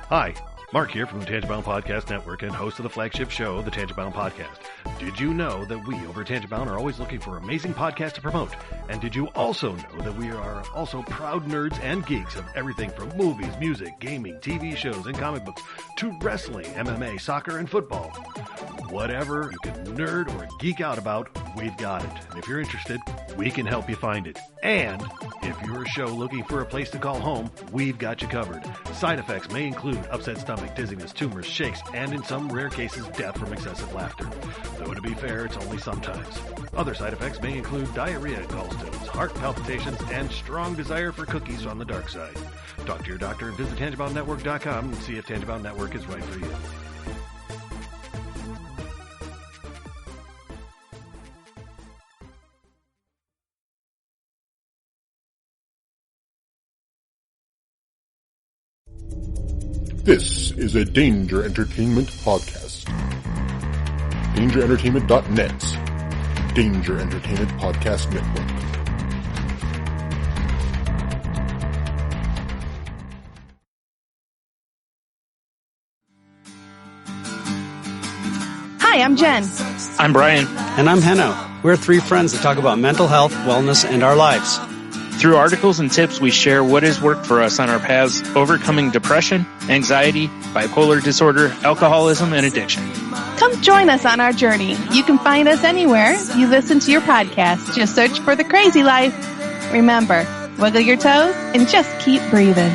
Hi, Mark here from the Tangibound Podcast Network and host of the flagship show, the Tangibound Podcast. Did you know that we over at Tangibound are always looking for amazing podcasts to promote? And did you also know that we are also proud nerds and geeks of everything from movies, music, gaming, TV shows, and comic books to wrestling, MMA, soccer, and football? Whatever you can nerd or geek out about, we've got it. And if you're interested, we can help you find it. And if you're a show looking for a place to call home, we've got you covered. Side effects may include upset stomach, dizziness, tumors, shakes, and in some rare cases, death from excessive laughter. Though to be fair, it's only sometimes. Other side effects may include diarrhea, gallstones, heart palpitations, and strong desire for cookies on the dark side. Talk to your doctor and visit TangiboundNetwork.com and see if Tangibound Network is right for you. This is a Danger Entertainment podcast. DangerEntertainment.net. Danger Entertainment Podcast Network. Hi, I'm Jen. I'm Brian. And I'm Henno. We're three friends that talk about mental health, wellness, and our lives. Through articles and tips, we share what has worked for us on our paths overcoming depression, anxiety, bipolar disorder, alcoholism, and addiction. Come join us on our journey. You can find us anywhere you listen to your podcast. Just search for The Crazy Life. Remember, wiggle your toes and just keep breathing.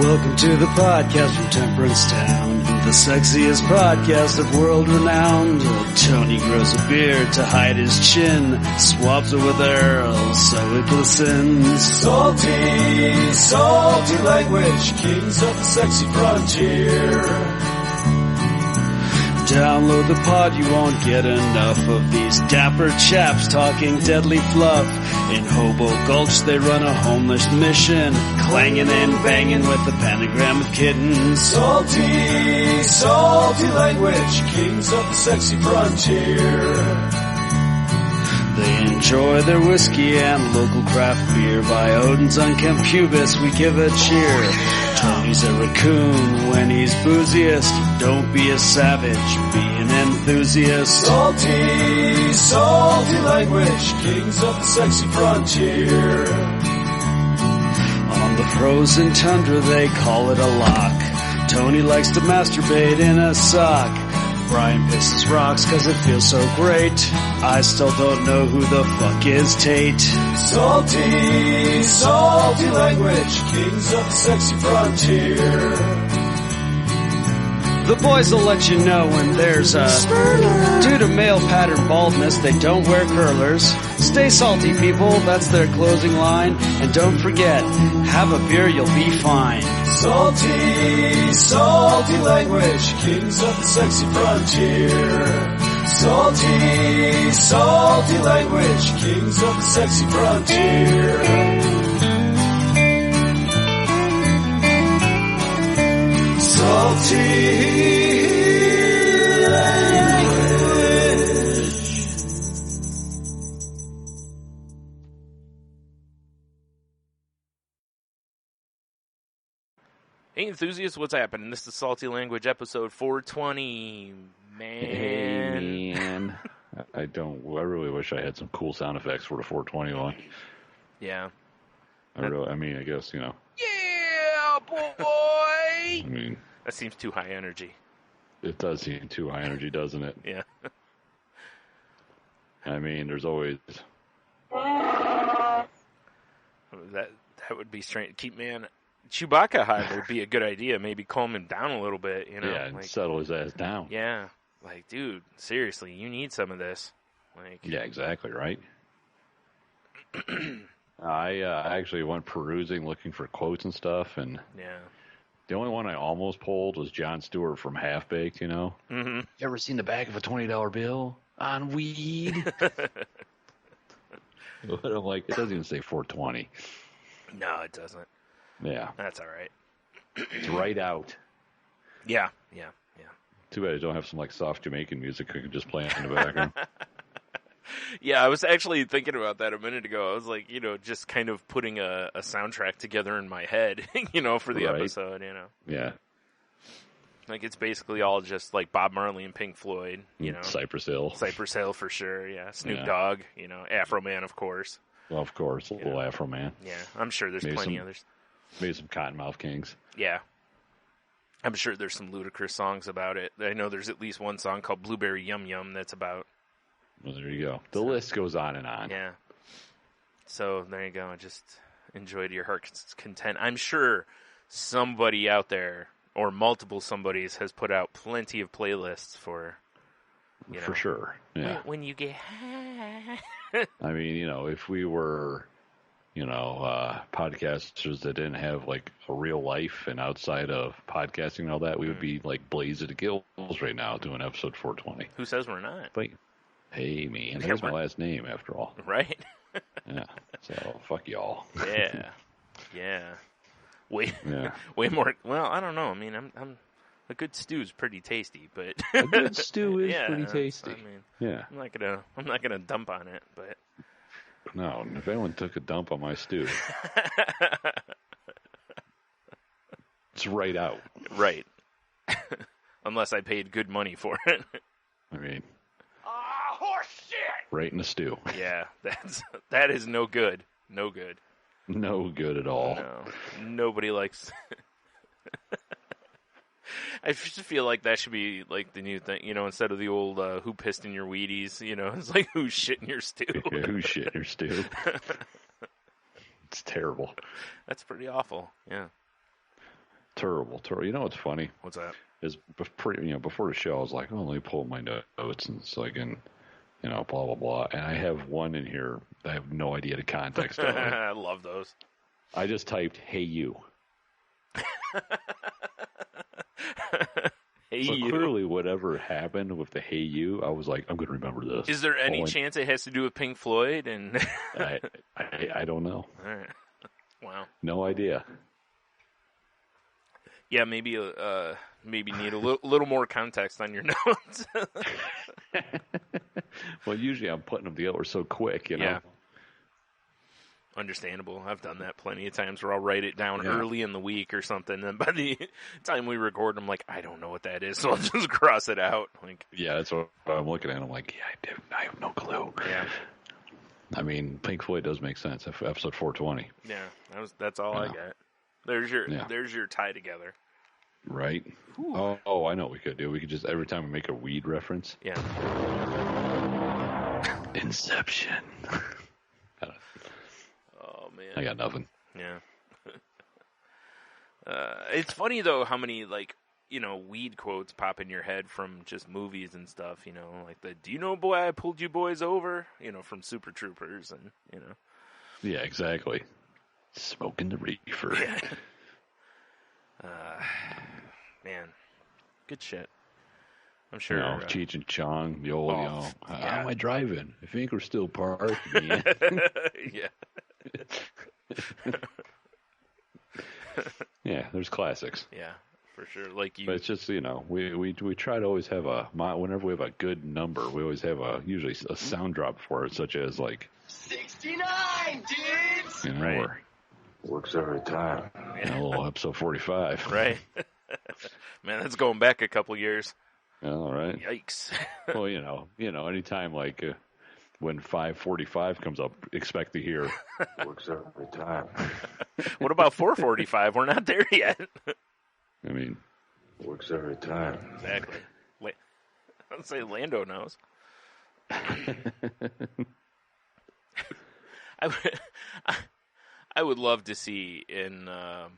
Welcome to the podcast from Temperance Town, the sexiest podcast of world renowned. Tony grows a beard to hide his chin, swabs it with Earl so it glistens. Salty, salty language, kings of the sexy frontier. Download the pod, you won't get enough of these dapper chaps talking deadly fluff. In Hobo Gulch they run a homeless mission, clanging and banging with the pentagram of kittens. Salty, salty language, kings of the sexy frontier. They enjoy their whiskey and local craft beer. By Odin's unkempt pubis we give a cheer. Tony's a raccoon when he's booziest. Don't be a savage, be an enthusiast. Salty, salty language, kings of the sexy frontier. On the frozen tundra they call it a lock. Tony likes to masturbate in a sock. Brian pisses rocks cause it feels so great. I still don't know who the fuck is Tate. Salty, salty language, kings of the sexy frontier. The boys will let you know when there's a due to male pattern baldness, they don't wear curlers. Stay salty, people, that's their closing line. And don't forget, have a beer, you'll be fine. Salty, salty language, kings of the sexy frontier. Salty, salty language, kings of the sexy frontier. Salty Hey enthusiasts, what's happening? This is Salty Language episode 420. Man. I really wish I had some cool sound effects for the 421. Yeah. I guess, you know. Yeah, boy! I mean, that seems too high energy. it does seem too high energy, doesn't it? Yeah. I mean, there's always... That would be strange. Chewbacca high would be a good idea. Maybe calm him down a little bit, you know? Yeah, and settle his ass down. Yeah. Like, dude, seriously, you need some of this. Like, yeah, exactly, right? I actually went perusing, looking for quotes and stuff, and yeah. The only one I almost pulled was Jon Stewart from Half Baked, you know? Mm-hmm. You ever seen the back of a $20 bill on weed? But I'm like, it doesn't even say 420. No, it doesn't. Yeah. That's all right. It's right out. Yeah. Too bad I don't have some like soft Jamaican music I could just play in the background. Yeah, I was actually thinking about that a minute ago. I was like, just kind of putting a soundtrack together in my head, for the episode, Yeah. Like, it's basically all just like Bob Marley and Pink Floyd, Cypress Hill. Cypress Hill for sure, yeah. Snoop Yeah. Dogg, Afro Man, of course. Well, of course, a little Afro Man. Yeah, I'm sure there's Maybe plenty others. Maybe some Cottonmouth Kings. Yeah. I'm sure there's some ludicrous songs about it. I know there's at least one song called Blueberry Yum Yum that's about. Well, there you go. The list goes on and on. Yeah. So there you go. Just enjoy to your heart's content. I'm sure somebody out there, or multiple somebodies, has put out plenty of playlists for. For sure. Yeah. When you get high. I mean, if we were, podcasters that didn't have like a real life and outside of podcasting and all that, we would be like blazing to gills right now doing episode 420. Who says we're not? But, hey, man, there's my last name after all. Right? Yeah. So, fuck y'all. Yeah. Yeah. Way more. Well, I don't know. I mean, I'm a good stew's pretty tasty, but a good stew is pretty tasty. I mean, yeah. I'm not gonna dump on it, but no. If anyone took a dump on my stew, it's right out. Right. Unless I paid good money for it. I mean, horse shit. Right in the stew. Yeah, that is no good. No good. No good at all. No, nobody likes. I just feel like that should be like the new thing, instead of the old who pissed in your Wheaties, it's like who's shit in your stew. Yeah, who's shit in your stew. It's terrible. That's pretty awful. Yeah. Terrible. You know what's funny? What's that? Is before the show, I was like, oh, let me pull my notes and so I can, blah, blah, blah. And I have one in here that I have no idea the context of. I love those. I just typed, hey, you. Hey, so you. Clearly, whatever happened with the hey, you, I was like, I'm going to remember this. Is there any chance it has to do with Pink Floyd? And I don't know. All right. Wow. No idea. Yeah, maybe need a little more context on your notes. Well, usually I'm putting them together so quick, Yeah. Understandable. I've done that plenty of times where I'll write it down early in the week or something, and by the time we record, I'm like, I don't know what that is, so I'll just cross it out. Like, yeah, that's what I'm looking at. I'm like, yeah, I have no clue. Yeah. I mean, Pink Floyd does make sense. Episode 420. Yeah, that's all I got. There's your tie together. Right. Oh, I know what we could do. We could just every time we make a weed reference. Yeah. Inception. Oh man. I got nothing. Yeah. It's funny though how many weed quotes pop in your head from just movies and stuff. Like the "Do you know, boy, I pulled you boys over?" From Super Troopers, and Yeah, exactly. Smoking the reefer. Yeah. Man, good shit. I'm sure. Cheech and Chong, the old, how am I driving? I think we're still parked. Yeah. Yeah, there's classics. Yeah, for sure. Like you. But it's just, we try to always have whenever we have a good number, we always have usually a sound drop for it, such as 69, dudes! Right. Or Works every time. a little episode 45. Right. Man, that's going back a couple years. All right. Yikes. Well, anytime when 545 comes up, expect to hear. Works every time. What about 445? We're not there yet. I mean, Works every time. Exactly. Wait, I'd say Lando knows. I would love to see in, a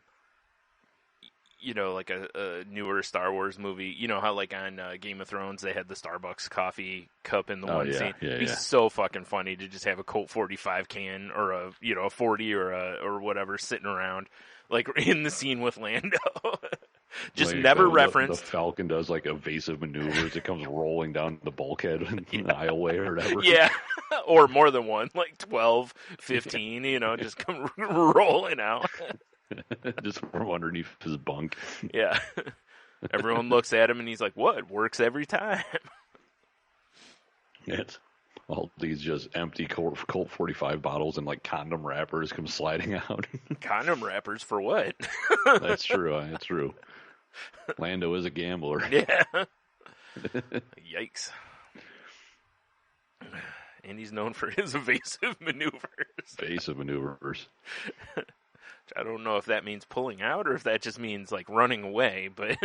newer Star Wars movie. You know how on Game of Thrones they had the Starbucks coffee cup in the one scene. Yeah, It'd be so fucking funny to just have a Colt 45 can or a 40 or whatever sitting around in the scene with Lando. Just never referenced. The Falcon does evasive maneuvers. It comes rolling down the bulkhead in the aisleway or whatever. Yeah, or more than one, 12, 15, just come rolling out. Just from underneath his bunk. Yeah. Everyone looks at him and he's like, what? Works every time. It's all these just empty Colt 45 bottles and like condom wrappers come sliding out. Condom wrappers for what? That's true. That's true. Lando is a gambler. Yeah. Yikes. And he's known for his evasive maneuvers. Evasive maneuvers. I don't know if that means pulling out or if that just means like running away, but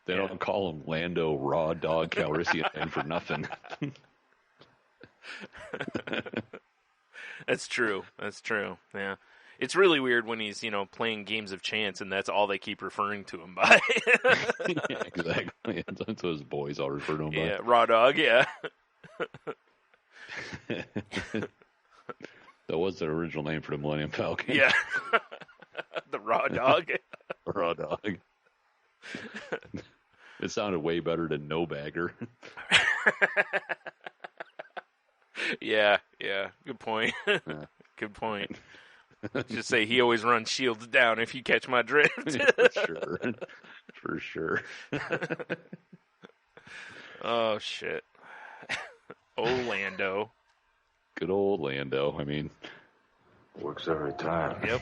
they don't call him Lando Raw Dog Calrissian for nothing. That's true. That's true. Yeah. It's really weird when he's, playing games of chance and that's all they keep referring to him by. Yeah, exactly. That's what his boys all refer to him by. Yeah, Raw Dog, yeah. That was the original name for the Millennium Falcon. Yeah. The Raw Dog. Raw Dog. It sounded way better than No Bagger. Yeah. Good point. Yeah. Good point. Just say he always runs shields down if you catch my drift. For sure. Oh, shit. Oh, Lando. Good old Lando. I mean, Works every time. Yep.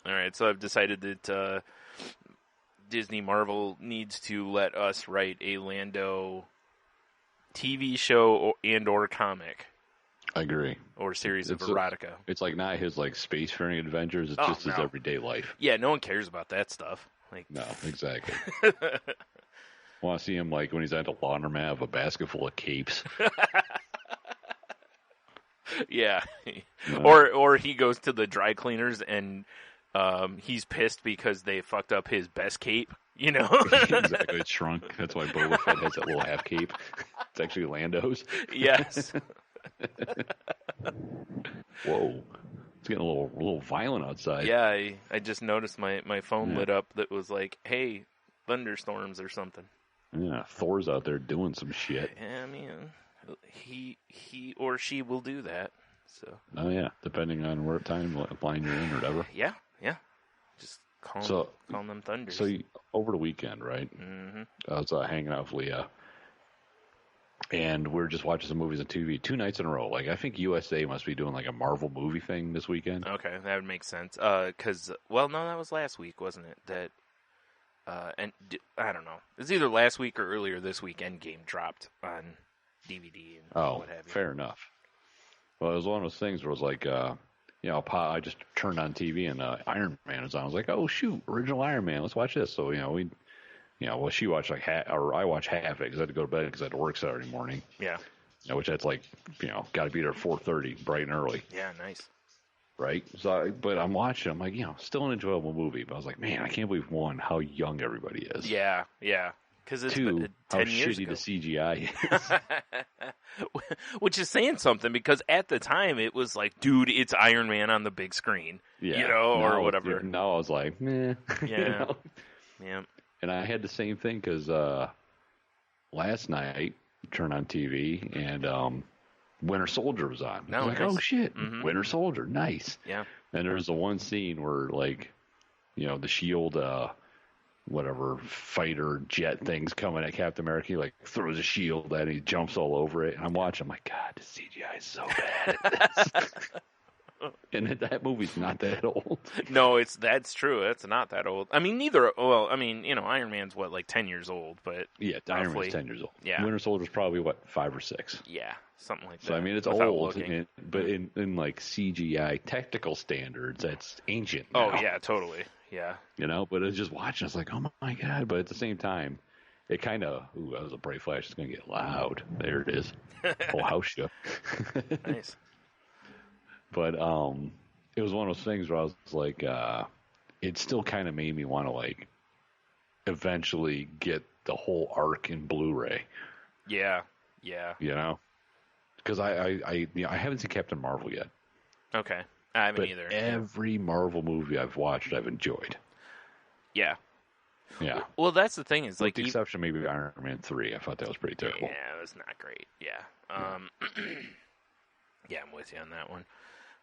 All right, so I've decided that Disney Marvel needs to let us write a Lando TV show or comic. I agree. Or series of erotica. It's like not his like spacefaring adventures. It's just his everyday life. Yeah, no one cares about that stuff. No, exactly. Want to see him like when he's at a laundromat of a basket full of capes. Yeah. Or he goes to the dry cleaners and he's pissed because they fucked up his best cape, Exactly, it's shrunk. That's why Boba Fett has that little half cape. It's actually Lando's. Yes. Whoa. It's getting a little violent outside. Yeah, I just noticed my phone lit up that was like, hey, thunderstorms or something. Yeah, Thor's out there doing some shit. Yeah, I mean, he or she will do that. So. Oh yeah, depending on what time line you're in or whatever. Yeah. Just calling them thunders. So over the weekend, right? Mm-hmm. I was hanging out with Leah, and we were just watching some movies on TV 2 nights in a row. Like I think USA must be doing like a Marvel movie thing this weekend. Okay, that would make sense. Because no, that was last week, wasn't it? That. And I don't know. It's either last week or earlier this week. Endgame dropped on DVD and what have you. Fair enough. Well, it was one of those things where it was like, I just turned on TV and Iron Man was on. I was like, oh shoot, original Iron Man. Let's watch this. So she watched like I watched half of it because I had to go to bed because I had to work Saturday morning. Yeah. Which that's like, got to be there at 4:30, bright and early. Yeah, nice. Right. So, but I'm watching. I'm like, still an enjoyable movie. But I was like, man, I can't believe how young everybody is. Yeah. Because it's 2, 10 how years shitty ago. the CGI is. Which is saying something because at the time it was like, dude, it's Iron Man on the big screen. Yeah. Or whatever. Now I was like, meh. Yeah. Yeah. And I had the same thing because last night, turned on TV and Winter Soldier was on. I was like, nice. oh shit, Mm-hmm. Winter Soldier, nice. Yeah. And there's the one scene where like, the shield, fighter jet thing's coming at Captain America. He like throws a shield at it, he jumps all over it. And I'm watching, I'm like, God, the CGI is so bad at this. And that movie's not that old. No, that's true. It's not that old. I mean, Iron Man's like 10 years old, but yeah, Iron Man's 10 years old. Yeah. Winter Soldier's probably 5 or 6. Yeah, something like that. So I mean, it's without old, looking. but in like CGI technical standards, that's ancient. Now, Oh yeah, totally. Yeah. But it's just watching. It's like, oh my God! But at the same time, it kind of that was a bright flash. It's gonna get loud. There it is. Whole house shook. Nice. But it was one of those things where I was like, it still kind of made me want to like eventually get the whole arc in Blu-ray. Yeah. Because I haven't seen Captain Marvel yet. Okay, I haven't either. Every Marvel movie I've watched, I've enjoyed. Yeah. Yeah. Well, that's the thing is With the exception maybe of Iron Man 3. I thought that was pretty terrible. Yeah, it was not great. Yeah. Yeah, I'm with you on that one.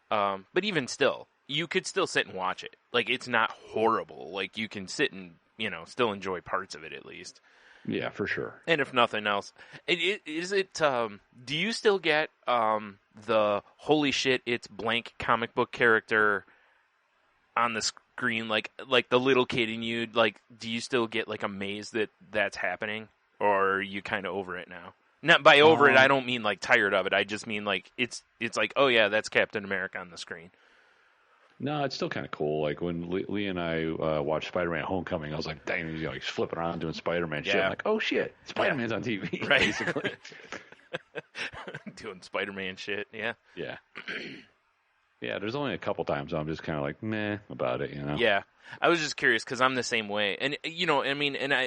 But even still, you could still sit and watch it. Like, it's not horrible. Like, you can sit and, still enjoy parts of it at least. Yeah, for sure. And if nothing else, do you still get the holy shit, it's blank comic book character on the screen, like the little kid in you, like, do you still get, like, amazed that that's happening? Or are you kind of over it now? Not by over it, I don't mean, like, tired of it. I just mean, like, it's like, oh, yeah, that's Captain America on the screen. No, it's still kind of cool. Like, when Lee and I watched Spider-Man Homecoming, I was like, dang, he's like flipping around doing Spider-Man shit. I'm like, oh, shit, Spider-Man's on TV, right. basically. Doing Spider-Man shit, yeah. Yeah. Yeah, there's only a couple times I'm just kind of like, meh about it, Yeah. I was just curious because I'm the same way. And,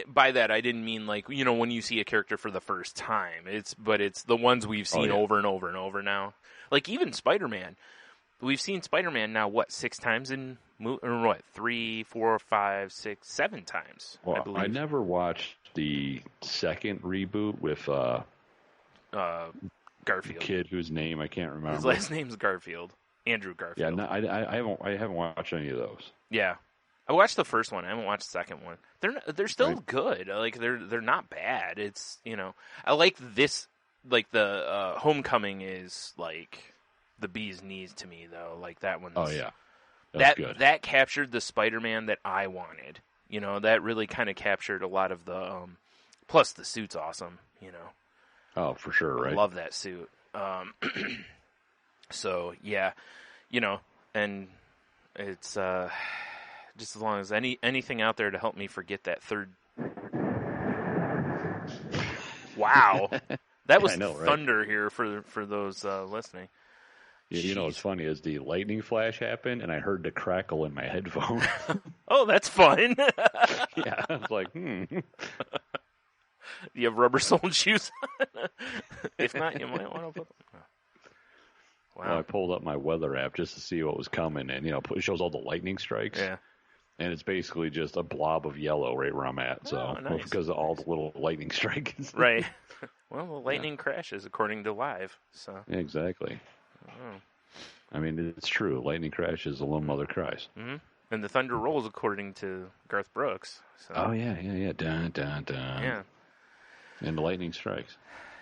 by that, I didn't mean, like, when you see a character for the first time. It's the ones we've seen over and over and over now. Like, even Spider-Man. We've seen Spider-Man now, 6 times in, or what, 3, 4, 5, 6, 7 times, well, I believe. I never watched the second reboot with Garfield. The kid whose name I can't remember. His last name's Garfield. Andrew Garfield. Yeah, no, I haven't watched any of those. Yeah. I watched the first one. I haven't watched the second one. They're still good. Like, they're not bad. It's, I like this, like, the Homecoming is, like, the bee's knees to me, though. Like, that one's... Oh, yeah. That's good. That captured the Spider-Man that I wanted. That really kind of captured a lot of the... plus, the suit's awesome, Oh, for sure, right? I love that suit. So, yeah, and it's... just as long as anything out there to help me forget that third... Wow. That was thunder here for those listening. Yeah, what's funny is the lightning flash happened, and I heard the crackle in my headphone. Oh, that's fun. Yeah, I was like, Do you have rubber-soled shoes on? If not, you might want to put them. Wow. Well, I pulled up my weather app just to see what was coming, and, it shows all the lightning strikes. Yeah. And it's basically just a blob of yellow right where I'm at, nice. Because of all the little lightning strikes. Right. Well, the lightning crashes according to Live, so. Exactly. Oh. I mean, it's true. Lightning crashes, the little mother cries. Mm-hmm. And the thunder rolls according to Garth Brooks. So. Oh, yeah. Dun, dun, dun. Yeah. And the lightning strikes.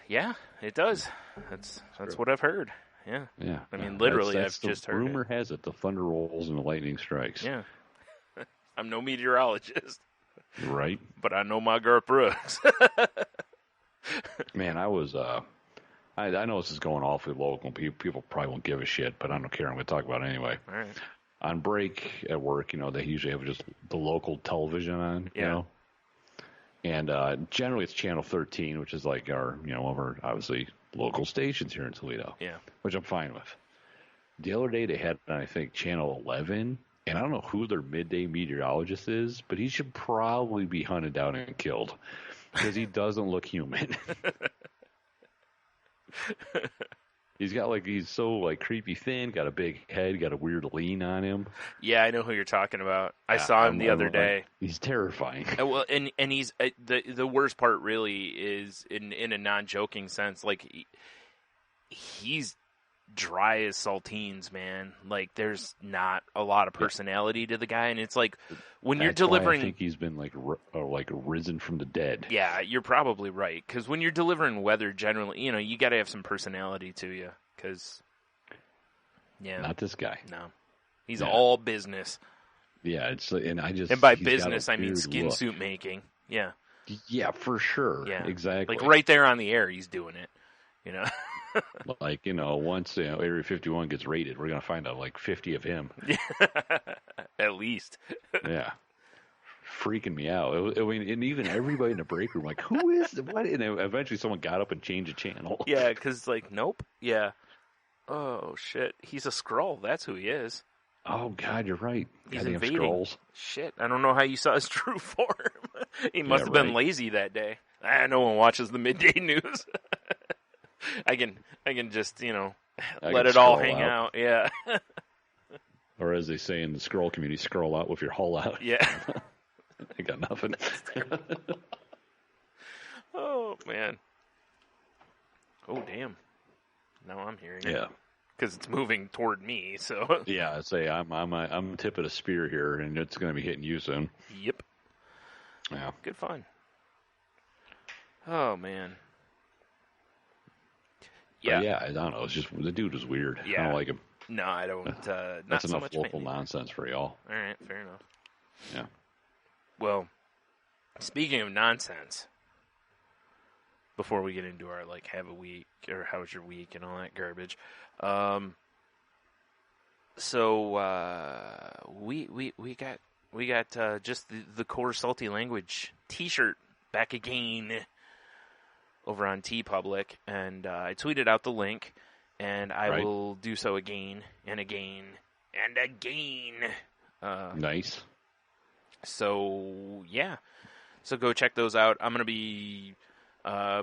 Yeah, it does. That's what I've heard. Yeah. Yeah. I mean, literally, that's I've just heard rumor has it, the thunder rolls and the lightning strikes. Yeah. I'm no meteorologist. Right. But I know my Garth Brooks. Man, I was... I know this is going awfully local. People probably won't give a shit, but I don't care. I'm going to talk about it anyway. All right. On break at work, they usually have just the local television on, And generally it's Channel 13, which is like our, one of our, obviously, local stations here in Toledo. Yeah. Which I'm fine with. The other day they had, I think, Channel 11, and I don't know who their midday meteorologist is, but he should probably be hunted down and killed because he doesn't look human. He's so creepy thin, got a big head, got a weird lean on him. Yeah, I know who you're talking about. I saw him the other day. He's terrifying. Well, and he's the worst part really is in a non-joking sense, like he's dry as saltines, man. Like there's not a lot of personality to the guy, and it's like when you're delivering. Why I think he's been risen from the dead. Yeah, you're probably right because when you're delivering weather, generally, you got to have some personality to you. Because, not this guy. No, he's all business. Yeah, and by business I mean skin suit making. Yeah. Yeah, for sure. Yeah, exactly. Like right there on the air, he's doing it. Once Area 51 gets raided, we're gonna find out 50 of him. At least. Yeah. Freaking me out. And even everybody in the break room, who is what? And eventually someone got up and changed the channel. Yeah, because nope. Yeah. Oh shit, he's a Skrull. That's who he is. Oh God, you're right. He's goddamn invading. Skrulls. Shit, I don't know how you saw his true form. He must have been lazy that day. No one watches the midday news. I can just let it all hang out. Yeah. Or as they say in the Skrull community, scroll out with your hull out. Yeah. I got nothing. Oh man. Oh damn. Now I'm hearing it. Yeah. because it's moving toward me. So yeah, I'd say I'm tip of the spear here, and it's going to be hitting you soon. Yep. Yeah. Good fun. Oh man. Yeah. But yeah, I don't know. It's just the dude was weird. Yeah. I don't like him. No, I don't. That's not so enough much local maybe. nonsense for y'all. All right, fair enough. Yeah. Well, speaking of nonsense, before we get into our like have a week or how was your week and all that garbage, so we got just the core salty language T-shirt back again over on TeePublic, and I tweeted out the link, and I will do so again and again and again. Nice. So yeah, so go check those out. I'm gonna be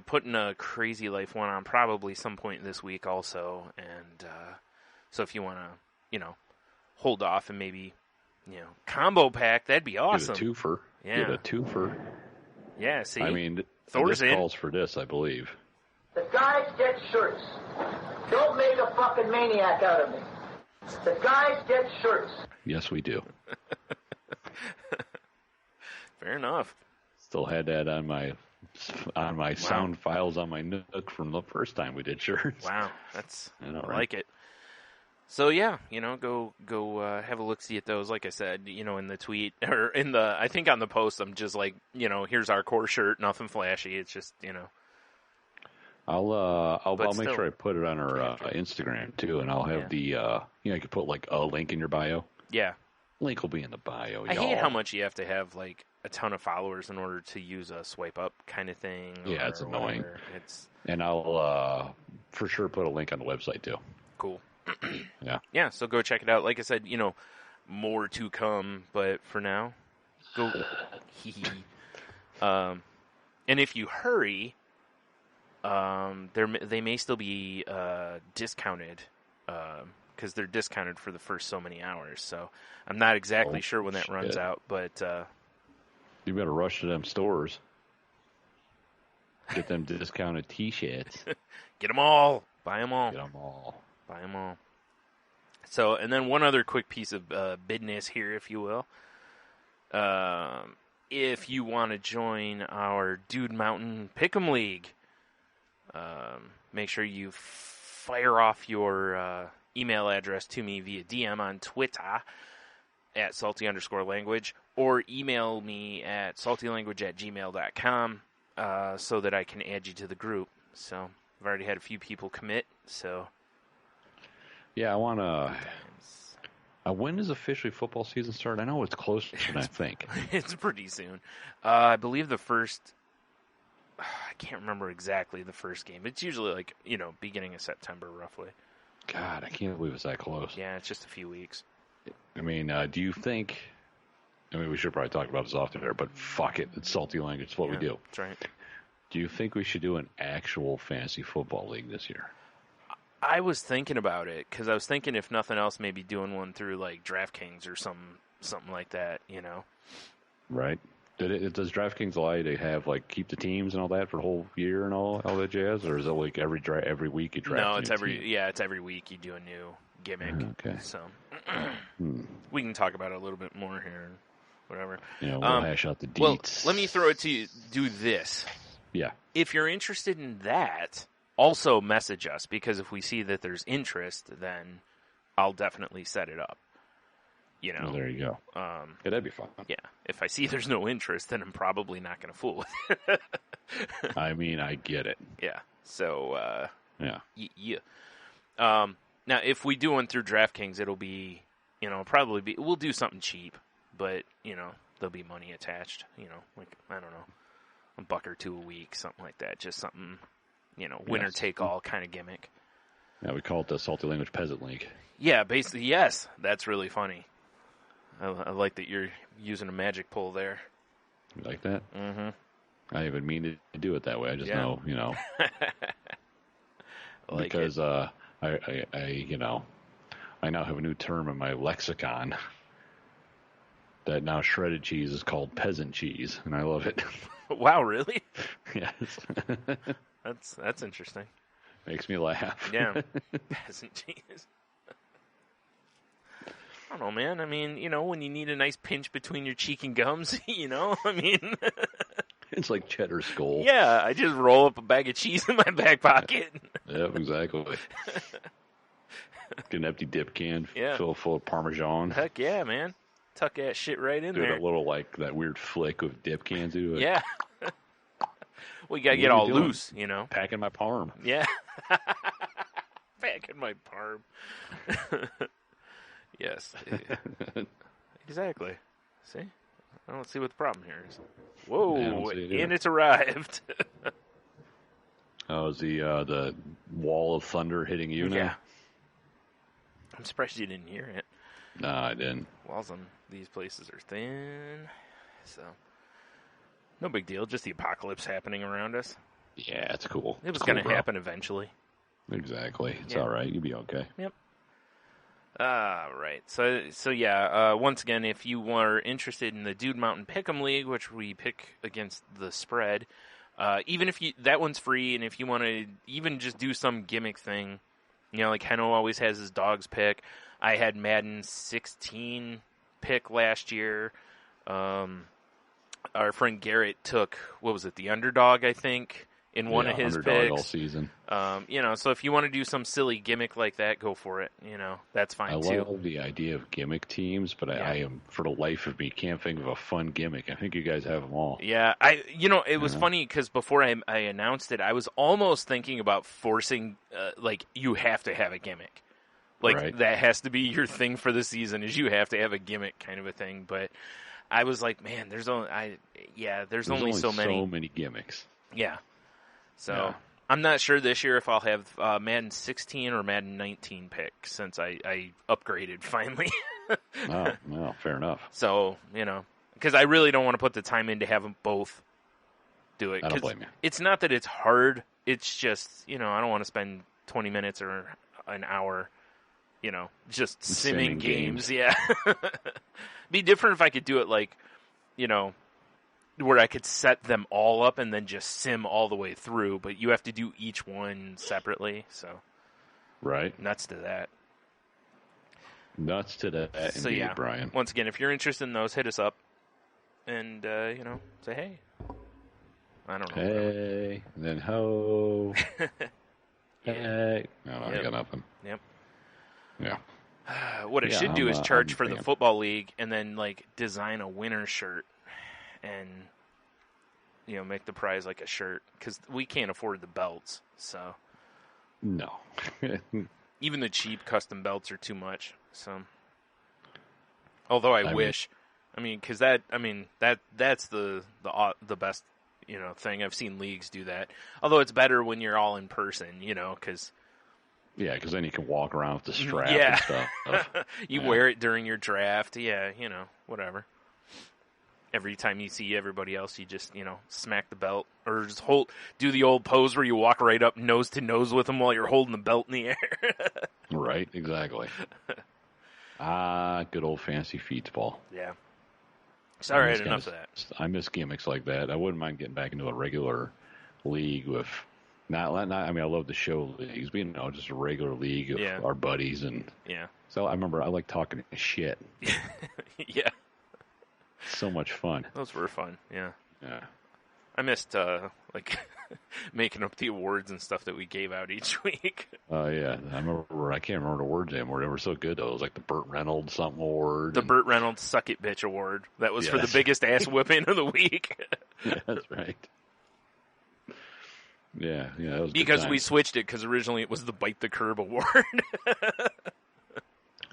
putting a Crazy Life one on probably some point this week also, and so if you wanna, hold off and maybe, combo pack, that'd be awesome. Get a twofer. Yeah. Get a twofer. Yeah. See, I mean, Thor's this in. calls for this, I believe. The guys get shirts. Don't make a fucking maniac out of me. The guys get shirts. Yes, we do. Fair enough. Still had that on my sound files on my Nook from the first time we did shirts. Wow, I right? like it. So yeah, go have a look see at those. Like I said, in the tweet or I think on the post, I'm just like, here's our core shirt, nothing flashy. It's just, I'll make still, sure I put it on our Instagram too, and I'll have you could put like a link in your bio. Yeah. Link will be in the bio. I hate how much you have to have like a ton of followers in order to use a swipe up kind of thing. Yeah, it's annoying. And I'll for sure put a link on the website too. Cool. Yeah. Yeah, so go check it out. Like I said, more to come, but for now, go. And if you hurry, they may still be discounted because they're discounted for the first so many hours. So I'm not exactly sure when that runs out, but you better rush to them stores. Get them discounted T-shirts. Get them all. Buy them all. Get them all. Buy them all. So, and then one other quick piece of business here, if you will. If you want to join our Dude Mountain Pick'em League, make sure you fire off your email address to me via DM on Twitter at salty_language, or email me at saltylanguage@gmail.com so that I can add you to the group. So I've already had a few people commit, so... Yeah, I want to... when does officially football season start? I know it's closer than I think. It's pretty soon. I believe the first... I can't remember exactly the first game. It's usually like, beginning of September, roughly. God, I can't believe it's that close. Yeah, it's just a few weeks. I mean, do you think... I mean, we should probably talk about this often there, but fuck it. It's salty language. It's what we do. That's right. Do you think we should do an actual fantasy football league this year? I was thinking about it, because I was thinking if nothing else, maybe doing one through like DraftKings or something like that, Right. Does DraftKings allow you to have keep the teams and all that for the whole year and all that jazz, or is it like every week you draft? No, it's every week you do a new gimmick. Okay. So we can talk about it a little bit more here, whatever. Yeah, we'll hash out the deets. Well, let me throw it to you. Do this. Yeah. If you're interested in that, also message us, because if we see that there's interest, then I'll definitely set it up. Well, there you go. Yeah, that'd be fun. Yeah. If I see there's no interest, then I'm probably not going to fool with it. I mean, I get it. Yeah. So, yeah. Yeah. Now, if we do one through DraftKings, it'll be, we'll do something cheap, but, there'll be money attached, like, I don't know, $1 or $2 a week, something like that. Just something, winner take all kind of gimmick. Yeah, we call it the Salty Language Peasant League. Yeah, basically, yes. That's really funny. I like that you're using a magic pull there. You like that? Mm-hmm. I even mean to do it that way. I just know, like because I now have a new term in my lexicon that now shredded cheese is called peasant cheese, and I love it. Wow, really? Yes. That's interesting. Makes me laugh. Yeah. Peasant cheese. I don't know, man. I mean, when you need a nice pinch between your cheek and gums, I mean... It's like cheddar skull. Yeah, I just roll up a bag of cheese in my back pocket. Yep, exactly. Get an empty dip can, Yeah. fill full of Parmesan. Heck yeah, man. Tuck that shit right in there. Do a little, that weird flick of dip cans. Do it. Yeah. Well, you gotta get all loose, Packing my Parm. Yeah. Packing my Parm. Yes. Exactly. See? I don't see what the problem here is. Whoa, and it's arrived. Oh, is the wall of thunder hitting you now? Yeah. I'm surprised you didn't hear it. No, I didn't. Walls on these places are thin, so no big deal. Just the apocalypse happening around us. Yeah, it's cool. It was going to happen eventually. Exactly. It's all right. You'll be okay. Yep. Right. So yeah, once again, if you are interested in the Dude Mountain Pick'em League, which we pick against the spread, even if that one's free, and if you want to even just do some gimmick thing, like Heno always has his dogs pick. I had Madden 16 pick last year. Our friend Garrett took, the underdog, I think, in one of his picks. All season. So if you want to do some silly gimmick like that, go for it. That's fine too. I love the idea of gimmick teams, but I am, for the life of me, can't think of a fun gimmick. I think you guys have them all. Yeah, it was funny because before I announced it, I was almost thinking about forcing, you have to have a gimmick. Right. That has to be your thing for the season, is you have to have a gimmick kind of a thing. But I was like, man, there's only so many gimmicks. Yeah. So I'm not sure this year if I'll have Madden 16 or Madden 19 pick, since I upgraded finally. Oh, fair enough. So, because I really don't want to put the time in to have them both do it. I don't blame you. It's not that it's hard. It's just, I don't want to spend 20 minutes or an hour, just simming games. Yeah. Be different if I could do it where I could set them all up and then just sim all the way through, but you have to do each one separately, so. Right. Nuts to that. Nuts to that, so indeed, yeah, Brian. Once again, if you're interested in those, hit us up and, say hey. I don't know. Hey, and then ho. Yeah. Hey. No, I got nothing. Yep. Yeah. What I should do is charge for the football league and then, design a winner shirt and, make the prize like a shirt, because we can't afford the belts, so. No. Even the cheap custom belts are too much, so. Although I wish. Because that's the best, thing. I've seen leagues do that. Although it's better when you're all in person, because. Yeah, because then you can walk around with the strap and stuff. You wear it during your draft. Yeah, whatever. Every time you see everybody else, you just, smack the belt. Or just do the old pose where you walk right up nose to nose with them while you're holding the belt in the air. Right, exactly. Good old fancy feet-ball. Yeah. Sorry, enough of that. I miss gimmicks like that. I wouldn't mind getting back into a regular league with... I love the show leagues, but, just a regular league of our buddies. And so I remember I like talking shit. Yeah. So much fun. Those were fun, yeah. Yeah. I missed, making up the awards and stuff that we gave out each week. Oh, yeah. I can't remember the words anymore. They were so good, though. It was like the Burt Reynolds something award. The Burt Reynolds Suck It Bitch award. That was for the biggest ass whipping of the week. Yeah, that's right. Yeah, that was because we switched it, because originally it was the Bite the Curb award.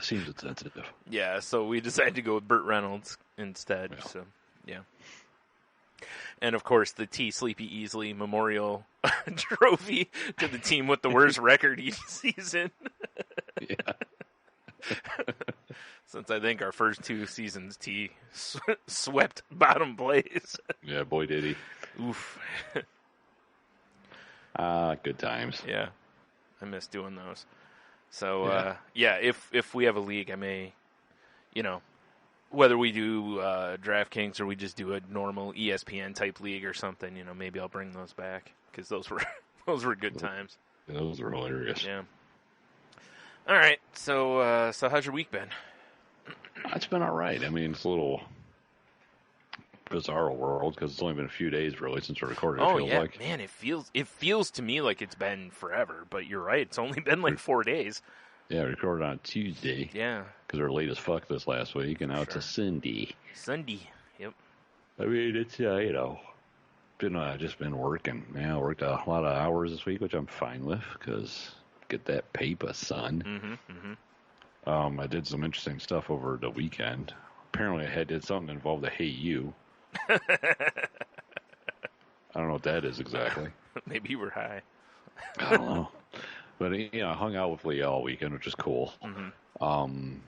Seems insensitive. Yeah, so we decided to go with Burt Reynolds instead. Yeah. So, yeah. And of course, the T Sleepy Easily Memorial Trophy to the team with the worst record each season. Yeah. Since I think our first two seasons, T swept bottom place. Yeah, boy did he. Oof. Good times. Yeah, I miss doing those. So, if we have a league, I may, whether we do DraftKings or we just do a normal ESPN type league or something, maybe I'll bring those back, because those were good times. Yeah, those are hilarious. Yeah. All right. So how's your week been? It's been all right. I mean, it's a little bizarre world because it's only been a few days really since we recorded. Oh, it feels yeah. like. Man, it feels to me like it's been forever, but you're right. It's only been like 4 days. Yeah, we recorded on Tuesday. Yeah. Because we were late as fuck this last week, and now it's a Sunday. Sunday. Yep. I mean, it's, just been working. Yeah, I worked a lot of hours this week, which I'm fine with, because get that paper, son. Mm-hmm. Mm-hmm. I did some interesting stuff over the weekend. Apparently, I did something that involved a Hey You. I don't know what that is exactly. Maybe you were high. I don't know. But, I hung out with Leah all weekend, which is cool. Mm-hmm.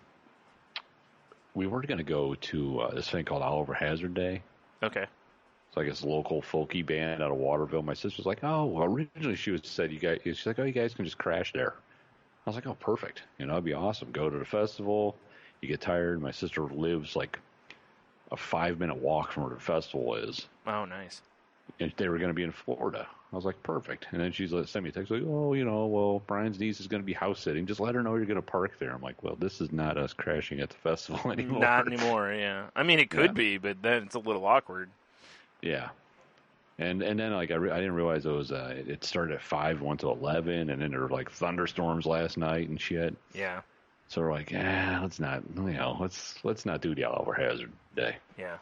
We were going to go to this thing called Oliver Hazard Day. Okay. It's like this local folky band out of Waterville. My sister's like, oh, well, originally she's like, oh, you guys can just crash there. I was like, oh, perfect. It'd be awesome. Go to the festival. You get tired. My sister lives like a 5-minute walk from where the festival is. Oh, nice. And they were going to be in Florida. I was like, perfect. And then she's like, sent me a text like, oh, well, Brian's niece is going to be house sitting. Just let her know you're going to park there. I'm like, well, this is not us crashing at the festival anymore. Not anymore, yeah. I mean, it could be, but then it's a little awkward. Yeah. And then like I didn't realize it started at 5, went to 11, and then there were like thunderstorms last night and shit. Yeah. So we're like, let's not, let's not do the Oliver Hazard Day. Yeah.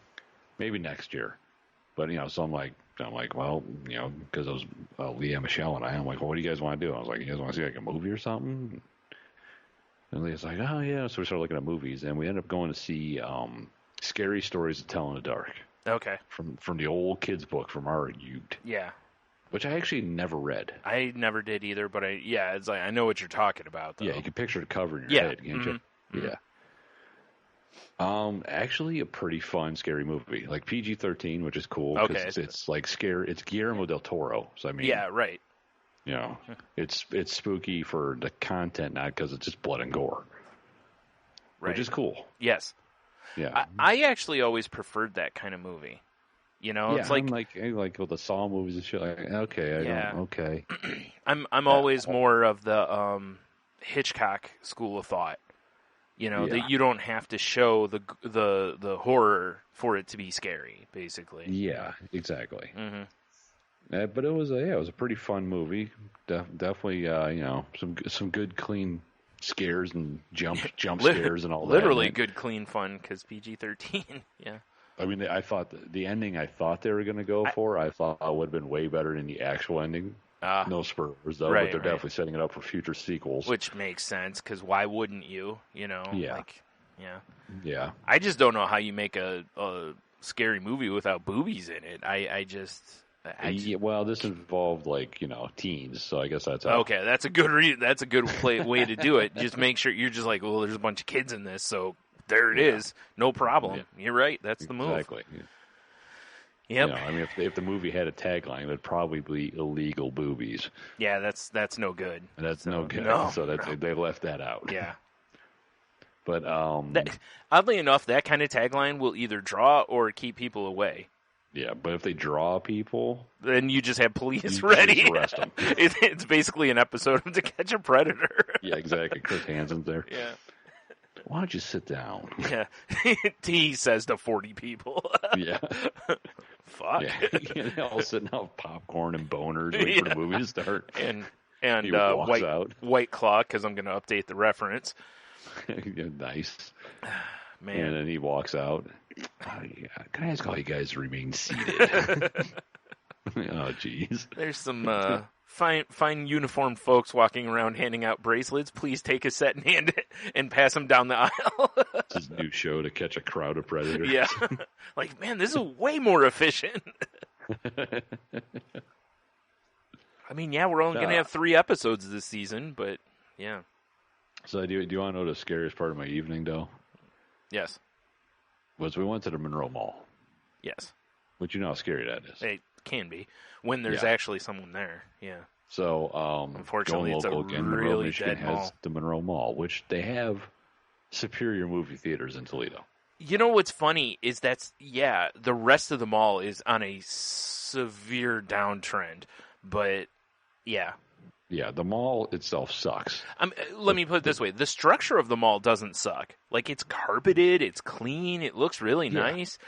Maybe next year. But so I'm like, well, because it was Leah, Michelle, and I'm like, well, what do you guys want to do? I was like, you guys want to see like a movie or something? And Leah's like, oh yeah. So we started looking at movies, and we ended up going to see Scary Stories to Tell in the Dark. Okay. From the old kids book from our youth. Yeah. Which I actually never read. I never did either, but it's like I know what you're talking about, though. Yeah, you can picture the cover in your head, can't you? Mm-hmm. Yeah. Actually a pretty fun, scary movie. Like PG-13, which is cool. Okay. It's like scary. It's Guillermo del Toro. So, I mean. Yeah, right. It's spooky for the content, not because it's just blood and gore. Right. Which is cool. Yes. Yeah. I actually always preferred that kind of movie. It's like I'm like with the Saw movies and shit. Like, okay, I'm always more of the Hitchcock school of thought. That you don't have to show the horror for it to be scary, basically. Yeah, exactly. Mm-hmm. But it was a pretty fun movie. Definitely, some good, clean scares and jump scares and all that. Literally good, clean fun because PG-13. Yeah. I mean, I thought the ending I thought they were going to go for, I thought would have been way better than the actual ending. No spoilers, though, but they're definitely setting it up for future sequels. Which makes sense, because why wouldn't you, Yeah. Yeah. I just don't know how you make a scary movie without boobies in it. Well, this involved, teens, so I guess that's how. Okay, that's a good that's a good way to do it. Just make sure you're just like, well, there's a bunch of kids in this, so there it is. No problem. Yeah. You're right. That's the move. Exactly. Yep. I mean, if the movie had a tagline, it would probably be illegal boobies. Yeah, that's no good. And that's no good. No, so they left that out. Yeah. But oddly enough, that kind of tagline will either draw or keep people away. Yeah, but if they draw people, then you just have police ready. Just arrest them. It's basically an episode of To Catch a Predator. Yeah, exactly. Chris Hansen's there. Yeah. Why don't you sit down? Yeah. He says to 40 people. Yeah. Fuck. Yeah. They're all sitting out with popcorn and boners waiting for the movie to start. And White Claw, because I'm going to update the reference. Nice. Man. And then he walks out. Can I ask all you guys to remain seated? Oh, jeez. There's some fine uniformed folks walking around handing out bracelets. Please take a set and hand it and pass them down the aisle. It's his new show to catch a crowd of predators. Yeah. Like, man, this is way more efficient. I mean, yeah, we're only going to have 3 episodes this season, but yeah. So do you want to know the scariest part of my evening, though? Yes. Was we went to the Monroe Mall. Yes. But you know how scary that is. It can be. When there's actually someone there, yeah. So, unfortunately, it's a really dead mall. Has the Monroe Mall, which they have superior movie theaters in Toledo. You know what's funny is the rest of the mall is on a severe downtrend, but yeah. Yeah, the mall itself sucks. Let me put it this way. The structure of the mall doesn't suck. Like, it's carpeted, it's clean, it looks really nice.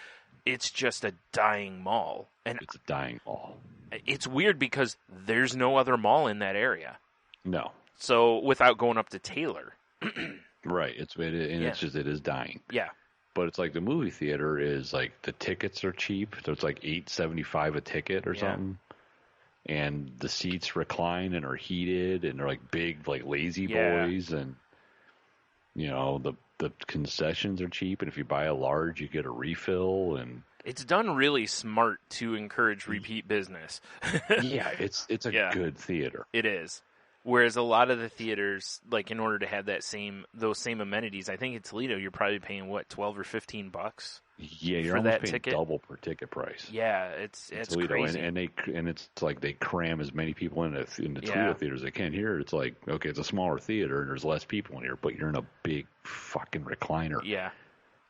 It's just a dying mall. And it's a dying mall. It's weird because there's no other mall in that area. No. So, without going up to Taylor. Right. It's just, it is dying. Yeah. But it's like the movie theater is like, the tickets are cheap. So it's like $8.75 a ticket or something. And the seats recline and are heated, and they're like big, like lazy boys, and you know the concessions are cheap. And if you buy a large, you get a refill. And it's done really smart to encourage repeat business. Yeah, it's a good theater. It is. Whereas a lot of the theaters, like in order to have those same amenities, I think in Toledo you're probably paying what, $12 or $15. Yeah, you're almost paying double per ticket price. Yeah, it's Toledo, crazy. and it's like they cram as many people in the Toledo theater as they can. Here, it's like, okay, it's a smaller theater and there's less people in here, but you're in a big fucking recliner. Yeah,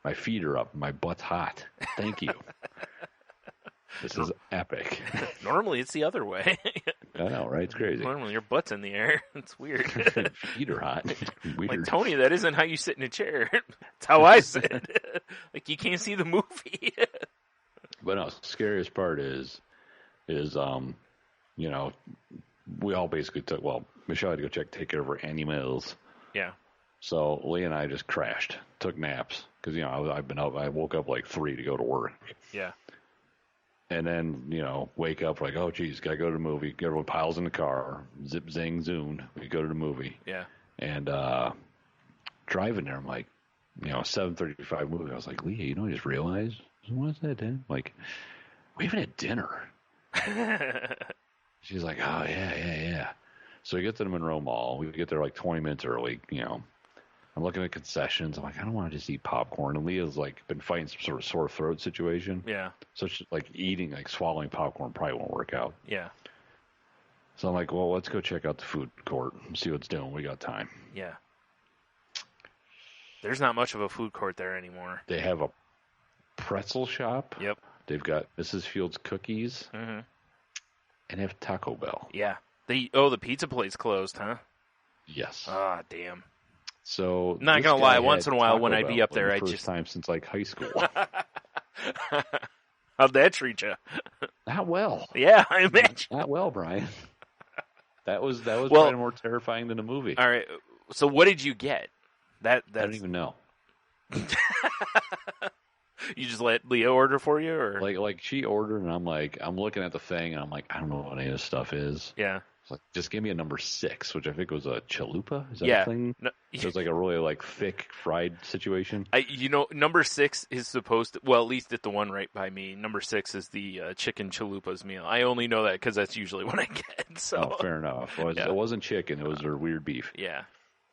my feet are up, my butt's hot. Thank you. This is epic. Normally, it's the other way. I know, right? It's crazy. Normally, your butt's in the air. It's weird. Feet are hot. Weird. Like, Tony, that isn't how you sit in a chair. That's how I sit. Like, you can't see the movie. But no, the scariest part is, you know, we all basically Michelle had to go take care of her animals. Yeah. So Lee and I just crashed, took naps, because, you know, I've been up, I woke up like 3 to go to work. Yeah. And then, you know, wake up like, oh, geez, got to go to the movie. Everyone piles in the car. Zip, zing, zoom. We go to the movie. Yeah. And driving there, I'm like, you know, 7:35 movie. I was like, Leah, you know, I just realized, what's that, Dan? Like, we haven't had dinner. She's like, oh, yeah. So we get to the Monroe Mall. We get there like 20 minutes early, you know. I'm looking at concessions. I'm like, I don't want to just eat popcorn. And Leah's like been fighting some sort of sore throat situation. Yeah. So she's like swallowing popcorn probably won't work out. Yeah. So I'm like, well, let's go check out the food court and see what's doing. We got time. Yeah. There's not much of a food court there anymore. They have a pretzel shop. Yep. They've got Mrs. Fields cookies. Mm-hmm. And they have Taco Bell. Yeah. The pizza place closed, huh? Yes. Ah, damn. So not gonna lie, once in a while when I'd be up there, I first time since like high school. How'd that treat you? Not well. Yeah, I imagine. Not well, Brian. That was probably more terrifying than the movie. All right. So what did you get? I don't even know. You just let Leah order for you, or like she ordered, and I'm looking at the thing, and I'm like, I don't know what any of this stuff is. Yeah. It's like, just give me a number 6, which I think was a chalupa. Is that a thing? No. It was like a really like thick fried situation. Number 6 is supposed to. Well, at least at the one right by me, number 6 is the chicken chalupas meal. I only know that because that's usually what I get. So. Oh, fair enough. It wasn't chicken; it was their weird beef. Yeah.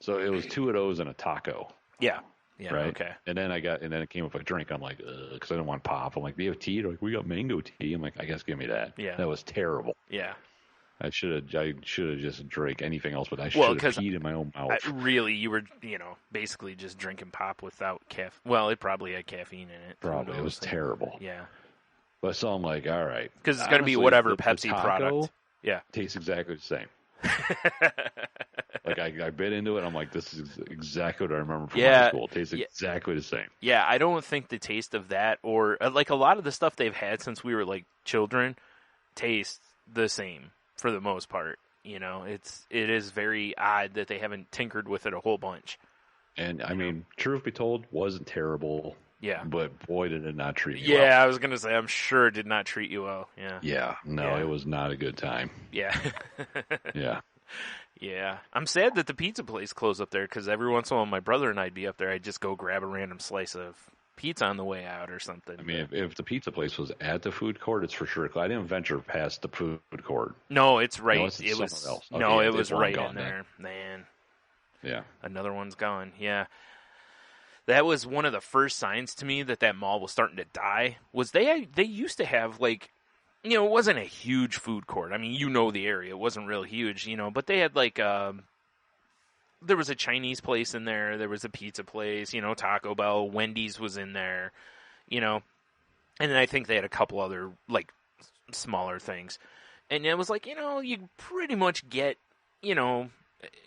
So it was 2 of those and a taco. Yeah. Yeah. Right. Okay. And then it came with a drink. I'm like, because I don't want pop. I'm like, do you have tea? They're like, we got mango tea. I'm like, I guess give me that. Yeah. That was terrible. Yeah. I should have just drank anything else, but I should have peed in my own mouth. Really, you were, basically just drinking pop without caffeine. Well, it probably had caffeine in it. Probably. It was terrible. Yeah. But so I'm like, all right. Because it's going to be whatever Pepsi product. Yeah. Tastes exactly the same. Like I bit into it. I'm like, this is exactly what I remember from high school. It tastes exactly the same. Yeah, I don't think the taste of that or like a lot of the stuff they've had since we were like children tastes the same for the most part. It is very odd that they haven't tinkered with it a whole bunch. And I mean, truth be told, wasn't terrible. Yeah. But boy, did it not treat you well. Yeah, I was going to say, I'm sure it did not treat you well. Yeah. Yeah. No, it was not a good time. Yeah. Yeah. Yeah. I'm sad that the pizza place closed up there because every once in a while my brother and I'd be up there. I'd just go grab a random slice of pizza on the way out or something. I mean, if the pizza place was at the food court, it's for sure. I didn't venture past the food court. No, it's right. No, it was else. Okay, no, it was right in there. Man. Yeah. Another one's gone. Yeah. That was one of the first signs to me that mall was starting to die. Was they used to have like, it wasn't a huge food court. I mean, the area. It wasn't real huge, but they had like there was a Chinese place in there. There was a pizza place, Taco Bell, Wendy's was in there, and then I think they had a couple other like smaller things. And it was like, you pretty much get you know,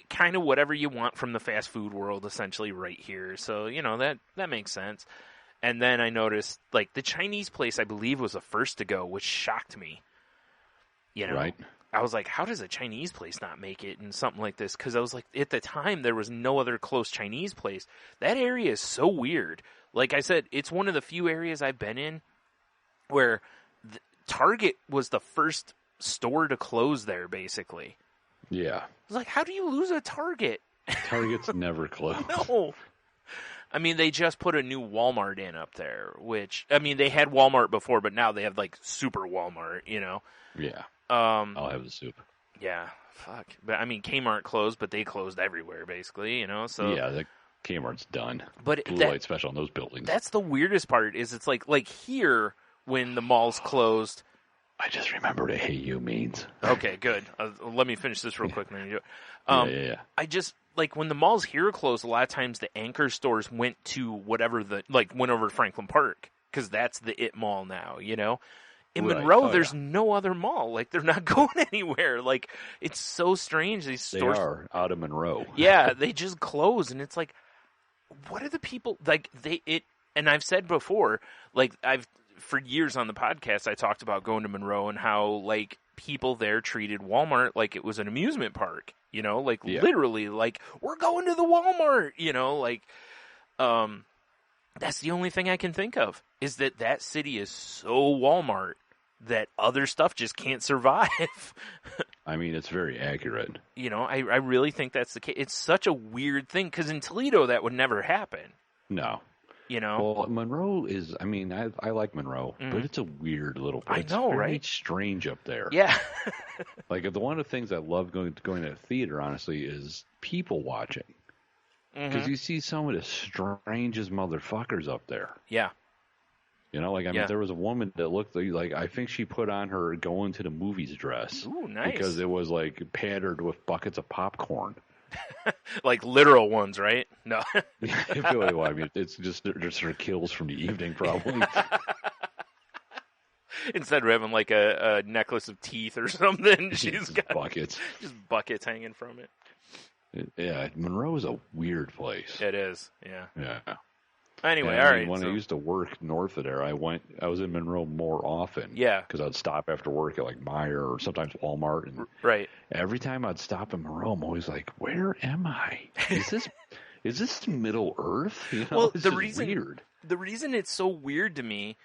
kind of whatever you want from the fast food world, essentially, right here. So, you know, that makes sense. And then I noticed, like, the Chinese place, I believe, was the first to go, which shocked me. You know, right. I was like, how does a Chinese place not make it in something like this? Because I was like, at the time, there was no other close Chinese place. That area is so weird. Like I said, it's one of the few areas I've been in where Target was the first store to close there, basically. Yeah. I was like, how do you lose a Target? Target's never closed. No. I mean, they just put a new Walmart in up there, which, I mean, they had Walmart before, but now they have, like, Super Walmart, you know? Yeah. I'll have the soup. Yeah. Fuck. But, I mean, Kmart closed, but they closed everywhere, basically, you know? So yeah, the Kmart's done. But Blue light special on those buildings. That's the weirdest part, is it's like here, when the mall's closed. I just remembered what "hey you" means. Okay, good. Let me finish this real quick, and then you do it. Yeah. I just, like, when the malls here closed, a lot of times the anchor stores went to whatever went over to Franklin Park, because that's the it mall now, you know? In Monroe, there's no other mall. Like, they're not going anywhere. Like, it's so strange. These stores are out of Monroe. Yeah, they just close, and it's like, what are the people, like, and I've said before, like, for years on the podcast, I talked about going to Monroe and how, like, people there treated Walmart like it was an amusement park, you know, like, literally, like, we're going to the Walmart, you know, like, that's the only thing I can think of, is that city is so Walmart that other stuff just can't survive. I mean, it's very accurate. You know, I really think that's the case. It's such a weird thing, because in Toledo, that would never happen. No. You know? Well, Monroe is, I mean, I like Monroe, but it's a weird little place. I know, it's very right? strange up there. Yeah. Like, one of the things I love going to the theater, honestly, is people watching. Because you see some of the strangest motherfuckers up there. Yeah. You know, like, I mean, there was a woman that looked like, I think she put on her going to the movies dress. Ooh, nice. Because it was, like, patterned with buckets of popcorn. Like literal ones, right? No. Well, I mean, it's just her kills from the evening, probably. Instead of having like a necklace of teeth or something, she's got buckets. Just buckets hanging from it. Yeah, Monroe is a weird place. It is, yeah. Yeah. Anyway, all right. When I used to work north of there, I was in Monroe more often. Yeah. Because I'd stop after work at like Meijer or sometimes Walmart. And right. Every time I'd stop in Monroe, I'm always like, where am I? Is this Middle Earth? You know, well, it's weird. The reason it's so weird to me,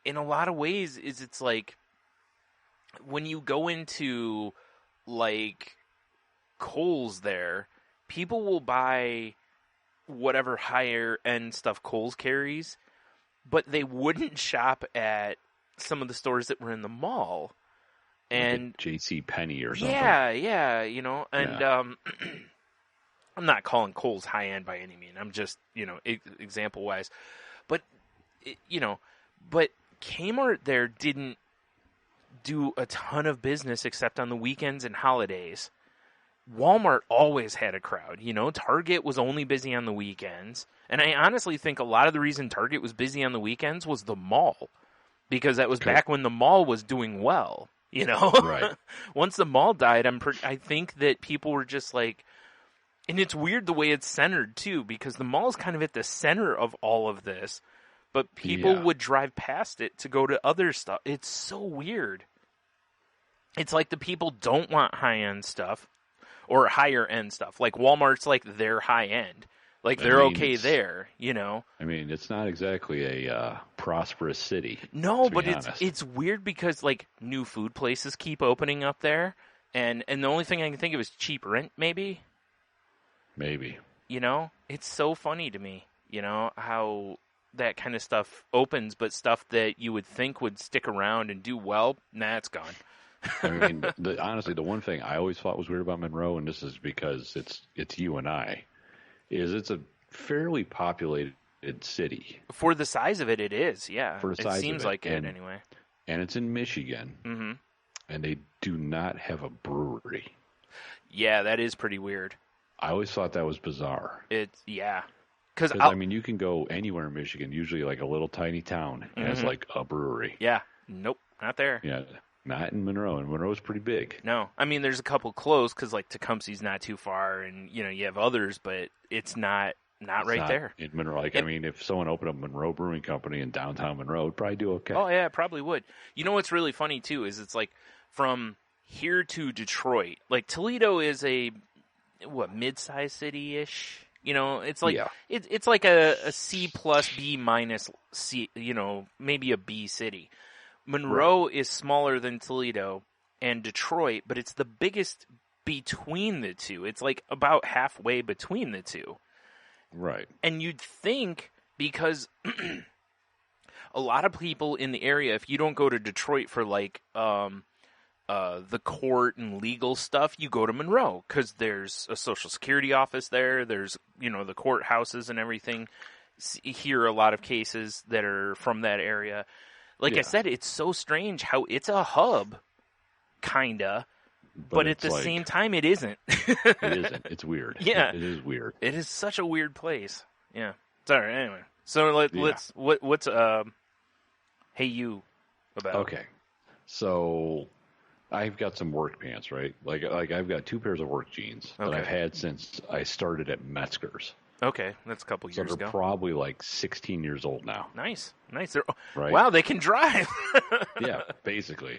in a lot of ways, is it's like, when you go into, like, Kohl's there, people will buy whatever higher end stuff Kohl's carries, but they wouldn't shop at some of the stores that were in the mall. And like J.C. Penney or something. Yeah, you know, and I'm not calling Kohl's high end by any means. I'm just, you know, example wise, but you know, but Kmart there didn't do a ton of business except on the weekends and holidays. Walmart always had a crowd, you know. Target was only busy on the weekends. And I honestly think a lot of the reason Target was busy on the weekends was the mall. Because that was back when the mall was doing well, you know. Right. Once the mall died, I think that people were just like, and it's weird the way it's centered too, because the mall is kind of at the center of all of this. But people would drive past it to go to other stuff. It's so weird. It's like the people don't want high-end stuff. Or higher end stuff. Like Walmart's like their high end. Like they're okay there, you know. I mean, it's not exactly a prosperous city. No, but it's weird because like new food places keep opening up there, and the only thing I can think of is cheap rent, maybe. Maybe. You know, it's so funny to me, you know, how that kind of stuff opens, but stuff that you would think would stick around and do well, it's gone. I mean, honestly, the one thing I always thought was weird about Monroe, and this is because it's you and I, is it's a fairly populated city. For the size of it, it is, yeah. For the size it seems of it. like it, anyway. And it's in Michigan, and they do not have a brewery. Yeah, that is pretty weird. I always thought that was bizarre. Because I mean, you can go anywhere in Michigan, usually like a little tiny town, and it's like a brewery. Yeah, nope, not there. Yeah. Not in Monroe, and Monroe's pretty big. No, I mean there's a couple close because like Tecumseh's not too far, and you have others, but it's not right there in Monroe. Like, I mean, if someone opened up Monroe Brewing Company in downtown Monroe, it'd probably do okay. Oh yeah, it probably would. You know what's really funny too is it's like from here to Detroit, like Toledo is a mid-sized city-ish. It's like it's like a C plus B minus C. Maybe a B city. Monroe is smaller than Toledo and Detroit, but it's the biggest between the two. It's like about halfway between the two. Right. And you'd think because a lot of people in the area, if you don't go to Detroit for like the court and legal stuff, you go to Monroe because there's a Social Security office there. There's, the courthouses and everything. Hear a lot of cases that are from that area. Like I said, it's so strange how it's a hub, kinda, but at the same time, it isn't. It isn't. It's weird. Yeah. It is weird. It is such a weird place. Yeah. Sorry. Anyway. So let's what's Hey You about? Okay. So I've got some work pants, right? Like I've got 2 pairs of work jeans that I've had since I started at Metzger's. Okay, that's a couple years ago. So they're probably like 16 years old now. Nice. Right? Wow, they can drive. Yeah, basically.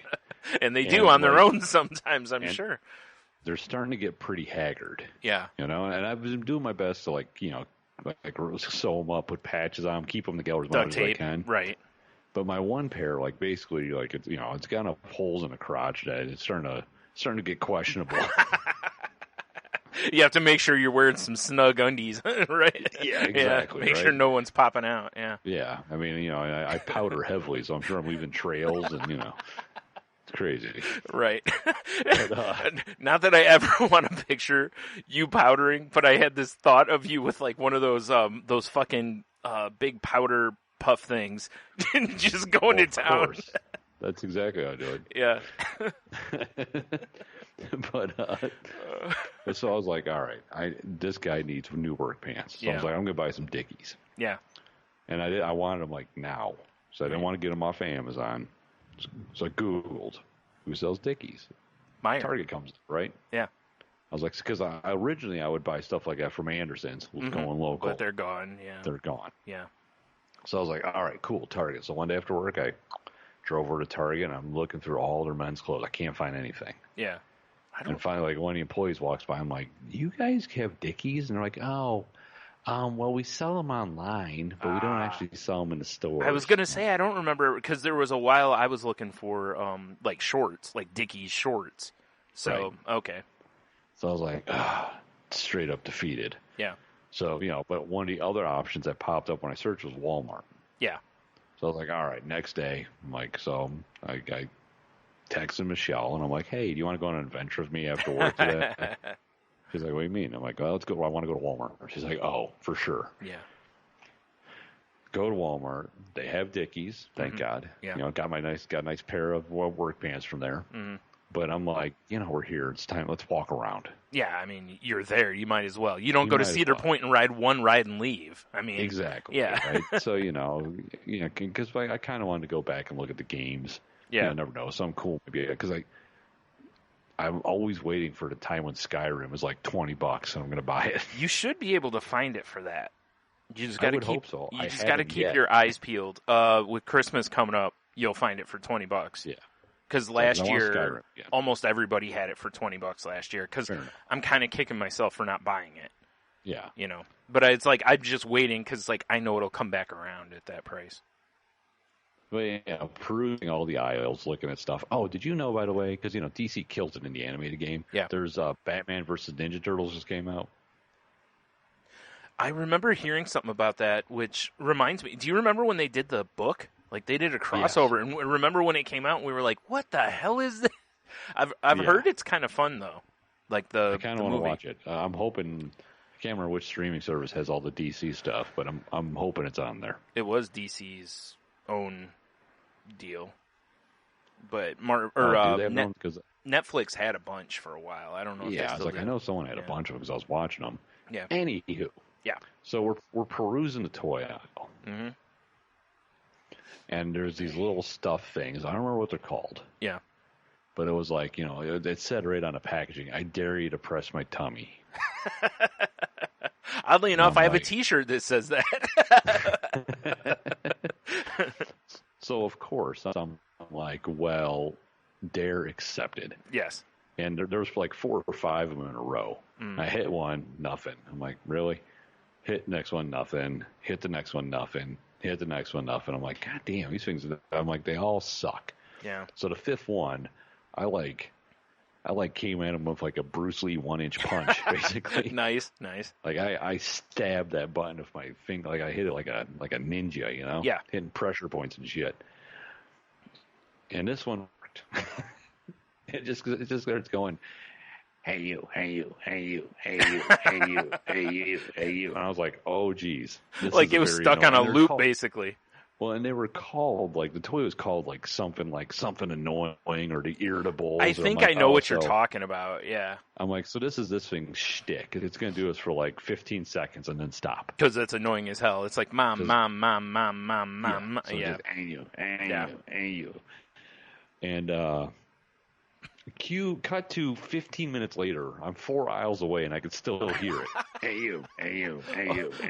And they do on their own sometimes, I'm sure. They're starting to get pretty haggard. Yeah. And I've been doing my best to like sew them up, put patches on them, keep them together as much as I can. Right. But my one pair, like basically, like it's it's got enough holes in the crotch that it's starting to get questionable. You have to make sure you're wearing some snug undies, right? Yeah, exactly. Make sure no one's popping out. Yeah. Yeah, I mean, I powder heavily, so I'm sure I'm leaving trails, and it's crazy. Right. But, not that I ever want to picture you powdering, but I had this thought of you with like one of those fucking big powder puff things, just going to town. Course. That's exactly how I do it. Yeah. But so I was like, all right, this guy needs new work pants. So I was like, I'm gonna buy some Dickies. Yeah. And I wanted them like now, so I didn't want to get them off of Amazon. So I Googled who sells Dickies. Target comes right. Yeah. I was like, because originally I would buy stuff like that from Anderson's, who's going local. But they're gone. Yeah. They're gone. Yeah. So I was like, all right, cool, Target. So one day after work, I drove over to Target, and I'm looking through all their men's clothes. I can't find anything. Yeah. And finally, like, one of the employees walks by. I'm like, you guys have Dickies? And they're like, oh, well, we sell them online, but we don't actually sell them in the store. I was going to say, I don't remember, because there was a while I was looking for, like, shorts, like Dickies shorts. So, okay. So I was like, straight up defeated. Yeah. So, but one of the other options that popped up when I searched was Walmart. Yeah. So I was like, all right, next day. I'm like, so I texted Michelle, and I'm like, hey, do you want to go on an adventure with me after work today? She's like, what do you mean? I'm like, well, let's go. I want to go to Walmart. She's like, oh, for sure. Yeah. Go to Walmart. They have Dickies, thank God. Yeah. Got a nice pair of work pants from there. Mm-hmm. But I'm like, we're here. It's time. Let's walk around. Yeah, I mean, you're there. You might as well. You don't go to Cedar Point and ride one ride and leave. I mean, exactly. Yeah. Right? So because I kind of wanted to go back and look at the games. Yeah. I never know. Something cool maybe because I'm always waiting for the time when Skyrim is like $20 and I'm going to buy it. You should be able to find it for that. You just got to hope so. You just got to keep your eyes peeled. With Christmas coming up, you'll find it for $20. Yeah. Because last year, almost everybody had it for $20 last year. Because I'm kind of kicking myself for not buying it. Yeah. But it's like I'm just waiting because I know it'll come back around at that price. But perusing all the aisles, looking at stuff. Oh, did you know, by the way, because DC kills it in the animated game. Yeah. There's Batman versus Ninja Turtles just came out. I remember hearing something about that, which reminds me. Do you remember when they did the book? Like they did a crossover, and remember when it came out, and we were like, "What the hell is this?" I've heard it's kind of fun though. Like I kind of want to watch it. I'm hoping. I can't remember which streaming service has all the DC stuff, but I'm hoping it's on there. It was DC's own deal, but Netflix had a bunch for a while. I don't know. If they still did. I know someone had a bunch of them because I was watching them. Yeah. Anywho. Yeah. So we're perusing the toy aisle. Mm-hmm. And there's these little stuff things. I don't remember what they're called. Yeah. But it was like, it said right on the packaging, I dare you to press my tummy. Oddly enough, I have a T-shirt that says that. So, of course, I'm like, well, dare accepted. Yes. And there was like 4 or 5 of them in a row. I hit one, nothing. I'm like, really? Hit next one, nothing. Hit the next one, nothing. Hit the next one, nothing. I'm like, God damn, these things, I'm like, they all suck. Yeah. So the 5th one, I came at him with like a Bruce Lee 1-inch punch, basically. Nice. Like I stabbed that button with my finger, like I hit it like a ninja, Yeah. hitting pressure points and shit. And this one worked. It just starts going, hey you, hey you, hey you, hey you, hey you, hey you, hey you. And I was like, oh geez. Like it was stuck on a loop, basically. Well, and they were called, like, the toy was called, like something annoying or the irritables. I think I know what you're talking about, yeah. I'm like, so this thing's shtick. It's going to do this for like 15 seconds and then stop. Because it's annoying as hell. It's like, mom. Yeah. So yeah. Just, you. And, cut to 15 minutes later. I'm 4 aisles away and I could still hear it. Hey you.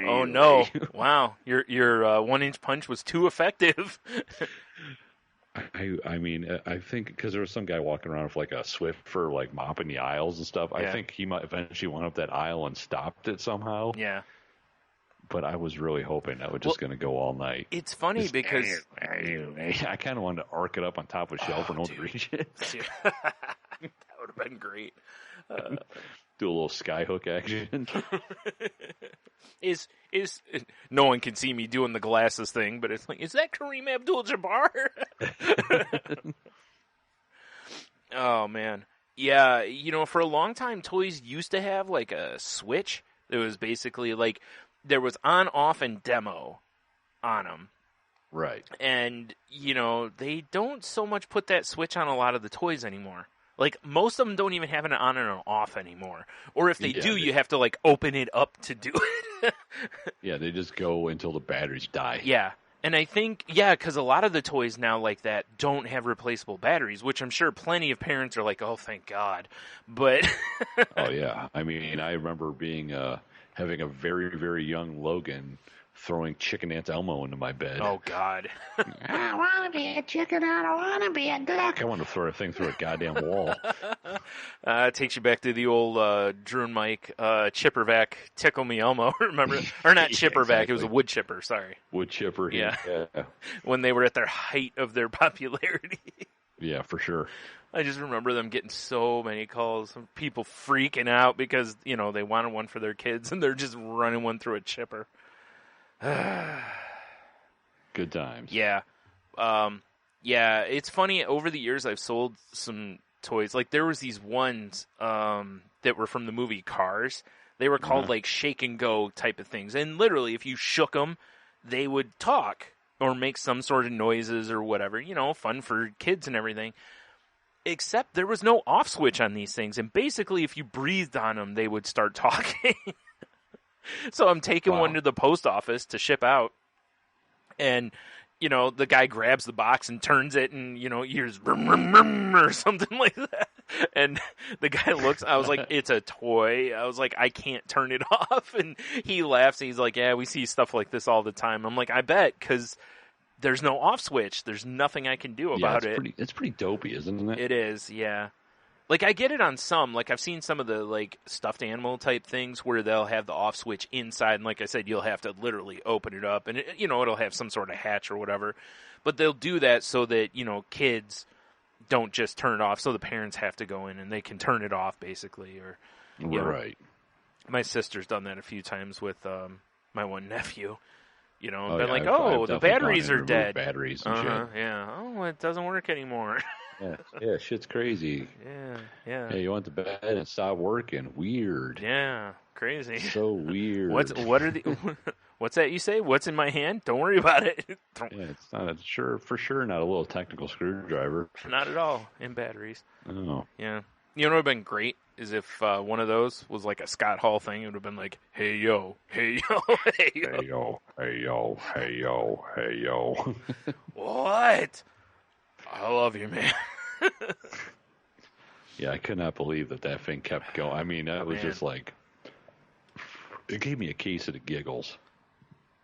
Oh no! Wow, your 1-inch punch was too effective. I mean, I think because there was some guy walking around with like a Swiffer, like mopping the aisles and stuff. Yeah. I think he might eventually went up that aisle and stopped it somehow. Yeah. But I was really hoping that was just going to go all night. It's funny because I kind of wanted to arc it up on top of a shelf and no one reach it. That would have been great. Do a little skyhook action. Is no one can see me doing the glasses thing, but it's like, is that Kareem Abdul-Jabbar? Oh man, yeah. For a long time, toys used to have like a switch. It was basically like there was on, off, and demo on them. Right. And they don't so much put that switch on a lot of the toys anymore. Like, most of them don't even have an on and an off anymore. Or if they do, you have to, like, open it up to do it. Yeah, they just go until the batteries die. Yeah. And I think, because a lot of the toys now like that don't have replaceable batteries, which I'm sure plenty of parents are like, oh, thank God. But... Oh, yeah. I mean, I remember having a very, very young Logan throwing Chicken Aunt Elmo into my bed. Oh, God. I want to be a chicken. I don't want to be a duck. I want to throw a thing through a goddamn wall. It takes you back to the old Drew and Mike Chippervac Tickle Me Elmo, remember? Or not Chippervac, exactly. It was a wood chipper, sorry. Wood chipper, yeah. When they were at their height of their popularity. Yeah, for sure. I just remember them getting so many calls, people freaking out because, they wanted one for their kids, and they're just running one through a chipper. Good times. Yeah. It's funny. Over the years, I've sold some toys. Like, there was these ones that were from the movie Cars. They were called, like, shake and go type of things. And literally, if you shook them, they would talk or make some sort of noises or whatever. Fun for kids and everything. Except there was no off switch on these things. And basically, if you breathed on them, they would start talking. So I'm taking one to the post office to ship out, and, the guy grabs the box and turns it, and, you hears brum, brum, brum, or something like that. And the guy looks, I was like, it's a toy. I was like, I can't turn it off. And he laughs, and he's like, yeah, we see stuff like this all the time. I'm like, I bet, because there's no off switch. There's nothing I can do about it. It's pretty dopey, isn't it? It is, yeah. Like, I get it on some. Like, I've seen some of the, like, stuffed animal type things where they'll have the off switch inside. And like I said, you'll have to literally open it up. And, it'll have some sort of hatch or whatever. But they'll do that so that, kids don't just turn it off. So the parents have to go in and they can turn it off, basically. Or, right. My sister's done that a few times with my one nephew. Been like, the batteries are dead. Batteries and shit. Yeah. Oh, it doesn't work anymore. Yeah, shit's crazy. Yeah. Hey, you went to bed and stopped working. Weird. Yeah, crazy. So weird. What's that you say? What's in my hand? Don't worry about it. Yeah, it's not for sure not a little technical screwdriver. Not at all. In batteries. Oh. Yeah. You know what would have been great is if one of those was like a Scott Hall thing. It would have been like, hey yo, hey yo, hey yo, hey yo, hey yo, hey yo, hey yo. What? I love you, man. Yeah, I could not believe that thing kept going. I mean, that was just like, it gave me a case of the giggles.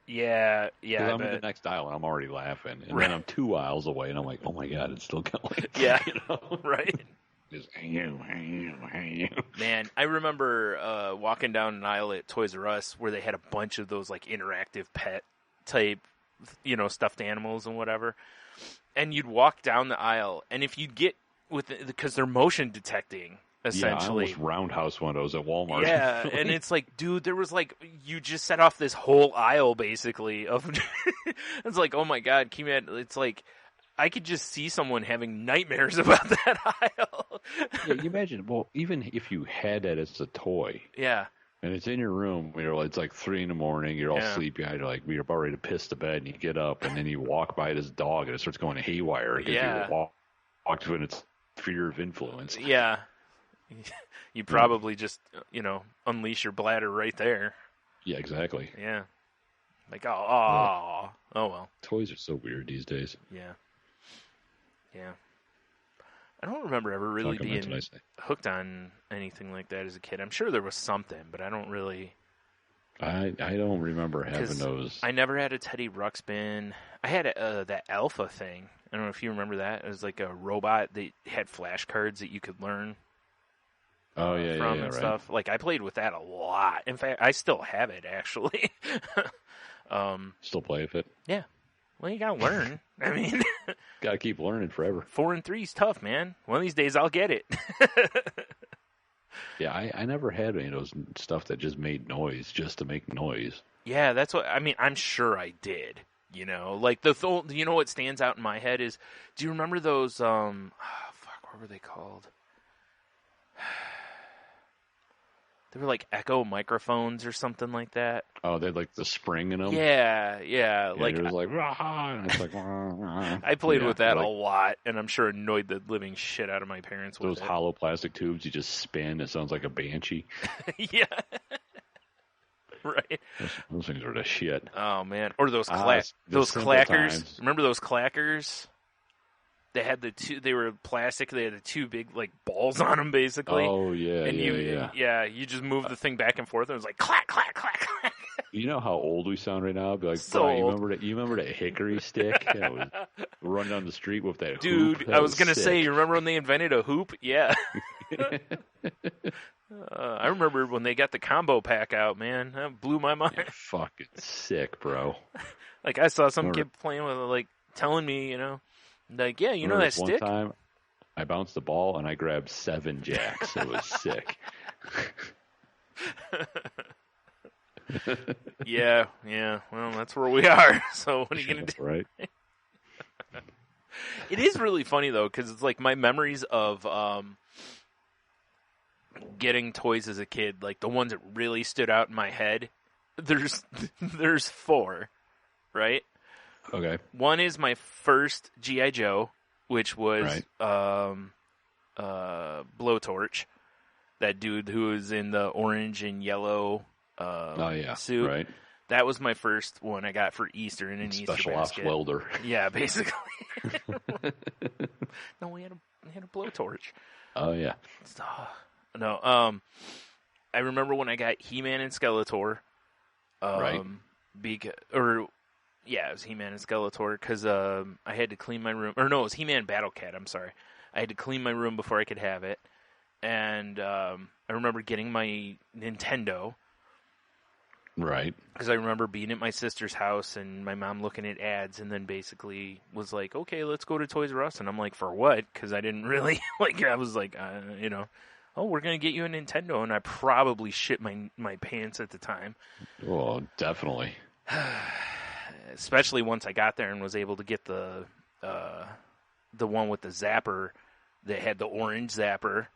Yeah. I'm in the next aisle and I'm already laughing, and then I'm 2 aisles away and I'm like, oh my god, it's still going. Yeah, you know? right. Just hey. Man, I remember walking down an aisle at Toys R Us where they had a bunch of those like interactive pet type, stuffed animals and whatever. And you'd walk down the aisle, and if you'd get because they're motion detecting. Essentially, almost roundhouse windows at Walmart. Yeah, and it's like, dude, there was like, you just set off this whole aisle basically of. It's like, oh my god, can you imagine? It's like, I could just see someone having nightmares about that aisle. Yeah, you imagine. Well, even if you had that as a toy. Yeah. And it's in your room. It's like 3 a.m. You're all sleepy. You're about ready to piss the bed, and you get up, and then you walk by this dog, and it starts going haywire because you walked in its sphere of influence. Yeah. You probably just, unleash your bladder right there. Yeah, exactly. Yeah. Like, oh well. Toys are so weird these days. Yeah. Yeah. I don't remember ever really being hooked on anything like that as a kid. I'm sure there was something, but I don't really. I don't remember having those. I never had a Teddy Ruxpin. I had that Alpha thing. I don't know if you remember that. It was like a robot that had flashcards that you could learn. From and stuff. Like, I played with that a lot. In fact, I still have it, actually. Still play with it? Yeah. Well, you gotta learn. I mean... Gotta keep learning forever. 4 and 3's tough, man. One of these days, I'll get it. Yeah, I never had any of those stuff that just made noise, just to make noise. Yeah, that's what... I mean, I'm sure I did. Like, what stands out in my head is... Do you remember those, what were they called? They were like Echo microphones or something like that. Oh, they had like the spring in them? Yeah. Like, it was like, rah, and it's like, rah. I played with that a lot, and I'm sure annoyed the living shit out of my parents with those hollow plastic tubes you just spin. It sounds like a banshee. Yeah. Right. Those things are the shit. Oh, man. Or those clackers. Times. Remember those clackers? They had they were plastic. They had the 2 big, like, balls on them, basically. Oh, yeah, and you just move the thing back and forth, and it was like, clack, clack, clack, clack. You know how old we sound right now? I'd be like, so Brian, you remember that hickory stick? That was run down the street with that Dude, hoop? I was going to say, you remember when they invented a hoop? Yeah. I remember when they got the combo pack out, man. That blew my mind. Yeah, fucking sick, bro. Like, I saw some kid playing with it, like, telling me, like, yeah, know that stick? One time, I bounced the ball, and I grabbed 7 jacks. It was sick. Yeah. Well, that's where we are. So what are you going to do? Right. It is really funny, though, because it's like my memories of getting toys as a kid, like the ones that really stood out in my head, there's 4, right? Okay. One is my first G.I. Joe, which was Blowtorch. That dude who was in the orange and yellow suit. Right. That was my first one I got for Easter in an Easter basket. Special ops welder. Yeah, basically. No, we had a Blowtorch. Oh, yeah. No, I remember when I got He-Man and Skeletor. Right. Yeah, it was He-Man and Skeletor, because I had to clean my room. Or no, it was He-Man Battle Cat, I'm sorry. I had to clean my room before I could have it. And I remember getting my Nintendo. Right. Because I remember being at my sister's house and my mom looking at ads and then basically was like, okay, let's go to Toys R Us. And I'm like, for what? Because I didn't really, I was like, oh, we're going to get you a Nintendo. And I probably shit my pants at the time. Oh, definitely. Especially once I got there and was able to get the one with the zapper that had the orange zapper,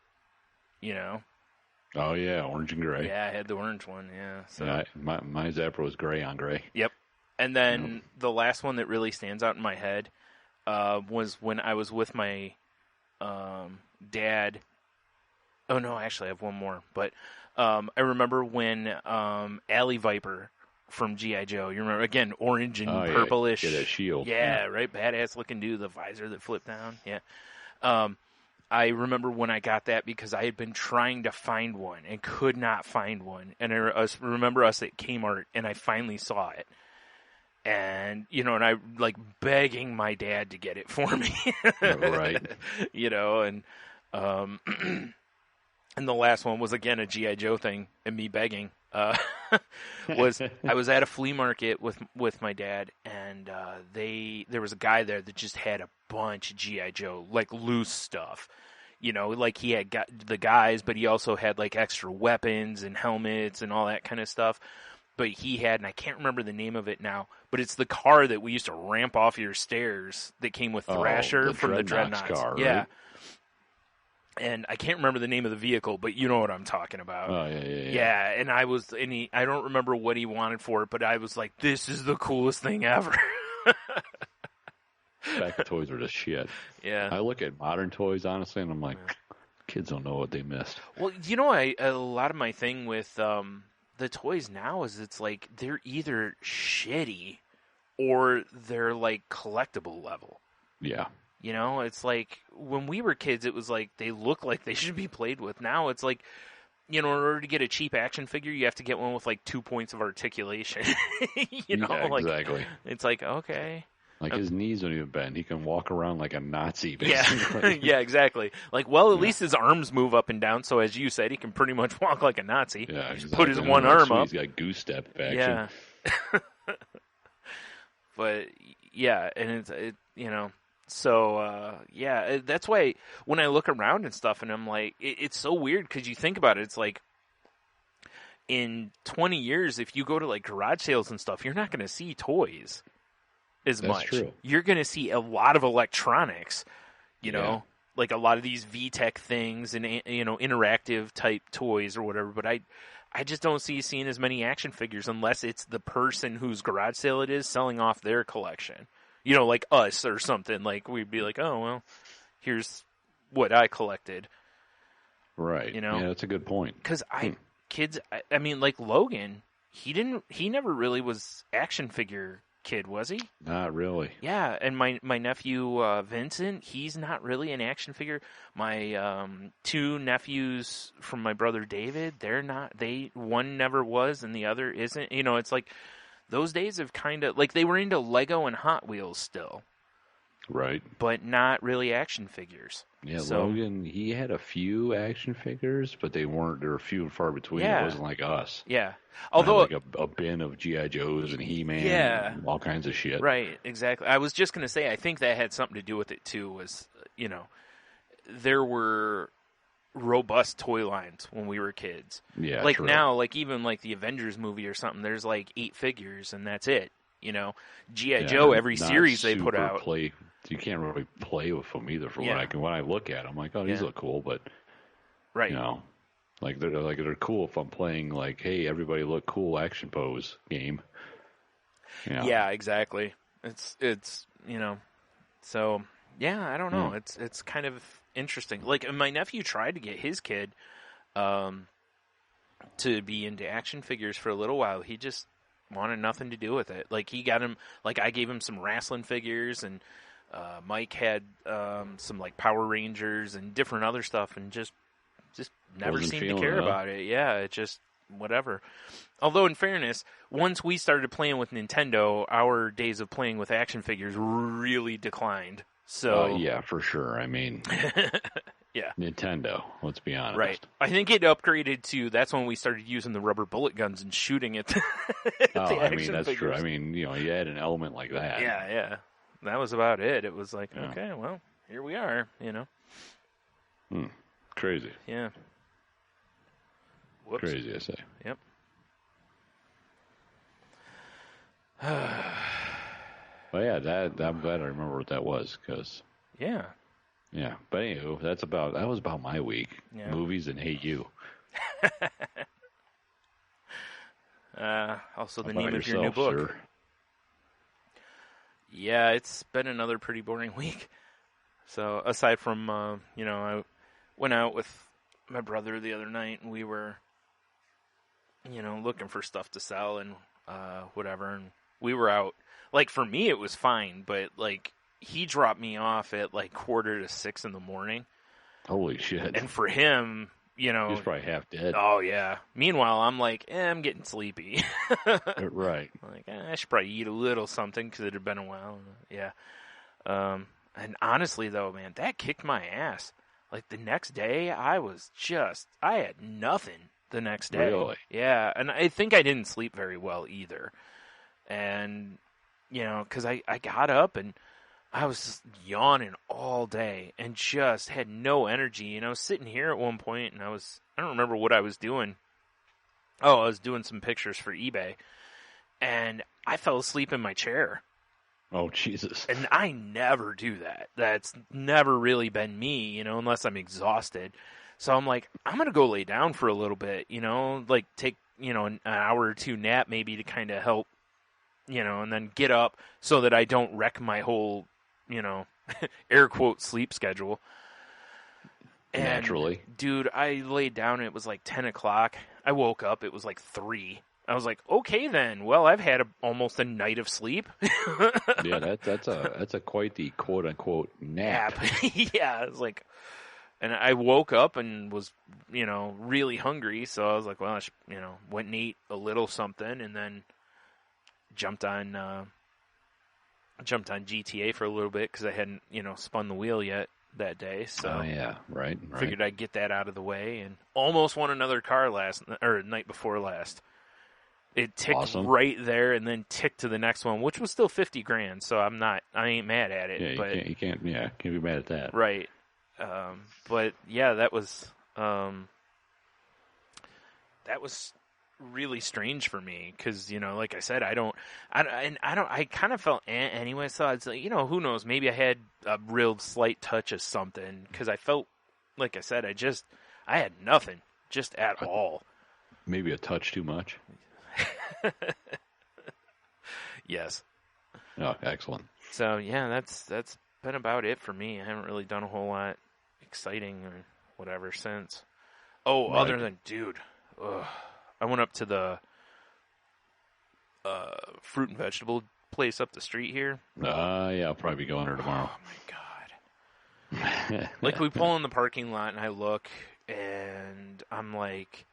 Oh, yeah, orange and gray. Yeah, I had the orange one, yeah. So. Yeah, my zapper was gray on gray. Yep. And then the last one that really stands out in my head was when I was with my dad. Oh, no, actually, I have one more. But I remember when Alley Viper from G.I. Joe, you remember, again, orange and purplish. Yeah, that shield. Yeah, right, badass looking dude, the visor that flipped down. Yeah. I remember when I got that because I had been trying to find one and could not find one. And I remember us at Kmart, and I finally saw it. And, and I, like, begging my dad to get it for me. Right. And and the last one was, again, a G.I. Joe thing, and me begging. I was at a flea market with my dad, and there was a guy there that just had a bunch of G.I. Joe, like, loose stuff. Like, he had got the guys, but he also had, like, extra weapons and helmets and all that kind of stuff. But he had, and I can't remember the name of it now, but it's the car that we used to ramp off your stairs that came with Thrasher from the Dreadnoughts. Car, yeah. Right? And I can't remember the name of the vehicle, but you know what I'm talking about. Oh, yeah. Yeah, and I don't remember what he wanted for it, but I was like, this is the coolest thing ever. Back to toys were just shit. Yeah. I look at modern toys, honestly, and I'm like, kids don't know what they missed. Well, a lot of my thing with the toys now is it's like they're either shitty or they're like collectible level. Yeah. It's like when we were kids, it was like they look like they should be played with. Now it's like, in order to get a cheap action figure, you have to get one with like 2 points of articulation. Exactly. It's like, okay. Like his knees don't even bend. He can walk around like a Nazi, basically. Yeah, exactly. Like, well, at least his arms move up and down, so as you said, he can pretty much walk like a Nazi. Yeah, exactly. Put his one arm up. He's got goose step action. Yeah. But, yeah, and so, that's why when I look around and stuff, and I'm like, it's so weird, because you think about it, it's like, in 20 years, if you go to, like, garage sales and stuff, you're not going to see toys as That's much. True. You're going to see a lot of electronics, like a lot of these VTech things and, interactive type toys or whatever, but I just don't see seeing as many action figures unless it's the person whose garage sale it is selling off their collection. Like us or something. Like, we'd be like, oh, well, here's what I collected. Right. Yeah, that's a good point. Because kids, I mean, like Logan, he never really was action figure kid, was he? Not really. Yeah, and my nephew Vincent, he's not really an action figure. My 2 nephews from my brother David, one never was and the other isn't. It's like those days have kind of, like, they were into Lego and Hot Wheels still. Right. But not really action figures. Yeah, Logan, he had a few action figures, but they were few and far between. Yeah. It wasn't like us. Yeah. Although, like a bin of G.I. Joes and He-Man and all kinds of shit. Right, exactly. I was just going to say, I think that had something to do with it, too, was, there were robust toy lines when we were kids. Yeah, like true. now, like even like the Avengers movie or something, there's like 8 figures and that's it. G.I. Joe, every series they put out. You can't really play with them either. When I look at them, I'm like, oh, these look cool, but right, like they're cool if I'm playing like, hey, everybody look cool action pose game. Yeah, exactly. It's so yeah, I don't know. It's kind of interesting. Like, my nephew tried to get his kid to be into action figures for a little while. He just wanted nothing to do with it. Like, he got him, like, I gave him some wrestling figures, and Mike had some, like, Power Rangers and different other stuff, and just never seemed to care about it. Yeah, it just, whatever. Although, in fairness, once we started playing with Nintendo, our days of playing with action figures really declined. So yeah, for sure. I mean, yeah, Nintendo. Let's be honest. Right. I think it upgraded to. That's when we started using the rubber bullet guns and shooting at the I mean, that's figures. True. I mean, you had an element like that. Yeah. That was about it. It was like, okay, well, here we are. Crazy. Yeah. Whoops. Crazy, I say. Yep. Well, yeah, I'm glad I remember what that was, because... Yeah. Yeah, but anywho, that was about my week. Yeah. Movies and Hey You. Also the name of your new book. Sir? Yeah, it's been another pretty boring week. So, aside from, I went out with my brother the other night, and we were, looking for stuff to sell and whatever, and we were out. Like, for me, it was fine, but, like, he dropped me off at, like, 5:45 in the morning, Holy shit. And for him, you know, he's probably half dead. Oh yeah. Meanwhile, I'm like, I'm getting sleepy. Right. Like, I should probably eat a little something because it had been a while. Yeah. And honestly, though, man, that kicked my ass. Like the next day, I had nothing the next day. Really? Yeah, and I think I didn't sleep very well either. And you know, because I got up and I was just yawning all day and just had no energy. You know, sitting here at one point, and I don't remember what I was doing. Oh, I was doing some pictures for eBay, and I fell asleep in my chair. Oh, Jesus. And I never do that. That's never really been me, you know, unless I'm exhausted. So I'm like, I'm going to go lay down for a little bit, you know, like take, you know, an hour or two nap maybe to kind of help, you know, and then get up so that I don't wreck my whole, you know, air quote sleep schedule. And, naturally. Dude, I laid down and it was like 10 o'clock. I woke up, it was like 3. I was like, okay then. Well, I've had almost a night of sleep. Yeah, that's a quite the quote unquote nap. Yeah, I was like, and I woke up and was, you know, really hungry. So I was like, well, you know, went and ate a little something, and then jumped on GTA for a little bit because I hadn't, you know, spun the wheel yet that day. So oh yeah, right. Figured I'd get that out of the way, and almost won another car night before last. It ticked right there, and then ticked to the next one, which was still $50,000. So I ain't mad at it. Yeah, but you can't be mad at that. Right. But yeah, that was really strange for me because, you know, like I said, I kind of felt anyway. So it's like, you know, who knows? Maybe I had a real slight touch of something because I felt, like I said, I had nothing just at all. Maybe a touch too much. Yes. Oh, excellent. So yeah, that's been about it for me. I haven't really done a whole lot exciting or whatever since. Oh, right. Other than, dude, I went up to the fruit and vegetable place up the street here. Yeah, I'll probably be going there tomorrow. Oh my god! Like we pull in the parking lot and I look and I'm like,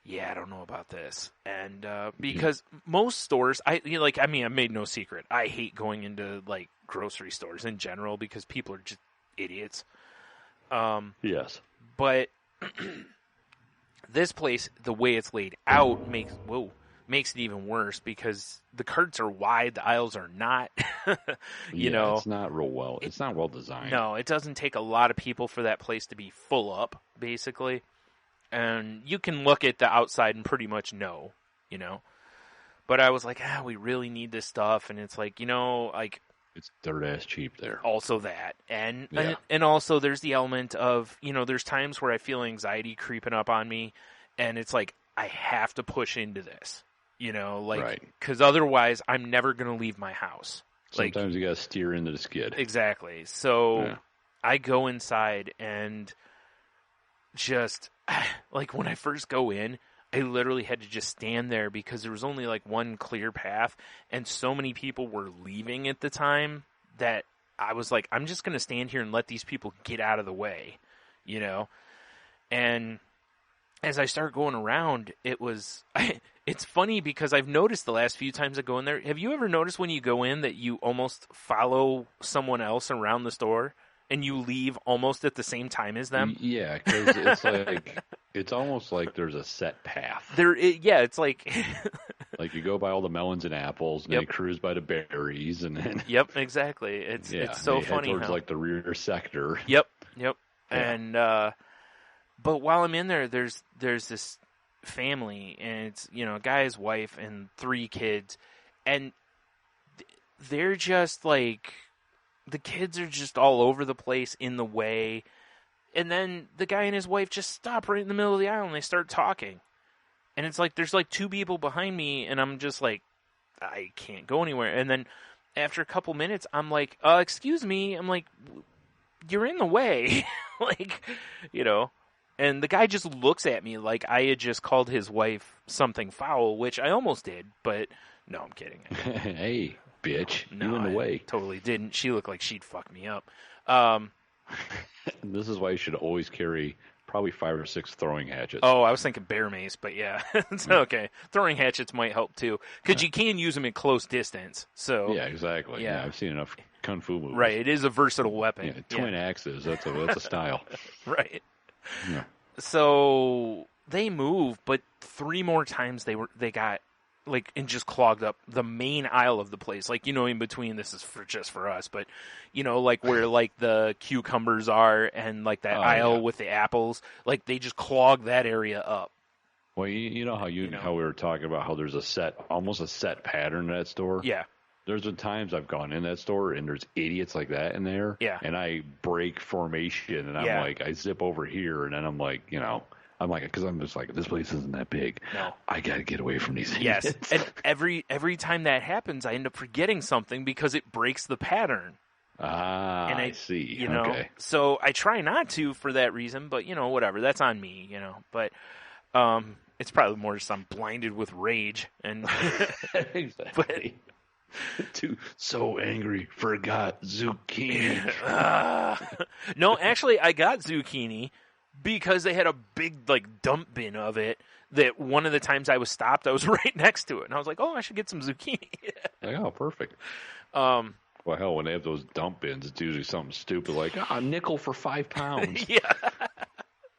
yeah, I don't know about this. And because most stores, I made no secret. I hate going into like grocery stores in general because people are just idiots. Yes. But this place, the way it's laid out makes it even worse because the carts are wide, the aisles are not. you know, it's not real well. It's not well designed. No, it doesn't take a lot of people for that place to be full up, basically. And you can look at the outside and pretty much know, you know. But I was like, we really need this stuff. And it's like, you know, like... It's dirt-ass cheap there. Also that. And also there's the element of, you know, there's times where I feel anxiety creeping up on me. And it's like, I have to push into this, you know. Like, because otherwise I'm never going to leave my house. Sometimes you got to steer into the skid. Exactly. So I go inside and just... like when I first go in, I literally had to just stand there because there was only like one clear path and so many people were leaving at the time that I was like, I'm just going to stand here and let these people get out of the way, you know? And as I start going around, it's funny because I've noticed the last few times I go in there. Have you ever noticed when you go in that you almost follow someone else around the store? And you leave almost at the same time as them? Yeah, because it's like, it's almost like there's a set path. It's like... like you go by all the melons and apples, and then you cruise by the berries, and then... Yep, exactly. It's so funny. Head towards like the rear sector. Yep. Yeah. And, but while I'm in there, there's this family, and it's, you know, a guy, his wife, and 3 kids, and they're just like... The kids are just all over the place in the way. And then the guy and his wife just stop right in the middle of the aisle and they start talking. And it's like, there's like 2 people behind me and I'm just like, I can't go anywhere. And then after a couple minutes, I'm like, excuse me. I'm like, you're in the way. Like, you know. And the guy just looks at me like I had just called his wife something foul, which I almost did. But no, I'm kidding. Hey. Bitch, no, you in the way. Totally didn't. She looked like she'd fuck me up. This is why you should always carry probably 5 or 6 throwing hatchets. Oh, I was thinking bear mace, but yeah, it's okay. Throwing hatchets might help too, because you can use them at close distance. So yeah, exactly. Yeah, I've seen enough kung fu movies. Right, it is a versatile weapon. Yeah, twin axes. That's a style. Right. Yeah. So they move, but 3 more times they got and just clogged up the main aisle of the place. Like, in between, this is just for us, but where the cucumbers are and that aisle with the apples, they just clog that area up. Well, you know how how we were talking about how there's almost a set pattern in that store. Yeah. There's been times I've gone in that store and there's idiots like that in there. Yeah. And I break formation and I'm like, I zip over here and then I'm like, because I'm just like, this place isn't that big. No. I got to get away from these idiots. Yes. And every time that happens, I end up forgetting something because it breaks the pattern. Ah, and I see. Okay. So I try not to for that reason, but, whatever. That's on me, But it's probably more just I'm blinded with rage. And exactly. So angry, forgot zucchini. No, actually, I got zucchini because they had a big dump bin of it. That one of the times I was stopped, I was right next to it, and I was like, "Oh, I should get some zucchini." Oh, perfect. Well, hell, when they have those dump bins, it's usually something stupid like a nickel for 5 pounds. Yeah.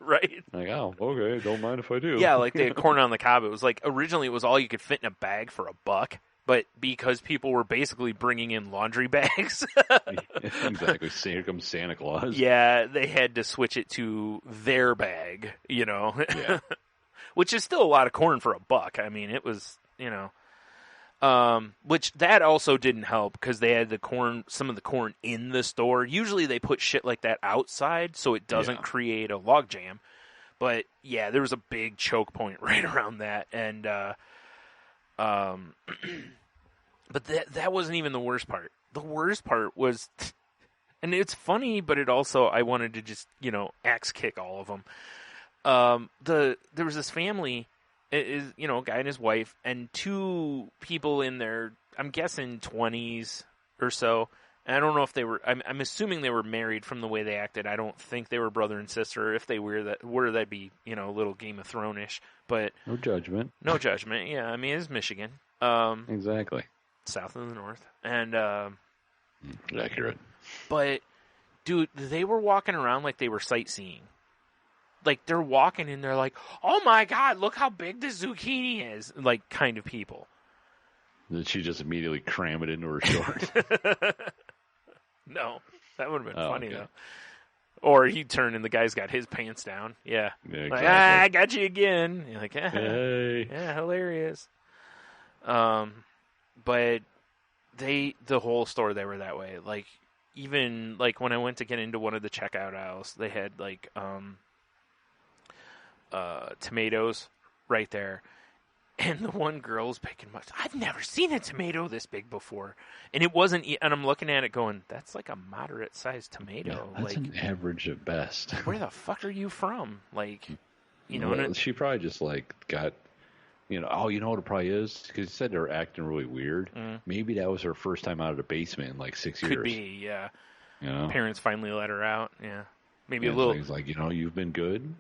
Right. Like, oh, okay, don't mind if I do. Yeah, they had corn on the cob. It was originally it was all you could fit in a bag for $1. But because people were basically bringing in laundry bags. Exactly. Here comes Santa Claus. Yeah, they had to switch it to their bag, Yeah. Which is still a lot of corn for $1. I mean, it was, which that also didn't help because they had some of the corn in the store. Usually they put shit like that outside so it doesn't create a log jam. But yeah, there was a big choke point right around that. And, but that wasn't even the worst part. The worst part was, and it's funny, but it also, I wanted to just, axe kick all of them. There was this family, a guy and his wife, and 2 people in their, I'm guessing 20s or so. And I don't know if they were, I'm assuming they were married from the way they acted. I don't think they were brother and sister. If they were, that'd be, a little Game of Thrones-ish. But no judgment. No judgment. Yeah, I mean, it's Michigan. Exactly. South of the north. And accurate. But dude, they were walking around like they were sightseeing. They're walking and they're like, "Oh my god, look how big the zucchini is." Kind of people. Did she just immediately cram it into her shorts? No, that would have been funny though. Or he'd turn and the guy's got his pants down. Yeah. Exactly. I got you again. You're like, hey. Yeah, hilarious. But the whole store, they were that way. Even when I went to get into one of the checkout aisles, they had tomatoes right there. And the one girl's picking much. I've never seen a tomato this big before. And it wasn't, and I'm looking at it going, that's a moderate sized tomato. Yeah, that's an average at best. Where the fuck are you from? She probably just got, you know what it probably is? Because you said they were acting really weird. Maybe that was her first time out of the basement in 6 years. Could be, yeah. You Parents finally let her out, yeah. Maybe a so little. He's like, you've been good.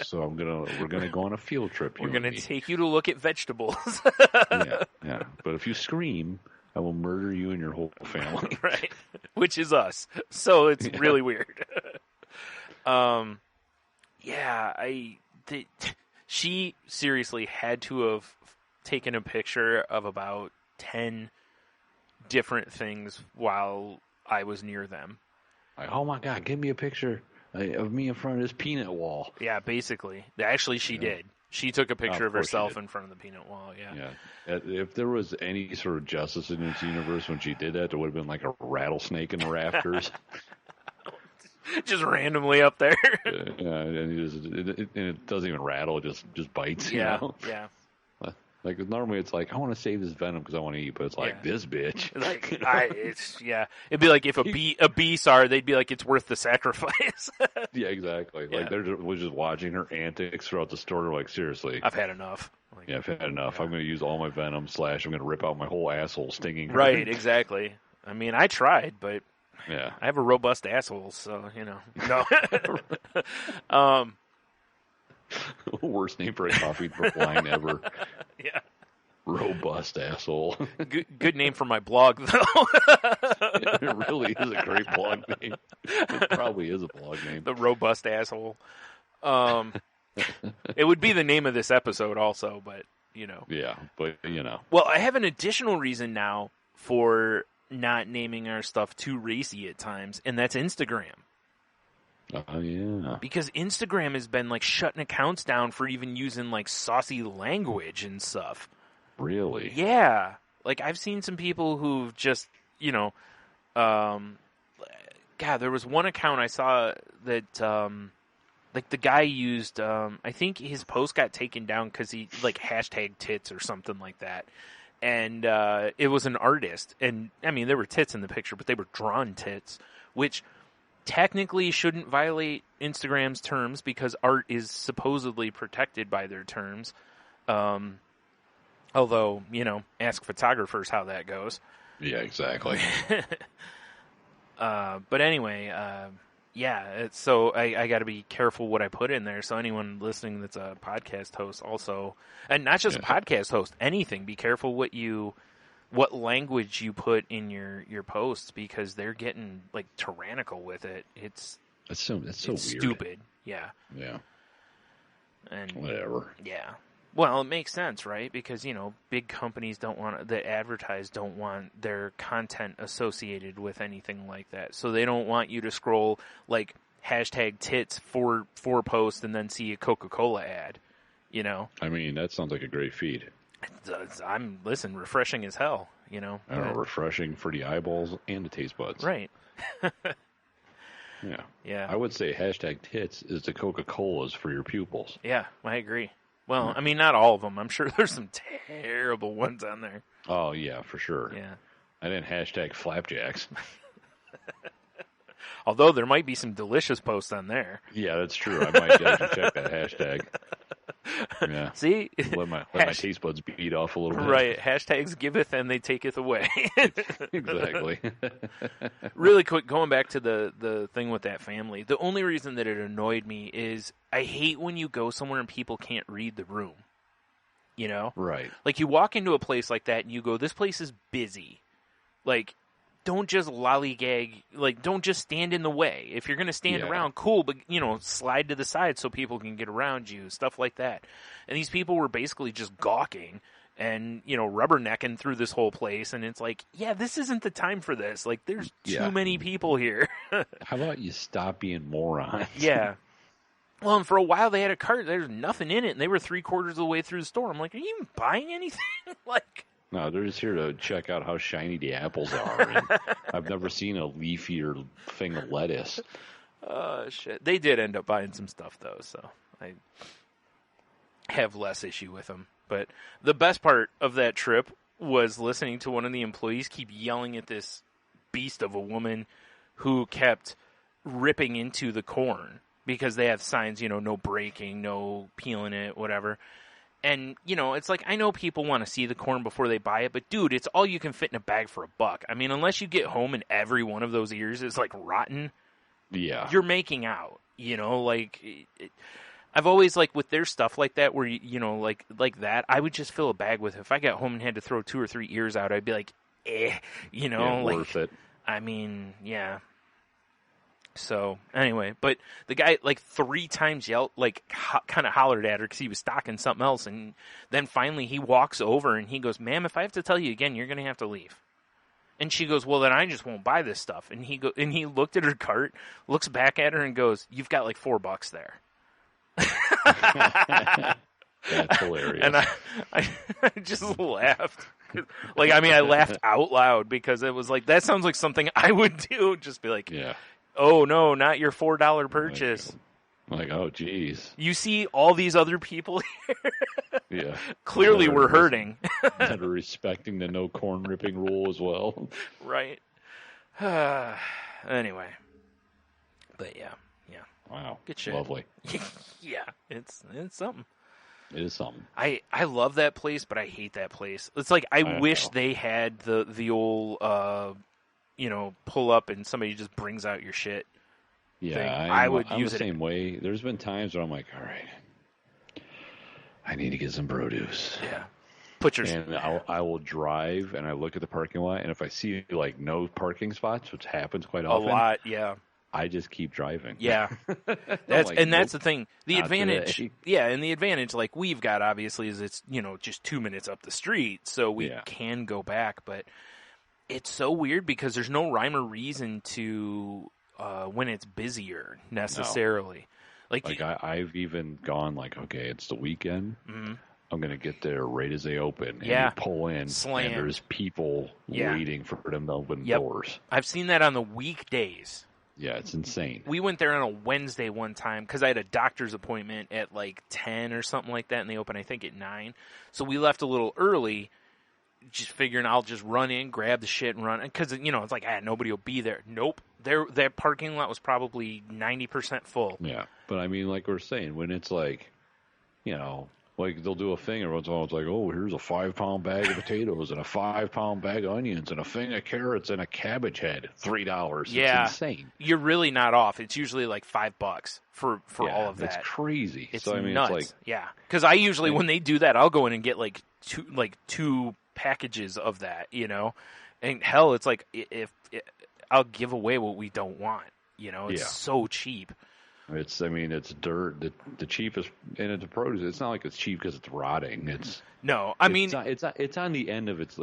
So we're gonna go on a field trip. We're gonna take you to look at vegetables. yeah. But if you scream, I will murder you and your whole family. Right. Which is us. So it's really weird. She seriously had to have taken a picture of about 10 different things while I was near them. Oh my God, give me a picture of me in front of this peanut wall. Yeah, basically. Actually, she did. She took a picture of herself in front of the peanut wall, yeah. If there was any sort of justice in this universe when she did that, there would have been a rattlesnake in the rafters. Just randomly up there. And it doesn't even rattle, it just bites, Yeah. Normally it's I want to save this venom because I want to eat, but it's this bitch. It'd be like if a bee saw her, they'd be like, it's worth the sacrifice. Yeah, exactly. Yeah. We're just watching her antics throughout the store. Seriously. I've had enough. I've had enough. Yeah. I'm going to use all my venom / I'm going to rip out my whole asshole stinging her. Right, exactly. I mean, I tried, but Yeah. I have a robust asshole, so, no. Worst name for a coffee line ever. Yeah. Robust asshole. Good name for my blog, though. It really is a great blog name. It probably is a blog name. The Robust Asshole. It would be the name of this episode also, but, Yeah, but, Well, I have an additional reason now for not naming our stuff too racy at times, and that's Instagram. Oh, yeah. Because Instagram has been, shutting accounts down for even using, saucy language and stuff. Really? Yeah. I've seen some people who've just, God, there was one account I saw that, the guy used, I think his post got taken down because he, hashtag tits or something like that. And it was an artist. And, I mean, there were tits in the picture, but they were drawn tits, which technically shouldn't violate Instagram's terms because art is supposedly protected by their terms. Although, ask photographers how that goes. Yeah, exactly. But anyway, so I got to be careful what I put in there. So anyone listening that's a podcast host also, and not just a podcast host, anything, be careful what language you put in your posts because they're getting tyrannical with it. It's so weird. Stupid. Yeah. Yeah. And whatever. Yeah. Well, it makes sense, right? Because, big companies that advertise don't want their content associated with anything like that. So they don't want you to scroll hashtag tits for posts and then see a Coca-Cola ad, I mean, that sounds like a great feed. Listen, refreshing as hell, refreshing for the eyeballs and the taste buds. Right. Yeah. Yeah. I would say hashtag tits is the Coca-Colas for your pupils. Yeah, I agree. Well, I mean, not all of them. I'm sure there's some terrible ones on there. Oh, yeah, for sure. Yeah. I didn't hashtag flapjacks. Although there might be some delicious posts on there. Yeah, that's true. I might actually check that hashtag. Yeah. See? Let my taste buds beat off a little bit. Right. Hashtags giveth and they taketh away. Exactly. Really quick, going back to the thing with that family, the only reason that it annoyed me is I hate when you go somewhere and people can't read the room. Right. You walk into a place like that and you go, this place is busy. Don't just lollygag, don't just stand in the way. If you're going to stand around, cool, but, slide to the side so people can get around you, stuff like that. And these people were basically just gawking and, rubbernecking through this whole place, and it's this isn't the time for this. There's too many people here. How about you stop being morons? Yeah. Well, and for a while they had a cart, there's nothing in it, and they were 3/4 of the way through the store. I'm like, are you even buying anything? No, they're just here to check out how shiny the apples are. And I've never seen a leafier thing of lettuce. Shit. They did end up buying some stuff, though, so I have less issue with them. But the best part of that trip was listening to one of the employees keep yelling at this beast of a woman who kept ripping into the corn because they have signs, no breaking, no peeling it, whatever. And, it's I know people want to see the corn before they buy it, but dude, it's all you can fit in a bag for $1. I mean, unless you get home and every one of those ears is rotten. Yeah. You're making out, I've always with their stuff like that where, like that, I would just fill a bag with it. If I got home and had to throw 2 or 3 ears out, I'd be worth it. I mean, yeah. So, anyway, but the guy, 3 times yelled, kind of hollered at her because he was stocking something else, and then finally he walks over and he goes, ma'am, if I have to tell you again, you're going to have to leave. And she goes, well, then I just won't buy this stuff. And he looked at her cart, looks back at her and goes, you've got $4 there. That's hilarious. And I just laughed. I laughed out loud because it was that sounds like something I would do. Just be yeah. Oh, no, not your $4 purchase. Oh, geez. You see all these other people here? Yeah. Clearly we're hurting. That are respecting the no corn ripping rule as well. Right. Anyway. But, yeah. Wow. Good shit. Lovely. Yeah, it's something. It is something. I love that place, but I hate that place. It's I wish they had the old... pull up and somebody just brings out your shit. Yeah, I would I'm use the same way. There's been times where I'm like, all right, I need to get some produce. Yeah. And I will drive and I look at the parking lot, and if I see like no parking spots, which happens quite often, a lot, yeah, I just keep driving. Yeah, that's the thing. The advantage, today. And the advantage like we've got obviously is it's just 2 minutes up the street, so we can go back. But it's so weird because there's no rhyme or reason to when it's busier necessarily. No. Like I've even gone like, okay, it's the weekend. Mm-hmm. I'm going to get there right as they open. And you pull in, Slam. And there's people waiting for them to open doors. I've seen that on the weekdays. Yeah, it's insane. We went there on a Wednesday one time because I had a doctor's appointment at like 10 or something like that, and they open, I think, at 9. So we left a little early, just figuring I'll just run in, grab the shit, and run. Because, it's like, nobody will be there. Nope. That parking lot was probably 90% full. Yeah, but I mean, like we're saying, when it's like, like they'll do a thing, and it's like, oh, here's a 5-pound bag of potatoes and a 5-pound bag of onions and a thing of carrots and a cabbage head, $3. Yeah, it's insane. You're really not off. It's usually like $5 for all of that. It's crazy. It's so, I mean, nuts. It's like, because I usually when they do that, I'll go in and get like two packages of that, and hell, it's like if I'll give away what we don't want, it's so cheap. It's dirt. The cheapest, and it's produce. It's not like it's cheap because it's rotting. It's it's on the end of its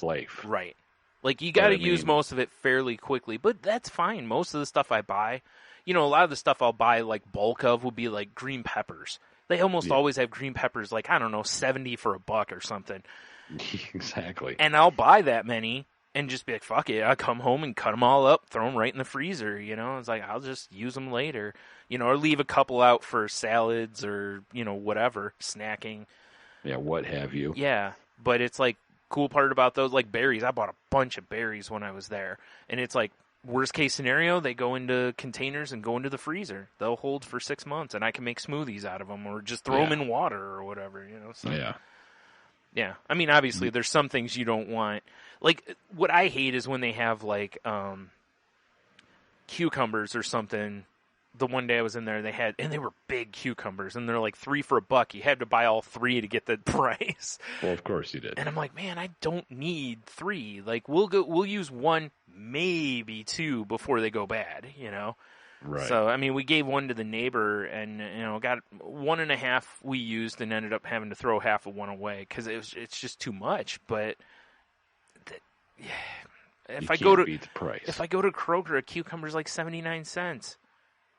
life. Right. Like you got to use most of it fairly quickly, but that's fine. Most of the stuff I buy, a lot of the stuff I'll buy like bulk of would be like green peppers. They almost always have green peppers, like I don't know, 70 for $1 or something. Exactly. And I'll buy that many. And just be like, fuck it, I come home and cut them all up, throw them right in the freezer, It's like, I'll just use them later, or leave a couple out for salads or, whatever, snacking. Yeah, what have you. Yeah, but it's like, cool part about those, like berries, I bought a bunch of berries when I was there. And it's like, worst case scenario, they go into containers and go into the freezer. They'll hold for 6 months, and I can make smoothies out of them or just throw them in water or whatever, So. Yeah. Yeah, I mean, obviously, there's some things you don't want. Like, what I hate is when they have, like, cucumbers or something. The one day I was in there, and they were big cucumbers, and they're like 3 for $1. You had to buy all 3 to get the price. Well, of course you did. And I'm like, man, I don't need 3. Like, we'll use 1, maybe 2 before they go bad, Right. So, I mean, we gave 1 to the neighbor and, got 1.5 we used and ended up having to throw half of 1 away because it's just too much. But, if I go to Kroger, a cucumber's like 79 cents.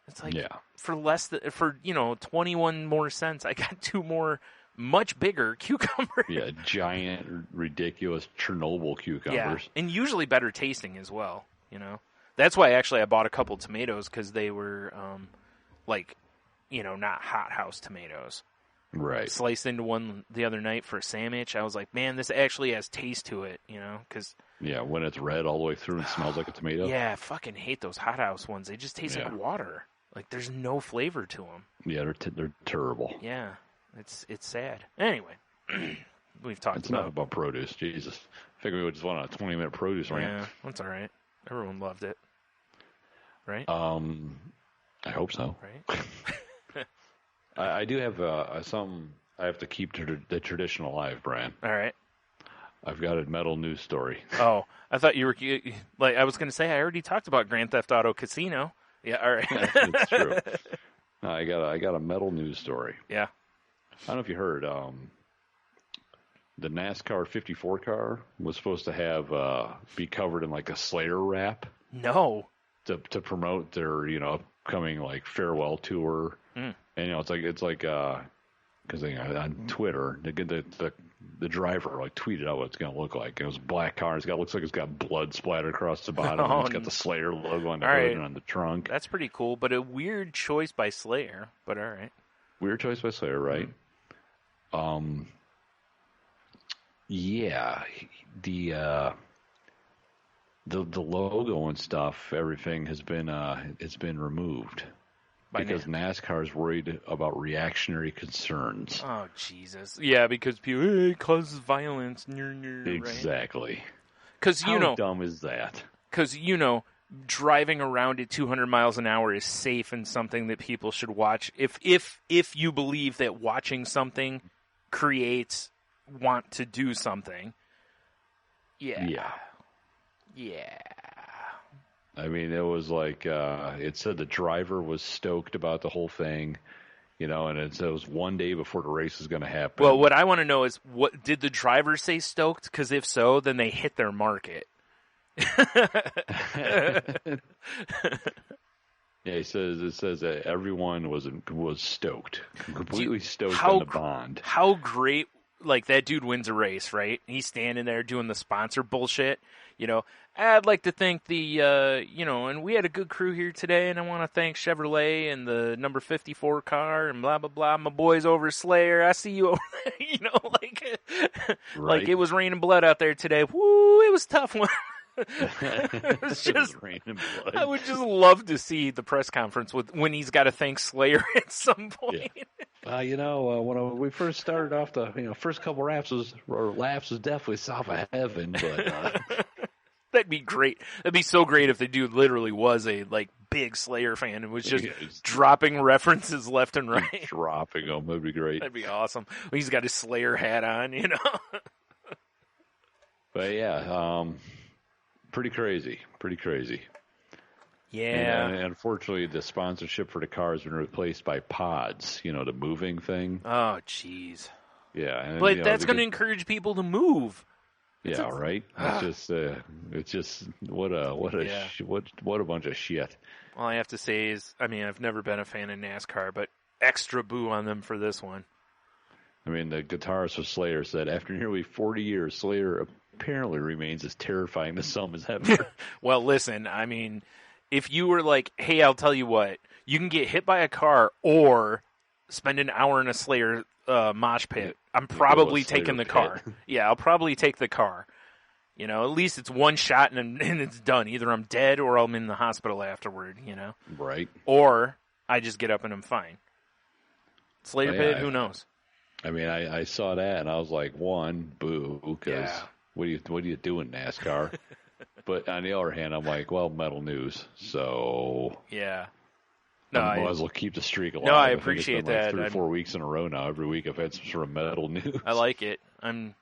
It's like, for less than, 21 more cents, I got 2 more much bigger cucumbers. Yeah, giant, ridiculous Chernobyl cucumbers. Yeah, and usually better tasting as well, That's why I bought a couple tomatoes because they were, not hothouse tomatoes. Right. Sliced into one the other night for a sandwich. I was like, man, this actually has taste to it, because... Yeah, when it's red all the way through and smells like a tomato. Yeah, I fucking hate those hothouse ones. They just taste like water. Like, there's no flavor to them. Yeah, they're terrible. Yeah, it's sad. Anyway, we've talked enough about produce. Jesus. I figured we just went on a 20-minute produce rant. Yeah, that's all right. Everyone loved it. Right? I hope so. Right? I do have something I have to keep the tradition alive, Brian. All right. I've got a metal news story. Oh, I thought you were like I was going to say I already talked about Grand Theft Auto Casino. Yeah, all right. That's true. I got a metal news story. Yeah. I don't know if you heard. The NASCAR 54 car was supposed to have be covered in like a Slayer wrap. No. To promote their upcoming like farewell tour. And it's like because on Twitter the driver like tweeted out what it's going to look like. It was a black car. Looks like it's got blood splattered across the bottom. And it's got the Slayer logo on the hood and on the trunk. That's pretty cool, but a weird choice by Slayer. But all right. Weird choice by Slayer, right? Yeah, the logo and stuff, everything has been it's been removed because NASCAR is worried about reactionary concerns. Oh Jesus! Yeah, because people it causes violence. Exactly. Because how dumb is that? because, driving around at 200 miles an hour is safe and something that people should watch. If you believe that watching something creates want to do something. Yeah. I mean, it was like, it said the driver was stoked about the whole thing, and it was one day before the race was going to happen. Well, what I want to know is, what did the driver say stoked? Because if so, then they hit their market. Yeah, it says that everyone was stoked, completely stoked on the bond. How great! Like, that dude wins a race, right? He's standing there doing the sponsor bullshit. I'd like to thank the, and we had a good crew here today, and I want to thank Chevrolet and the number 54 car and blah, blah, blah. My boys over Slayer. I see you over there, like it was raining blood out there today. Woo, it was a tough one. It was just, I would just love to see the press conference when he's got to thank Slayer at some point. Yeah. When we first started off, the first couple laps was definitely south of heaven, but that'd be great. That'd be so great if the dude literally was a big Slayer fan and was just dropping references left and right. Dropping them, that'd be great. That'd be awesome. He's got his Slayer hat on, But yeah, pretty crazy. Yeah. And unfortunately, the sponsorship for the car has been replaced by pods, the moving thing. Oh, jeez. Yeah. And, but that's going to encourage people to move. Yeah, right. It's just what a bunch of shit. All I have to say is, I've never been a fan of NASCAR, but extra boo on them for this one. I mean, the guitarist for Slayer said, after nearly 40 years, Slayer apparently remains as terrifying to some as ever. Well, listen, if you were like, hey, I'll tell you what, you can get hit by a car or spend an hour in a Slayer mosh pit, I'm probably taking the car. Yeah, I'll probably take the car. At least it's one shot and it's done. Either I'm dead or I'm in the hospital afterward, Right. Or I just get up and I'm fine. Slayer pit, who knows? I saw that and I was like, one, boo, because what are you doing, NASCAR? But on the other hand, I'm like, well, metal news, so yeah. No, I might as well keep the streak alive. No, I appreciate that. Like 3 or 4 weeks in a row now. Every week I've had some sort of metal news. I like it. I'm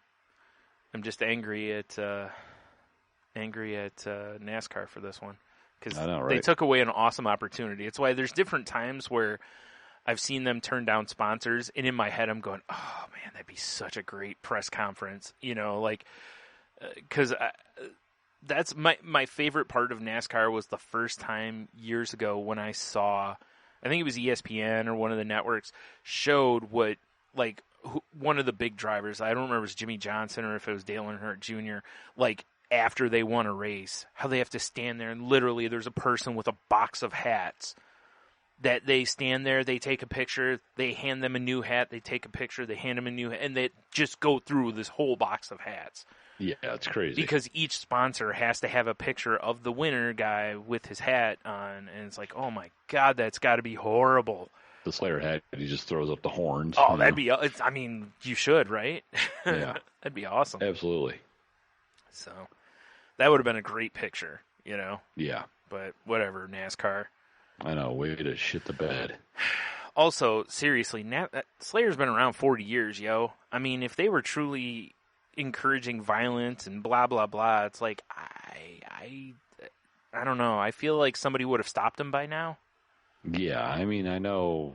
just angry at NASCAR for this one because they took away an awesome opportunity. It's why there's different times where I've seen them turn down sponsors, and in my head I'm going, "Oh man, that'd be such a great press conference," because that's my favorite part of NASCAR was the first time years ago when I saw, I think it was ESPN or one of the networks showed what one of the big drivers, I don't remember if it was Jimmy Johnson or if it was Dale Earnhardt Jr., after they won a race, how they have to stand there and literally there's a person with a box of hats that they stand there, they take a picture, they hand them a new hat, they take a picture, they hand them a new hat, and they just go through this whole box of hats. Yeah, it's crazy. Because each sponsor has to have a picture of the winner guy with his hat on, and it's like, oh my God, that's got to be horrible. The Slayer hat, he just throws up the horns. Oh, that'd be, you should, right? Yeah. That'd be awesome. Absolutely. So, that would have been a great picture, Yeah. But whatever, NASCAR. I know, way to shit the bed. Also, seriously, Slayer's been around 40 years, yo. If they were truly encouraging violence and blah blah blah, it's like I don't know. I feel like somebody would have stopped them by now. Yeah, I know.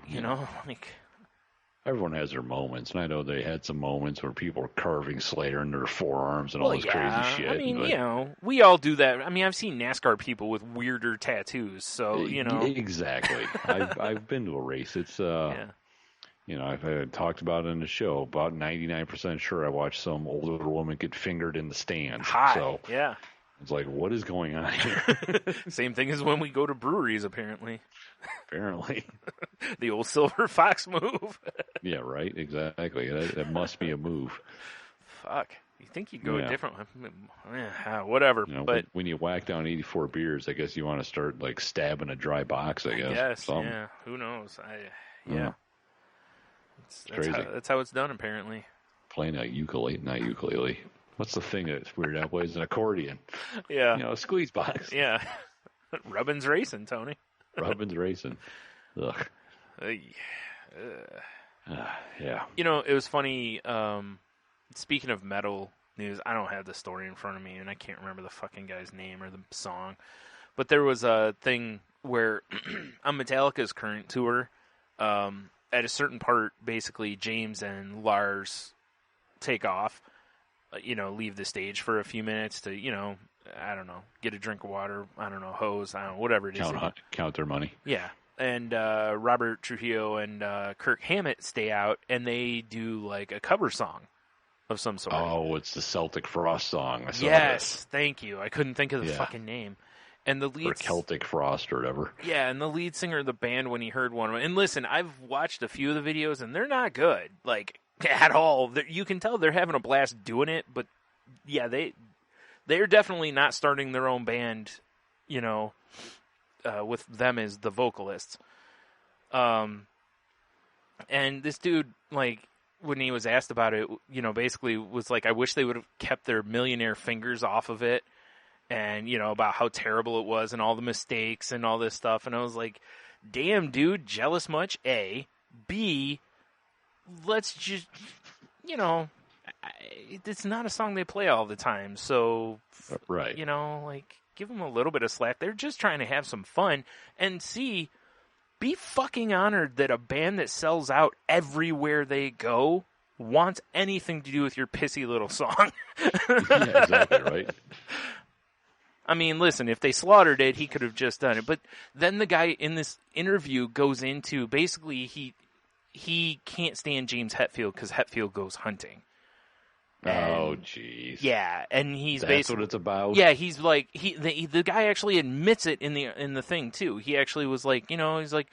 Everyone has their moments, and I know they had some moments where people were carving Slayer into their forearms and all this crazy shit. We all do that. I've seen NASCAR people with weirder tattoos, so Exactly. I've been to a race. It's I've talked about it in the show. About 99% sure I watched some older woman get fingered in the stands. Hot. So yeah. It's like, what is going on here? Same thing as when we go to breweries, apparently. Apparently. The old Silver Fox move. Yeah, right. Exactly. That must be a move. Fuck. You think you'd go a different one? Whatever. But when you whack down 84 beers, I guess you want to start stabbing a dry box. I guess. Yeah. Who knows? That's crazy. That's how it's done, apparently. Playing a ukulele, not ukulele. What's the thing that's weird now plays an accordion? Yeah. You know, a squeeze box. Yeah. Rubbin's racing, Tony. Rubbin's racing. Ugh. Yeah. You know, it was funny. Speaking of metal news, I don't have the story in front of me, and I can't remember the fucking guy's name or the song. But there was a thing where on Metallica's current tour, at a certain part, basically James and Lars take off, leave the stage for a few minutes to, I don't know, get a drink of water, I don't know, hose, I don't know, whatever it is. Count their money. Yeah. And Robert Trujillo and Kirk Hammett stay out, and they do like a cover song of some sort. Oh, it's the Celtic Frost song. I saw yes, thank you. I couldn't think of the fucking name. And the lead, or Celtic Frost or whatever. Yeah, and the lead singer of the band, when he heard one, and listen, I've watched a few of the videos, and they're not good, like at all. You can tell they're having a blast doing it, but yeah, they're definitely not starting their own band, with them as the vocalists. And this dude, like, when he was asked about it, basically was like, I wish they would have kept their millionaire fingers off of it, and, about how terrible it was and all the mistakes and all this stuff. And I was like, damn, dude, jealous much? A. B, let's just, it's not a song they play all the time. So, right. Give them a little bit of slack. They're just trying to have some fun. And C, be fucking honored that a band that sells out everywhere they go wants anything to do with your pissy little song. Yeah, exactly, right. I mean, listen, if they slaughtered it, he could have just done it. But then the guy in this interview goes into, basically, he can't stand James Hetfield because Hetfield goes hunting. Oh, jeez. Yeah, and that's what it's about. Yeah, he's like the guy actually admits it in the thing too. He actually was like, he's like,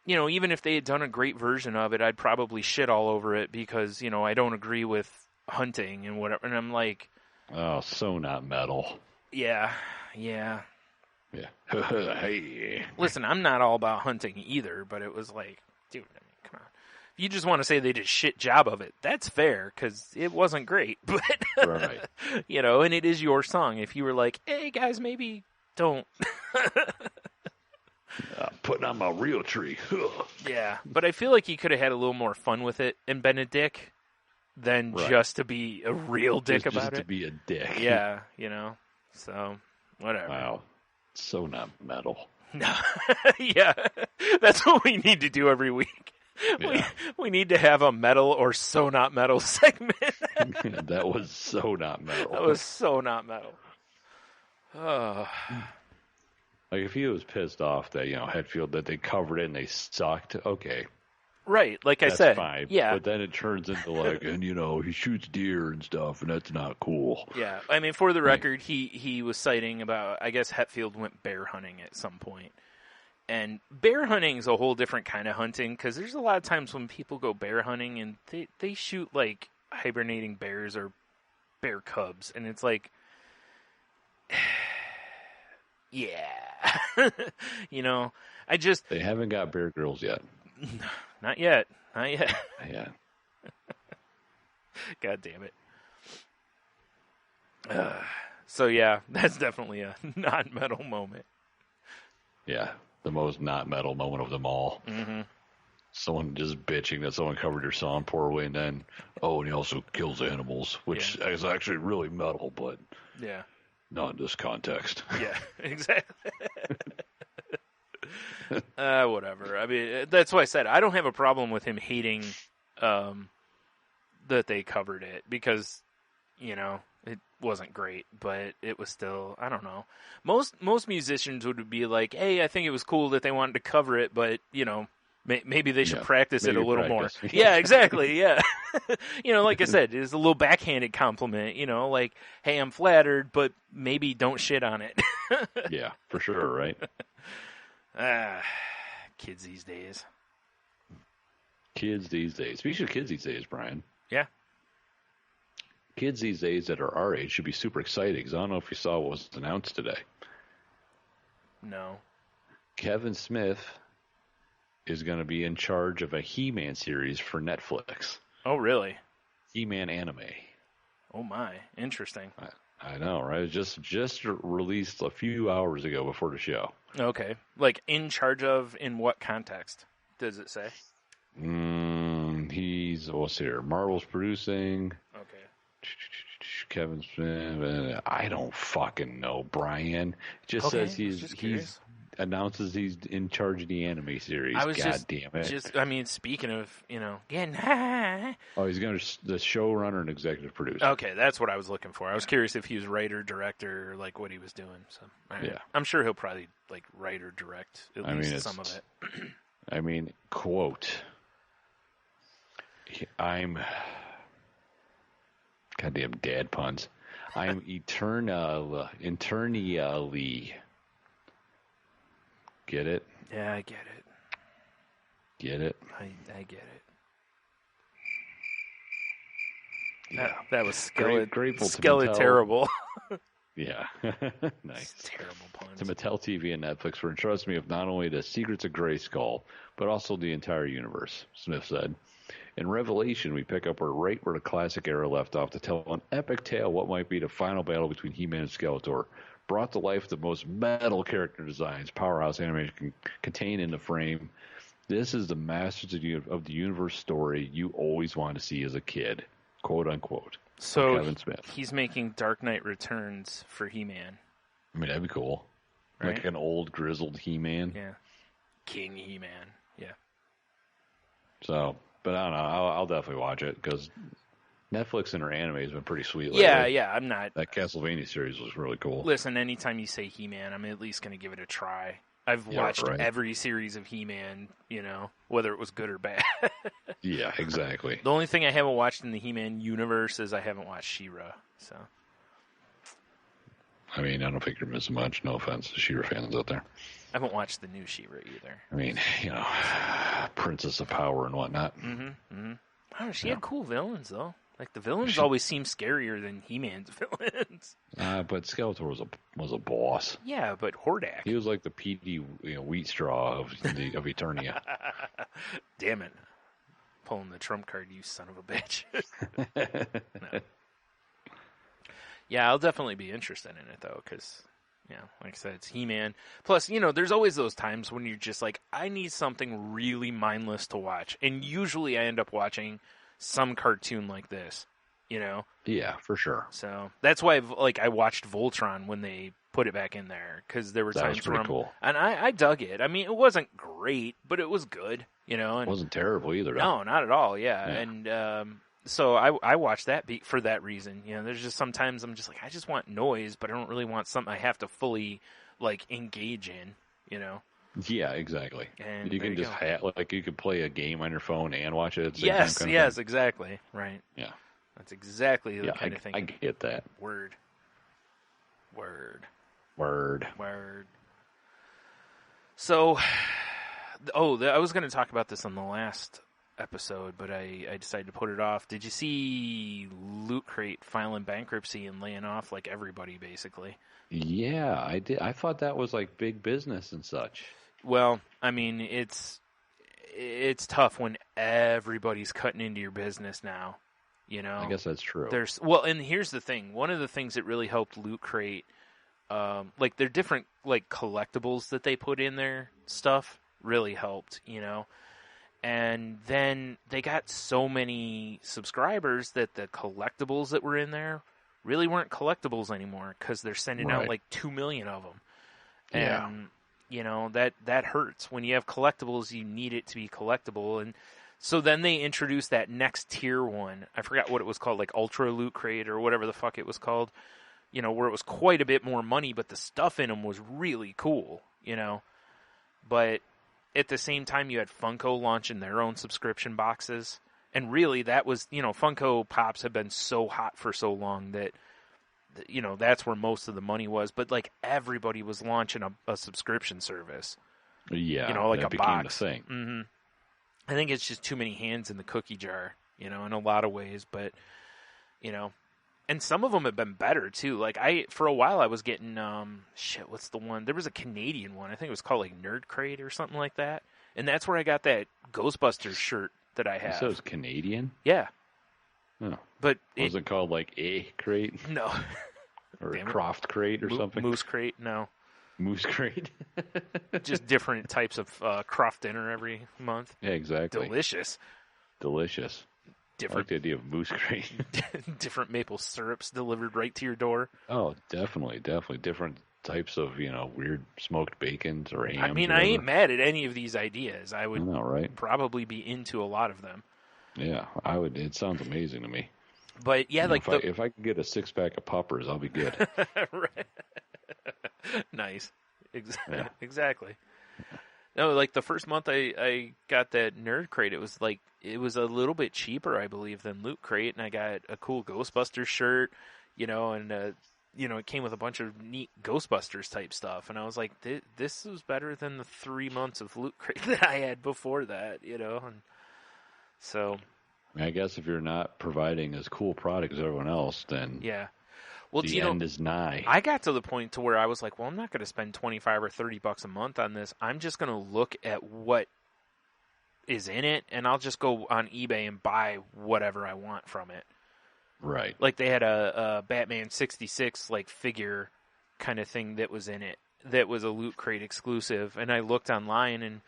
even if they had done a great version of it, I'd probably shit all over it because I don't agree with hunting and whatever. And I'm like, oh, so not metal. Yeah. Hey. Listen, I'm not all about hunting either, but it was like, dude, I mean, come on. If you just want to say they did a shit job of it, that's fair, because it wasn't great. But, right. And it is your song. If you were like, hey, guys, maybe don't. Putting on my real tree. Yeah, but I feel like he could have had a little more fun with it and been a dick than just to be a real dick about it. Just to be a dick. Yeah, So, whatever. Wow. So not metal. No. Yeah. That's what we need to do every week. Yeah. We need to have a metal or so not metal segment. That was so not metal. That was so not metal. Like, if he was pissed off that, Hetfield, that they covered it and they sucked, okay. Right, like that's I said. Fine. Yeah. But then it turns into like, and he shoots deer and stuff, and that's not cool. Yeah, I mean, for the record, he was citing about, I guess Hetfield went bear hunting at some point. And bear hunting is a whole different kind of hunting, because there's a lot of times when people go bear hunting and they shoot like hibernating bears or bear cubs, and it's like, yeah. They haven't got Bear Grylls yet. Not yet. Yeah. God damn it. So yeah, that's definitely a non-metal moment. Yeah, the most not metal moment of them all. Mm-hmm. Someone just bitching that someone covered their song poorly, and then, and he also kills animals, which is actually really metal, but not in this context. Yeah, exactly. Whatever. I mean, that's why I said I don't have a problem with him hating that they covered it, because, it wasn't great, but it was still, I don't know. Most musicians would be like, hey, I think it was cool that they wanted to cover it, but, maybe they should practice it a little more. Yeah, exactly, yeah. Like I said, it's a little backhanded compliment, like, hey, I'm flattered, but maybe don't shit on it. Yeah, for sure, right? Kids these days. Speaking of kids these days, Brian. Yeah. Kids these days that are our age should be super excited, because I don't know if you saw what was announced today. No. Kevin Smith is going to be in charge of a He-Man series for Netflix. Oh, really? He-Man anime. Oh my, interesting. I know, right? It just released a few hours ago before the show. Okay, like in charge of in what context does it say? What's here? Marvel's producing. Okay. Kevin Smith. I don't fucking know, Brian. It just says he's announces he's in charge of the anime series. Damn it! Speaking of, getting oh, he's going to the showrunner and executive producer. Okay, that's what I was looking for. I was curious if he was writer, director, or like what he was doing. So yeah, I'm sure he'll probably like write or direct at least some of it. Quote. I'm goddamn dad puns. I'm eternally. Get it? Yeah, I get it. Get it? I get it. Yeah. That was grateful terrible. Yeah. Nice. Terrible puns. To Mattel TV and Netflix for entrusting me with not only the secrets of Grayskull, but also the entire universe, Smith said. In Revelation, we pick up right where the classic era left off to tell an epic tale of what might be the final battle between He-Man and Skeletor, brought to life the most metal character designs powerhouse animation can contain in the frame. This is the Masters of the Universe story you always want to see as a kid, quote unquote. So Kevin Smith. He's making Dark Knight Returns for He-Man. That'd be cool. Right? Like an old grizzled He-Man. Yeah. King He-Man. Yeah. So, but I don't know. I'll definitely watch it because Netflix and her anime has been pretty sweet lately. Yeah. I'm not. That Castlevania series was really cool. Listen, anytime you say He-Man, I'm at least going to give it a try. I've watched every series of He-Man, whether it was good or bad. Yeah, exactly. The only thing I haven't watched in the He-Man universe is I haven't watched She-Ra. So, I don't think you're missing much. No offense to She-Ra fans out there. I haven't watched the new She-Ra either. Princess of Power and whatnot. Oh, she had cool villains though. Like the villains always seem scarier than He-Man's villains. But Skeletor was a boss. Yeah, but Hordak. He was like the PD wheat straw of Eternia. Damn it! Pulling the trump card, you son of a bitch. No. Yeah, I'll definitely be interested in it though, because like I said, it's He-Man. Plus, there's always those times when you're just like, I need something really mindless to watch, and usually I end up watching some cartoon like this, Yeah, for sure. So that's why I watched Voltron when they put it back in there, because there were times where cool. And I dug it. It wasn't great, but it was good, and it wasn't terrible either. No, not at all. Yeah. And so I watched that for that reason. There's just sometimes I'm just like, I just want noise, but I don't really want something I have to fully engage in. Yeah, exactly. And you can just you could play a game on your phone and watch it. Yes, exactly. Right. Yeah. That's exactly the kind of thing. I get that. Word. So, I was going to talk about this on the last episode, but I decided to put it off. Did you see Loot Crate filing bankruptcy and laying off everybody, basically? Yeah, I did. I thought that was big business and such. Well, it's tough when everybody's cutting into your business now. I guess that's true. And here's the thing. One of the things that really helped Loot Crate, their different collectibles that they put in their stuff really helped. And then they got so many subscribers that the collectibles that were in there really weren't collectibles anymore, because they're sending out 2 million of them. And, that hurts. When you have collectibles, you need it to be collectible. And so then they introduced that next tier one. I forgot what it was called, Ultra Loot Crate or whatever the fuck it was called, where it was quite a bit more money, but the stuff in them was really cool, But at the same time, you had Funko launching their own subscription boxes. And really, that was, Funko Pops have been so hot for so long that, that's where most of the money was. But, everybody was launching a subscription service. Yeah. That became box. The thing. Mm-hmm. I think it's just too many hands in the cookie jar, in a lot of ways. But, and some of them have been better, too. For a while, I was getting, what's the one? There was a Canadian one. I think it was called, Nerd Crate or something like that. And that's where I got that Ghostbusters shirt that I have. So it's Canadian? Yeah. Yeah. But was it called like A Crate? No. Or a Croft Crate or something? Moose Crate? No. Moose Crate? Just different types of Croft dinner every month. Yeah, exactly. Delicious. I like the idea of Moose Crate. Different maple syrups delivered right to your door. Oh, definitely. Different types of, weird smoked bacons or hams. I mean, I ain't mad at any of these ideas. I would probably be into a lot of them. Yeah, I would. It sounds amazing to me. But yeah, if I could get a 6-pack of poppers, I'll be good. Right. Nice. Exactly. No, like the first month I got that Nerd Crate, it was a little bit cheaper, I believe, than Loot Crate, and I got a cool Ghostbusters shirt, and it came with a bunch of neat Ghostbusters type stuff, and I was like, this was better than the 3 months of Loot Crate that I had before that, and so. I guess if you're not providing as cool product as everyone else, then yeah. Well, the end is nigh. I got to the point to where I was like, well, I'm not going to spend $25 or $30 a month on this. I'm just going to look at what is in it, and I'll just go on eBay and buy whatever I want from it. Right. Like they had a Batman 66 like figure kind of thing that was in it that was a Loot Crate exclusive, and I looked online and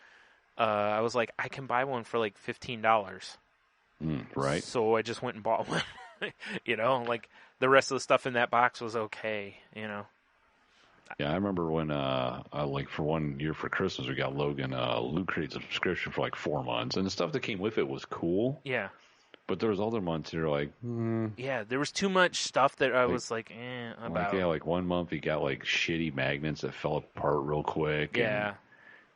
I was like, I can buy one for like $15. Right. So I just went and bought one. Like the rest of the stuff in that box was okay, Yeah, I remember when, for 1 year for Christmas, we got Logan a Loot Crate subscription for like 4 months, and the stuff that came with it was cool. Yeah. But there was other months you're like, Yeah, there was too much stuff that I was like, about. Like 1 month he got like shitty magnets that fell apart real quick. Yeah. And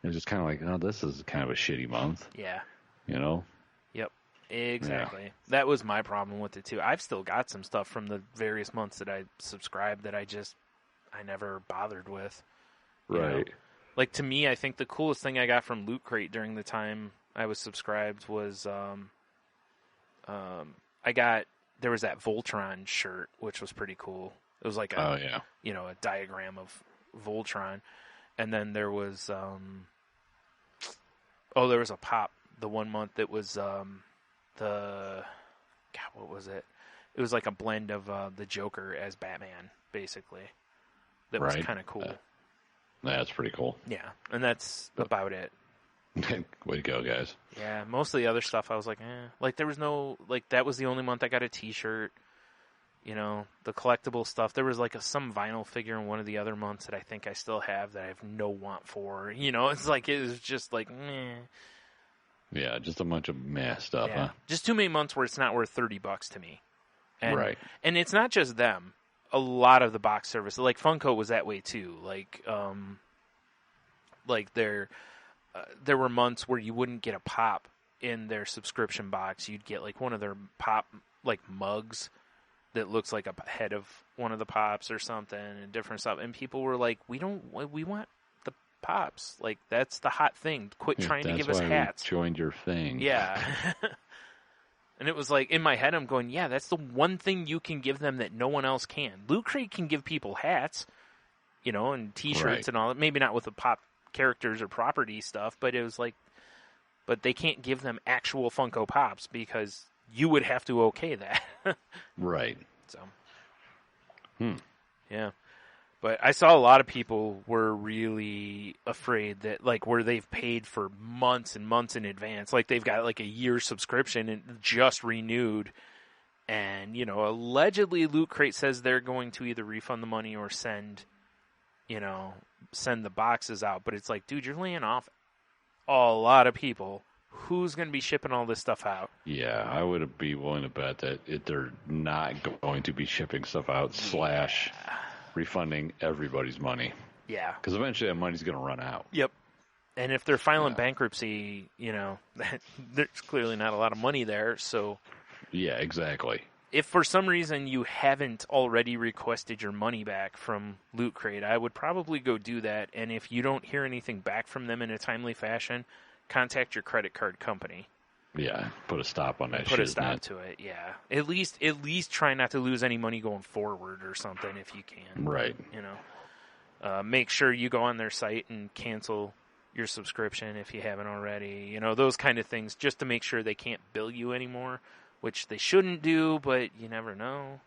it was just kind of like, oh, this is kind of a shitty month. Yeah. Yep. Exactly. Yeah. That was my problem with it too. I've still got some stuff from the various months that I subscribed that I never bothered with. Right. Like to me, I think the coolest thing I got from Loot Crate during the time I was subscribed was there was that Voltron shirt, which was pretty cool. It was like a diagram of Voltron, and then there was there was a pop the 1 month that was what was it? It was like a blend of the Joker as Batman, basically. That was kind of cool. That's pretty cool. Yeah, and that's about it. Way to go, guys. Yeah, most of the other stuff I was like, Like there was no, that was the only month I got a t-shirt. The collectible stuff. There was like some vinyl figure in one of the other months that I think I still have that I have no want for. It's like, it was just like, meh. Yeah, just a bunch of meh stuff, huh? Just too many months where it's not worth $30 to me. And, right. And it's not just them. A lot of the box service, like Funko was that way too. There were months where you wouldn't get a pop in their subscription box. You'd get like one of their pop mugs that looks like a head of one of the pops or something, and different stuff. And people were like, we want the pops. Like, that's the hot thing. Quit trying to give us hats. We joined your thing. Yeah. And it was like, in my head, I'm going, yeah, that's the one thing you can give them that no one else can. Loot Crate can give people hats, and t-shirts and all that. Maybe not with the pop characters or property stuff, but it was like, but they can't give them actual Funko Pops because you would have to okay that. Right. So. Yeah. But I saw a lot of people were really afraid that, where they've paid for months and months in advance, they've got a year subscription and just renewed, and, allegedly Loot Crate says they're going to either refund the money or send the boxes out. But it's like, dude, you're laying off a lot of people. Who's going to be shipping all this stuff out? Yeah, I would be willing to bet that they're not going to be shipping stuff out / refunding everybody's money. Yeah. Because eventually that money's going to run out. Yep. And if they're filing bankruptcy, there's clearly not a lot of money there. So. Yeah, exactly. If for some reason you haven't already requested your money back from Loot Crate, I would probably go do that. And if you don't hear anything back from them in a timely fashion, contact your credit card company. Yeah, put a stop on that shit. Put a stop to it, yeah. At least try not to lose any money going forward or something if you can. Right. Make sure you go on their site and cancel your subscription if you haven't already. Those kind of things, just to make sure they can't bill you anymore which they shouldn't do, but you never know.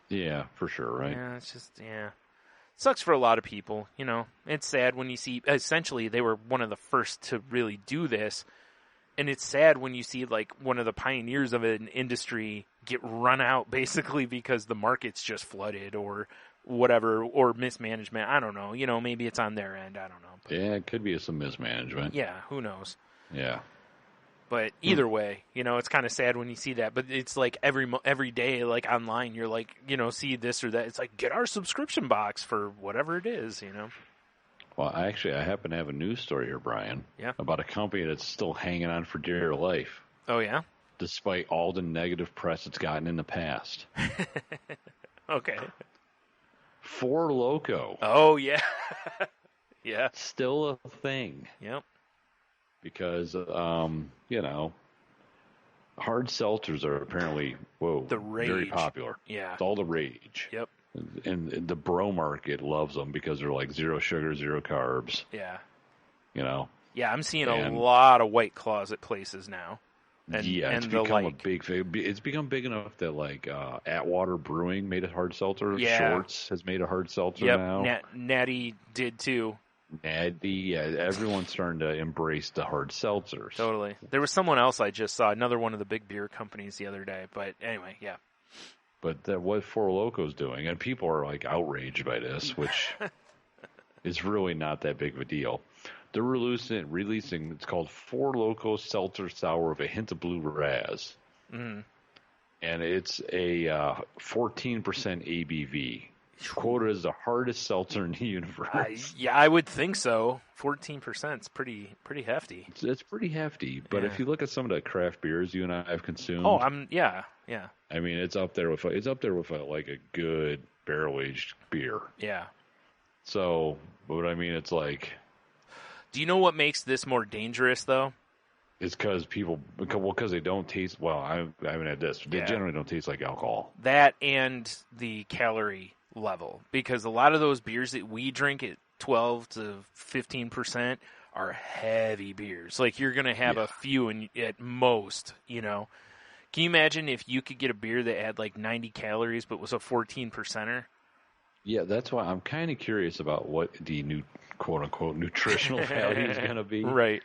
Yeah, for sure, right? Yeah, it's just, sucks for a lot of people, you know. It's sad when you see, essentially, they were one of the first to really do this, and it's sad when you see, like, one of the pioneers of an industry get run out, basically, because the market's just flooded, or whatever, or mismanagement. I don't know. You know, maybe it's on their end. I don't know. But, yeah, it could be some mismanagement. Yeah, who knows? Yeah. But either way, you know, it's kind of sad when you see that. But it's like every day, like online, you're like, you know, see this or that. It's like, get our subscription box for whatever it is, you know. Well, I happen to have a news story here, Brian. Yeah. About a company that's still hanging on for dear life. Oh, yeah? Despite all the negative press it's gotten in the past. Okay. Four Loko. Oh, yeah. Yeah. Still a thing. Yep. Because, you know, hard seltzers are apparently, the rage. very popular. Yeah. It's all the rage. Yep. And the bro market loves them because they're like 0 sugar, 0 carbs. Yeah. You know? Yeah, I'm seeing a lot of White Claws at places now. And, it's become a big thing. It's become big enough that, like, Atwater Brewing made a hard seltzer. Yeah. Shorts has made a hard seltzer now. Natty did too. Natty, everyone's starting to embrace the hard seltzers. Totally. There was someone else I just saw, another one of the big beer companies the other day. But anyway, yeah. But what Four Loko's doing, and people are, like, outraged by this, which is really not that big of a deal. They're releasing, it's called Four Loko Seltzer Sour with a hint of blue raz. Mm-hmm. And it's a 14% ABV. Quoted as the hardest seltzer in the universe. Yeah, I would think so. 14% is pretty hefty. It's pretty hefty, but if you look at some of the craft beers you and I have consumed, yeah. I mean, it's up there with like a good barrel aged beer. Yeah. So, but I mean, it's like. Do you know what makes this more dangerous, though? It's because they don't taste. Well, I haven't had this. They generally don't taste like alcohol. That and the calorie level, because a lot of those beers that we drink at 12 to 15% are heavy beers. Like, you're going to have a few at most, you know. Can you imagine if you could get a beer that had like 90 calories but was a 14%er? Yeah, that's why I'm kind of curious about what the new quote-unquote nutritional value is going to be. Right.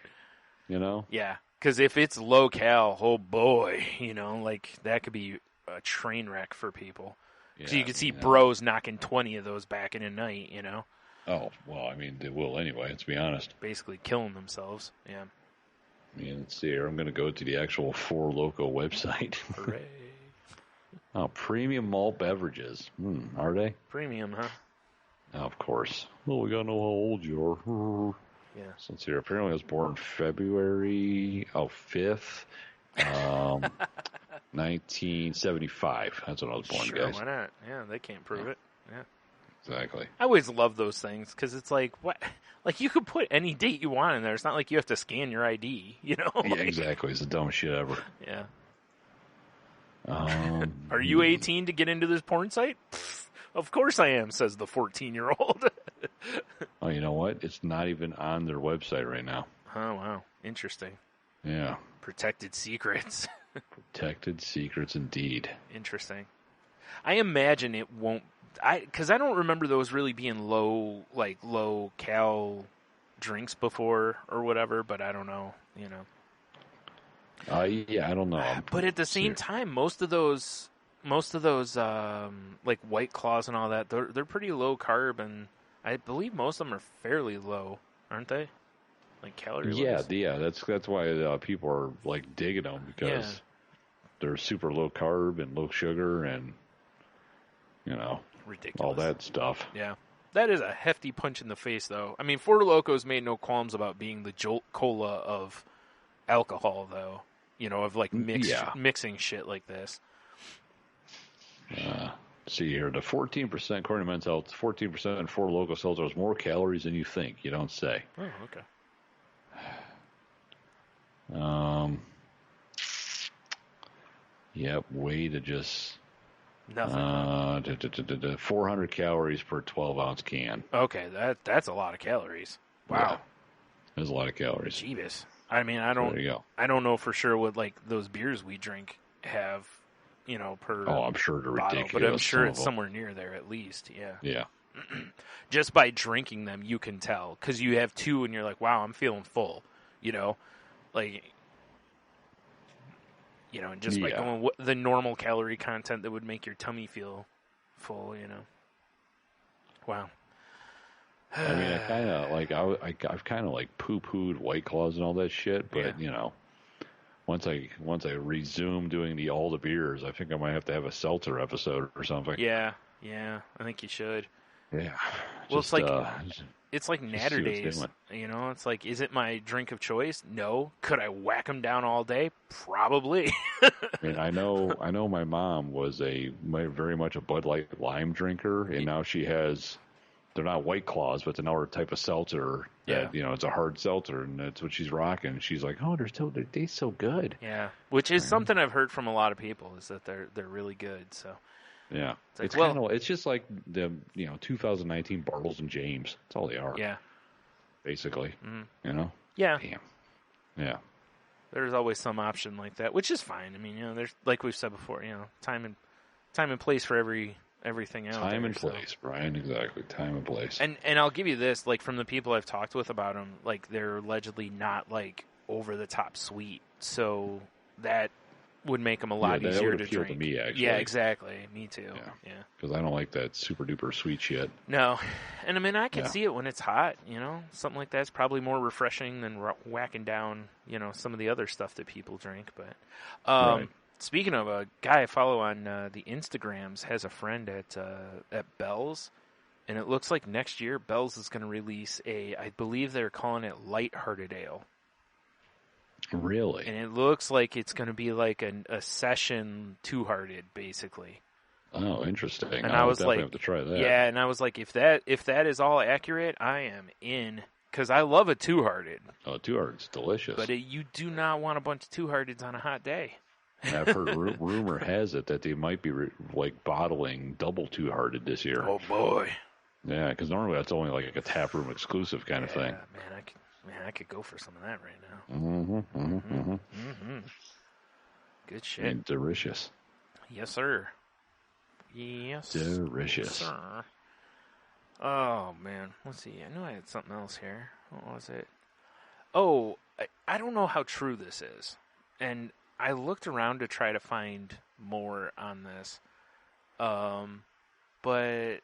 You know? Yeah, because if it's low cal, oh boy, you know, like that could be a train wreck for people. So you could see bros knocking 20 of those back in a night, you know? Oh, well, I mean, they will anyway, let's be honest. Basically killing themselves, yeah. I mean, let's see here. I'm going to go to the actual Four Loko website. Hooray. Oh, premium malt beverages. Are they? Premium, huh? Oh, of course. Well, we got to know how old you are. Yeah. So let's see here. Apparently I was born February 5th. 1975. That's when I was born, guys. Why not? Yeah, they can't prove it. Yeah. Exactly. I always love those things because it's like, what? Like, you could put any date you want in there. It's not like you have to scan your ID, you know? Yeah, exactly. It's the dumbest shit ever. Yeah. Are you 18 to get into this porn site? Pfft, of course I am, says the 14-year-old. Oh, you know what? It's not even on their website right now. Oh, wow. Interesting. Yeah. Protected secrets. Protected secrets, indeed. Interesting. I imagine it won't. Because I don't remember those really being low cal drinks before or whatever. But I don't know. You know. Yeah, I don't know. But at the same time, most of those like White Claws and all that, they're pretty low carb, and I believe most of them are fairly low, aren't they? Like calorie. Yeah. That's why people are like digging them because they're super low carb and low sugar and you know ridiculous all that stuff. Yeah, that is a hefty punch in the face, though. I mean, Four Lokos made no qualms about being the Jolt Cola of alcohol, though. You know, of like mixing shit like this. See here, the 14%, according to Men's Health, 14% Four Loko seltzer has more calories than you think. You don't say. Oh, okay. Yep, way to just nothing. 400 calories per 12-ounce can. Okay, that's a lot of calories. Wow, yeah, that's a lot of calories. Jeebus. I mean, I don't know for sure what like those beers we drink have, per Oh, I'm sure they're bottle, ridiculous. but I'm sure some it's of them. somewhere near there at least. Yeah. Yeah. Just by drinking them, you can tell because you have 2 and you're like, wow, I'm feeling full. Like. And just by going the normal calorie content that would make your tummy feel full, Wow. I mean, I kind of like I've kind of like poo-pooed White Claws and all that shit, but once I resume doing all the beers, I think I might have to have a seltzer episode or something. Yeah, I think you should. Yeah. Well, it's like Natter Days. It's like, is it my drink of choice? No. Could I whack them down all day? Probably. I mean, I know my mom was very much a Bud Light lime drinker, and now she has. They're not White Claws, but it's another type of seltzer. That, it's a hard seltzer, and that's what she's rocking. She's like, oh, they taste so good. Yeah, which is something I've heard from a lot of people is that they're really good. So. Yeah, it's it's just like the 2019 Bartles and James. That's all they are. Yeah, basically. Mm-hmm. Yeah. Damn. Yeah. There's always some option like that, which is fine. I mean, there's like we've said before, time and place for everything else. Time and place, Brian. Exactly. Time and place. And I'll give you this, like from the people I've talked with about them, like they're allegedly not like over the top sweet, so that would make them a lot easier to drink. To me, actually. Yeah, exactly. Me too. Yeah. Because I don't like that super duper sweet shit. No, and I mean I can see it when it's hot. Something like that's probably more refreshing than whacking down some of the other stuff that people drink. But right. Speaking of, a guy I follow on the Instagrams has a friend at Bell's, and it looks like next year Bell's is going to release I believe they're calling it Lighthearted Ale. Really? And it looks like it's going to be like a session two-hearted, basically. Oh, interesting. And I was like, have to try that. Yeah, and I was like, if that is all accurate, I am in, because I love a two-hearted. Oh, two-hearted's delicious. But you do not want a bunch of two-hearteds on a hot day. And I've heard rumor has it that they might be bottling double two-hearted this year. Oh boy. Yeah, because normally that's only like a tap room exclusive kind of thing. Man, I could go for some of that right now. Mm-hmm. Good shit. And delicious. Yes, sir. Yes. Delicious. Sir. Oh, man. Let's see. I knew I had something else here. What was it? Oh, I don't know how true this is. And I looked around to try to find more on this. But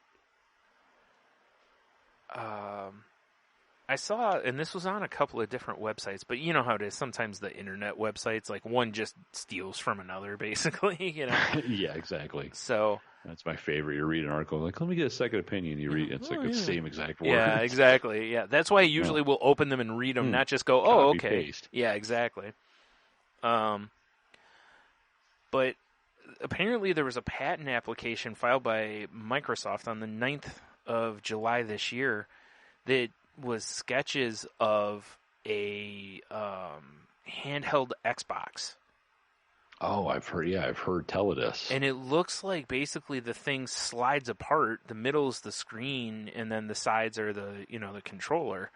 I saw, and this was on a couple of different websites, but you know how it is. Sometimes the internet websites, like one just steals from another, basically, Yeah, exactly. So that's my favorite. You read an article, like, let me get a second opinion. You read, it's the same exact words. Yeah, exactly. Yeah, that's why I usually will open them and read them, not just go, oh, copy, okay. paste. Yeah, exactly. But apparently there was a patent application filed by Microsoft on the 9th of July this year that was sketches of a handheld Xbox. Oh, I've heard tell of this. And it looks like basically the thing slides apart. The middle's the screen, and then the sides are the controller.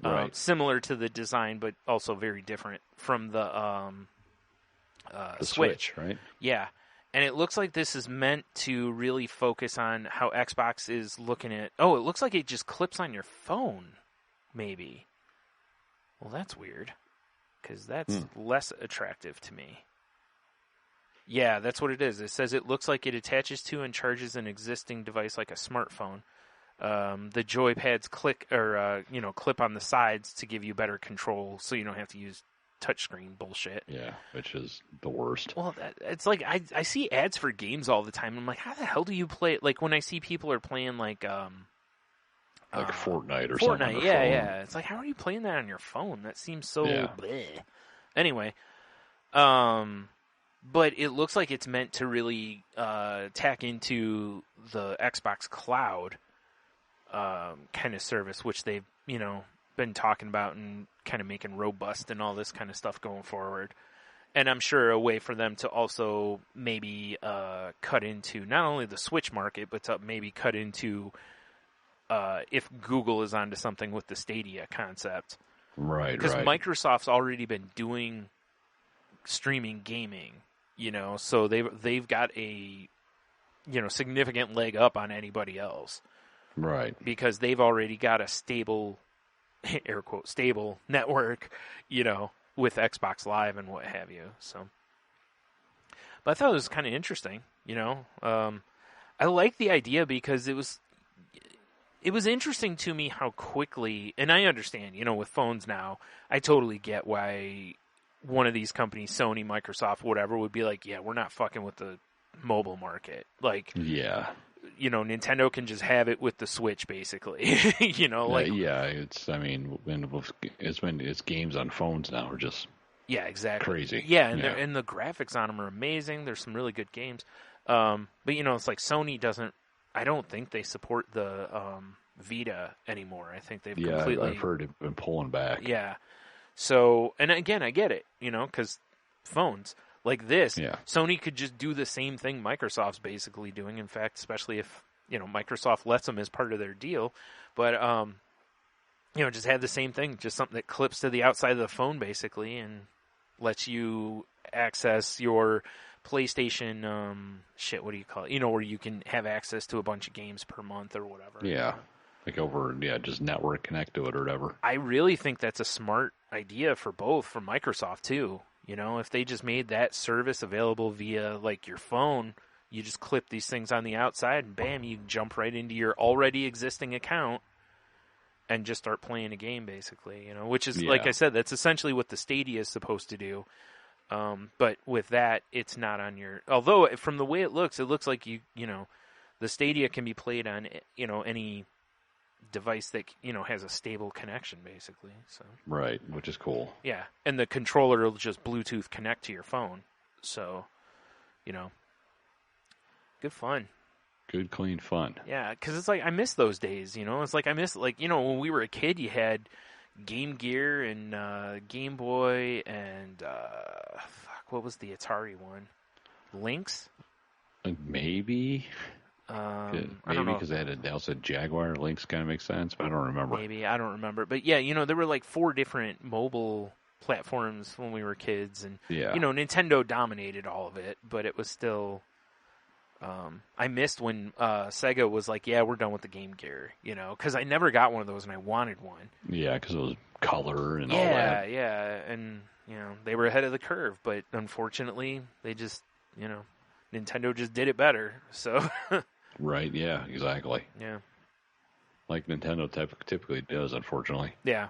Right. Similar to the design, but also very different from the Switch, right? Yeah. And it looks like this is meant to really focus on how Xbox is looking at... Oh, it looks like it just clips on your phone, maybe. Well, that's weird, because that's less attractive to me. Yeah, that's what it is. It says it looks like it attaches to and charges an existing device like a smartphone. The joypads clip on the sides to give you better control, so you don't have to use touchscreen bullshit. Yeah, which is the worst. Well, it's like I see ads for games all the time. I'm like, how the hell do you play it? Like when I see people are playing like Fortnite or something. Fortnite, yeah. It's like, how are you playing that on your phone? That seems so bleh. Anyway, but it looks like it's meant to really tack into the Xbox Cloud kind of service, which they've been talking about and kind of making robust and all this kind of stuff going forward. And I'm sure a way for them to also maybe cut into not only the Switch market, but to maybe cut into if Google is onto something with the Stadia concept. Right, because Microsoft's already been doing streaming gaming. So they've got a significant leg up on anybody else, right? Because they've already got a stable, air quote, stable network, with Xbox Live and what have you. So, but I thought it was kind of interesting. I like the idea because it was interesting to me how quickly, and I understand, with phones now, I totally get why one of these companies, Sony, Microsoft, whatever, would be like, yeah, we're not fucking with the mobile market. Like, yeah, Nintendo can just have it with the Switch, basically. It's games on phones now are just exactly crazy. Yeah, and the graphics on them are amazing. There's some really good games. But it's like Sony doesn't. I don't think they support the Vita anymore. I think they've completely. I've heard they've been pulling back. Yeah. So, and again, I get it, because phones like this, Sony could just do the same thing Microsoft's basically doing. In fact, especially if, Microsoft lets them as part of their deal. But, just have the same thing, just something that clips to the outside of the phone basically and lets you access your PlayStation, what do you call it? Where you can have access to a bunch of games per month or whatever. Yeah. Like just network connect to it or whatever. I really think that's a smart idea for Microsoft too. If they just made that service available via like your phone, you just clip these things on the outside and bam, you jump right into your already existing account and just start playing a game basically, which is, like I said, that's essentially what the Stadia is supposed to do. But with that, it's not on your, although from the way it looks like the Stadia can be played on, any device that has a stable connection basically. So right, which is cool. Yeah, and the controller will just Bluetooth connect to your phone. So, good fun. Good clean fun. Yeah, because it's like I miss those days. It's like I miss when we were a kid, you had Game Gear and Game Boy and what was the Atari one? Lynx? Maybe. Maybe because they also had Jaguar. Lynx kind of makes sense, but I don't remember. Maybe, I don't remember. But yeah, there were like 4 different mobile platforms when we were kids. And, Nintendo dominated all of it, but it was still... I missed when Sega was like, yeah, we're done with the Game Gear, because I never got one of those and I wanted one. Yeah, because it was color and all that. Yeah, and, they were ahead of the curve, but unfortunately, they just, Nintendo just did it better, so... Right, yeah, exactly. Yeah. Like Nintendo typically does, unfortunately. Yeah.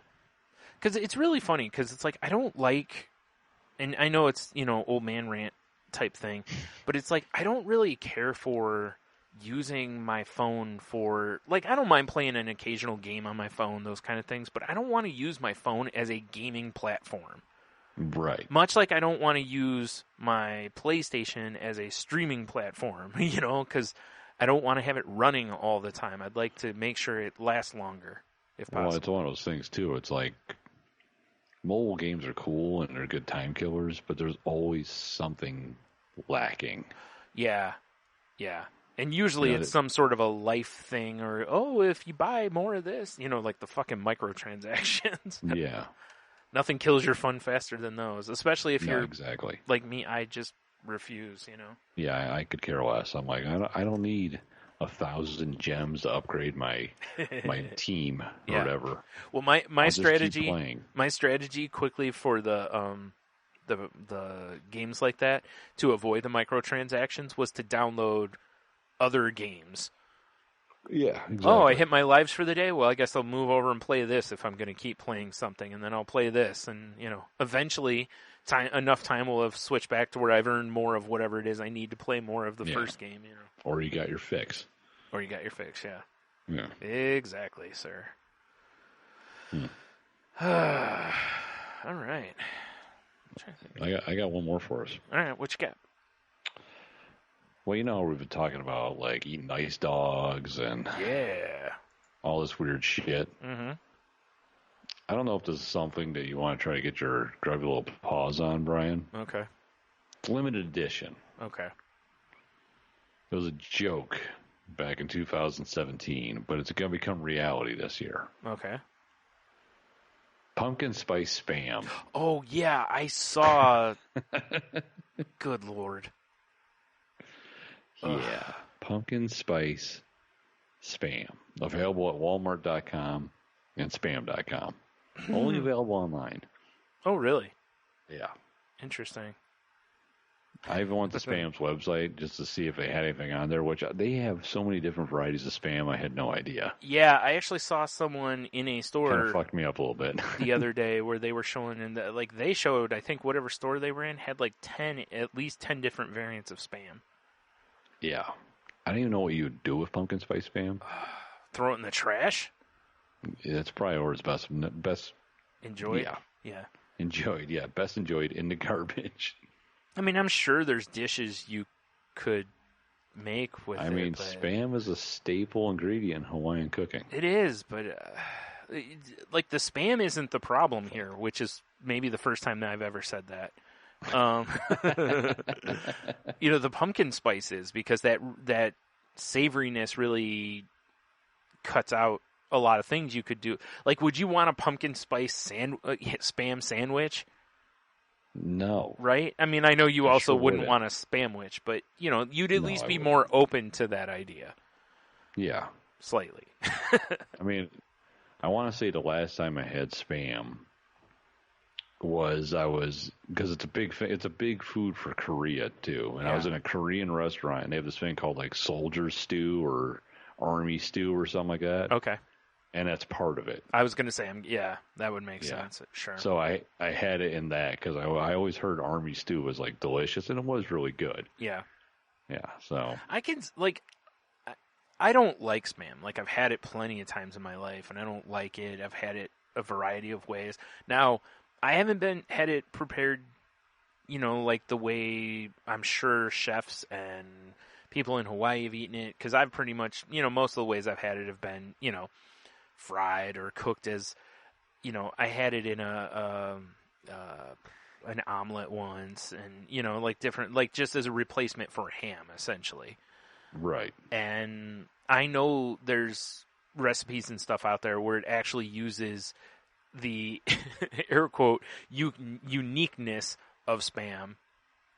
Because it's really funny, because it's like, I don't like, and I know it's, old man rant type thing, but it's like, I don't really care for using my phone for, like, I don't mind playing an occasional game on my phone, those kind of things, but I don't want to use my phone as a gaming platform. Right. Much like I don't want to use my PlayStation as a streaming platform, because I don't want to have it running all the time. I'd like to make sure it lasts longer, if possible. Well, it's one of those things, too. It's like, mobile games are cool and they're good time killers, but there's always something lacking. Yeah. And usually it's some sort of a life thing, or, if you buy more of this, like the fucking microtransactions. Yeah. Nothing kills your fun faster than those, especially if you're exactly like me. I just refuse, Yeah, I could care less. I'm like, I don't need 1,000 gems to upgrade my team or whatever. Well, my strategy quickly for the games like that to avoid the microtransactions was to download other games. Yeah. Exactly. Oh, I hit my lives for the day. Well, I guess I'll move over and play this if I'm going to keep playing something, and then I'll play this, and eventually. Enough time will have switched back to where I've earned more of whatever it is I need to play more of the first game, Or you got your fix. Yeah. Yeah. Exactly, sir. All right. I got one more for us. All right, what you got? Well, we've been talking about, like, eating ice dogs and all this weird shit. Mm-hmm. I don't know if this is something that you want to try to get your grubby little paws on, Brian. Okay. Limited edition. Okay. It was a joke back in 2017, but it's going to become reality this year. Okay. Pumpkin spice spam. Oh, yeah, I saw. Good Lord. Yeah, pumpkin spice spam. Available at Walmart.com and Spam.com. Only available online. Oh, really? Yeah. Interesting. I even went to Spam's website just to see if they had anything on there, which they have so many different varieties of Spam, I had no idea. Yeah, I actually saw someone in a store. Kind of fucked me up a little bit. The other day where they were showing, they showed, I think whatever store they were in had like at least 10 different variants of Spam. Yeah. I don't even know what you would do with pumpkin spice Spam. Throw it in the trash? That's probably always best. Enjoyed? Yeah. Enjoyed, yeah. Best enjoyed in the garbage. I mean, I'm sure there's dishes you could make with it. I mean, Spam is a staple ingredient in Hawaiian cooking. It is, but like the Spam isn't the problem here, which is maybe the first time that I've ever said that. The pumpkin spice is, because that savoriness really cuts out a lot of things you could do. Like, would you want a pumpkin spice Spam sandwich? No. Right? I mean, I know you also wouldn't want a Spamwich, but, you'd at least be more open to that idea. Yeah. Slightly. I mean, I want to say the last time I had Spam was because it's a big food for Korea too, and I was in a Korean restaurant, and they have this thing called like soldier stew or army stew or something like that. Okay. And that's part of it. I was going to say, that would make sense. Sure. So I had it in that because I always heard army stew was like delicious, and it was really good. Yeah. Yeah. So I can I don't like Spam. Like, I've had it plenty of times in my life, and I don't like it. I've had it a variety of ways. Now, I haven't had it prepared, like the way I'm sure chefs and people in Hawaii have eaten it, because I've pretty much, most of the ways I've had it have been, fried or cooked as, I had it in an omelet once, and, like different, like just as a replacement for ham, essentially. Right. And I know there's recipes and stuff out there where it actually uses the air quote uniqueness of Spam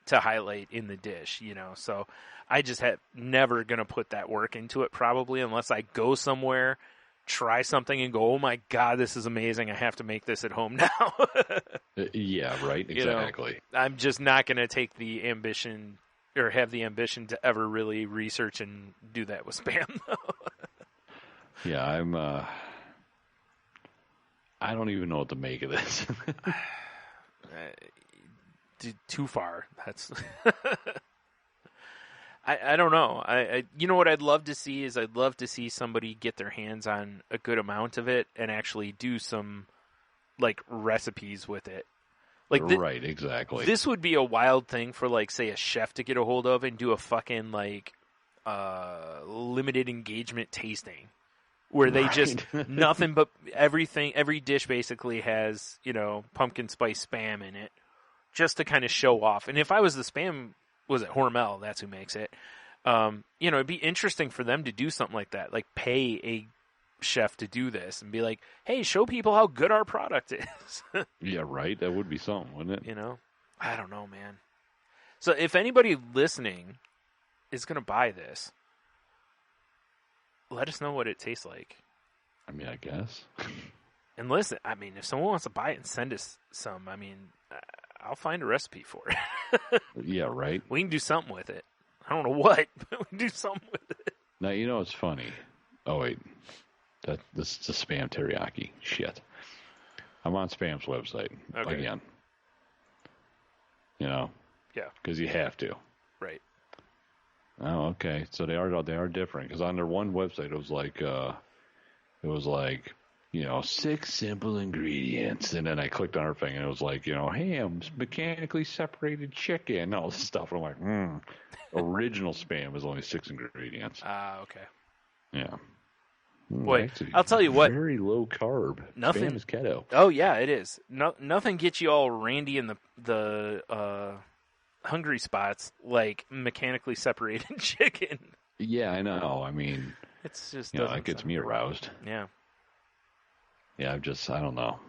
to highlight in the dish, So I just never going to put that work into it, probably, unless I go somewhere, try something and go, oh my God, this is amazing. I have to make this at home now. Yeah, right. Exactly. I'm just not going to take the ambition or have the ambition to ever really research and do that with Spam. Yeah, I don't even know what to make of this. Too far. That's. I don't know. You know what I'd love to see is I'd love to see somebody get their hands on a good amount of it and actually do some like recipes with it. Like right, exactly. This would be a wild thing for, like, say, a chef to get a hold of and do a fucking like limited engagement tasting, where they just nothing but every dish basically has pumpkin spice Spam in it, just to kind of show off. And if I was the Spam, was it Hormel? That's who makes it. It'd be interesting for them to do something like that, like pay a chef to do this and be like, hey, show people how good our product is. Yeah, right. That would be something, wouldn't it? I don't know, man. So if anybody listening is going to buy this, let us know what it tastes like. I mean, I guess. And listen, I mean, if someone wants to buy it and send us some, I mean, I'll find a recipe for it. Yeah, right. We can do something with it. I don't know what, but we can do something with it. Now, it's funny. Oh, wait. This is a Spam teriyaki. Shit. I'm on Spam's website again. Yeah. Because you have to. Right. Oh, okay. So they are different. Because on their one website, it was like 6 simple ingredients, and then I clicked on her thing, and it was like ham, mechanically separated chicken, and all this stuff. And I'm like, original Spam is only 6 ingredients. Okay. Yeah. Boy, actually, I'll tell you what. Very low carb. Nothing Spam is keto. Oh yeah, it is. Nothing gets you all randy in the hungry spots like mechanically separated chicken. Yeah, I know. I mean, it's just that gets me aroused. Yeah. Yeah, I don't know.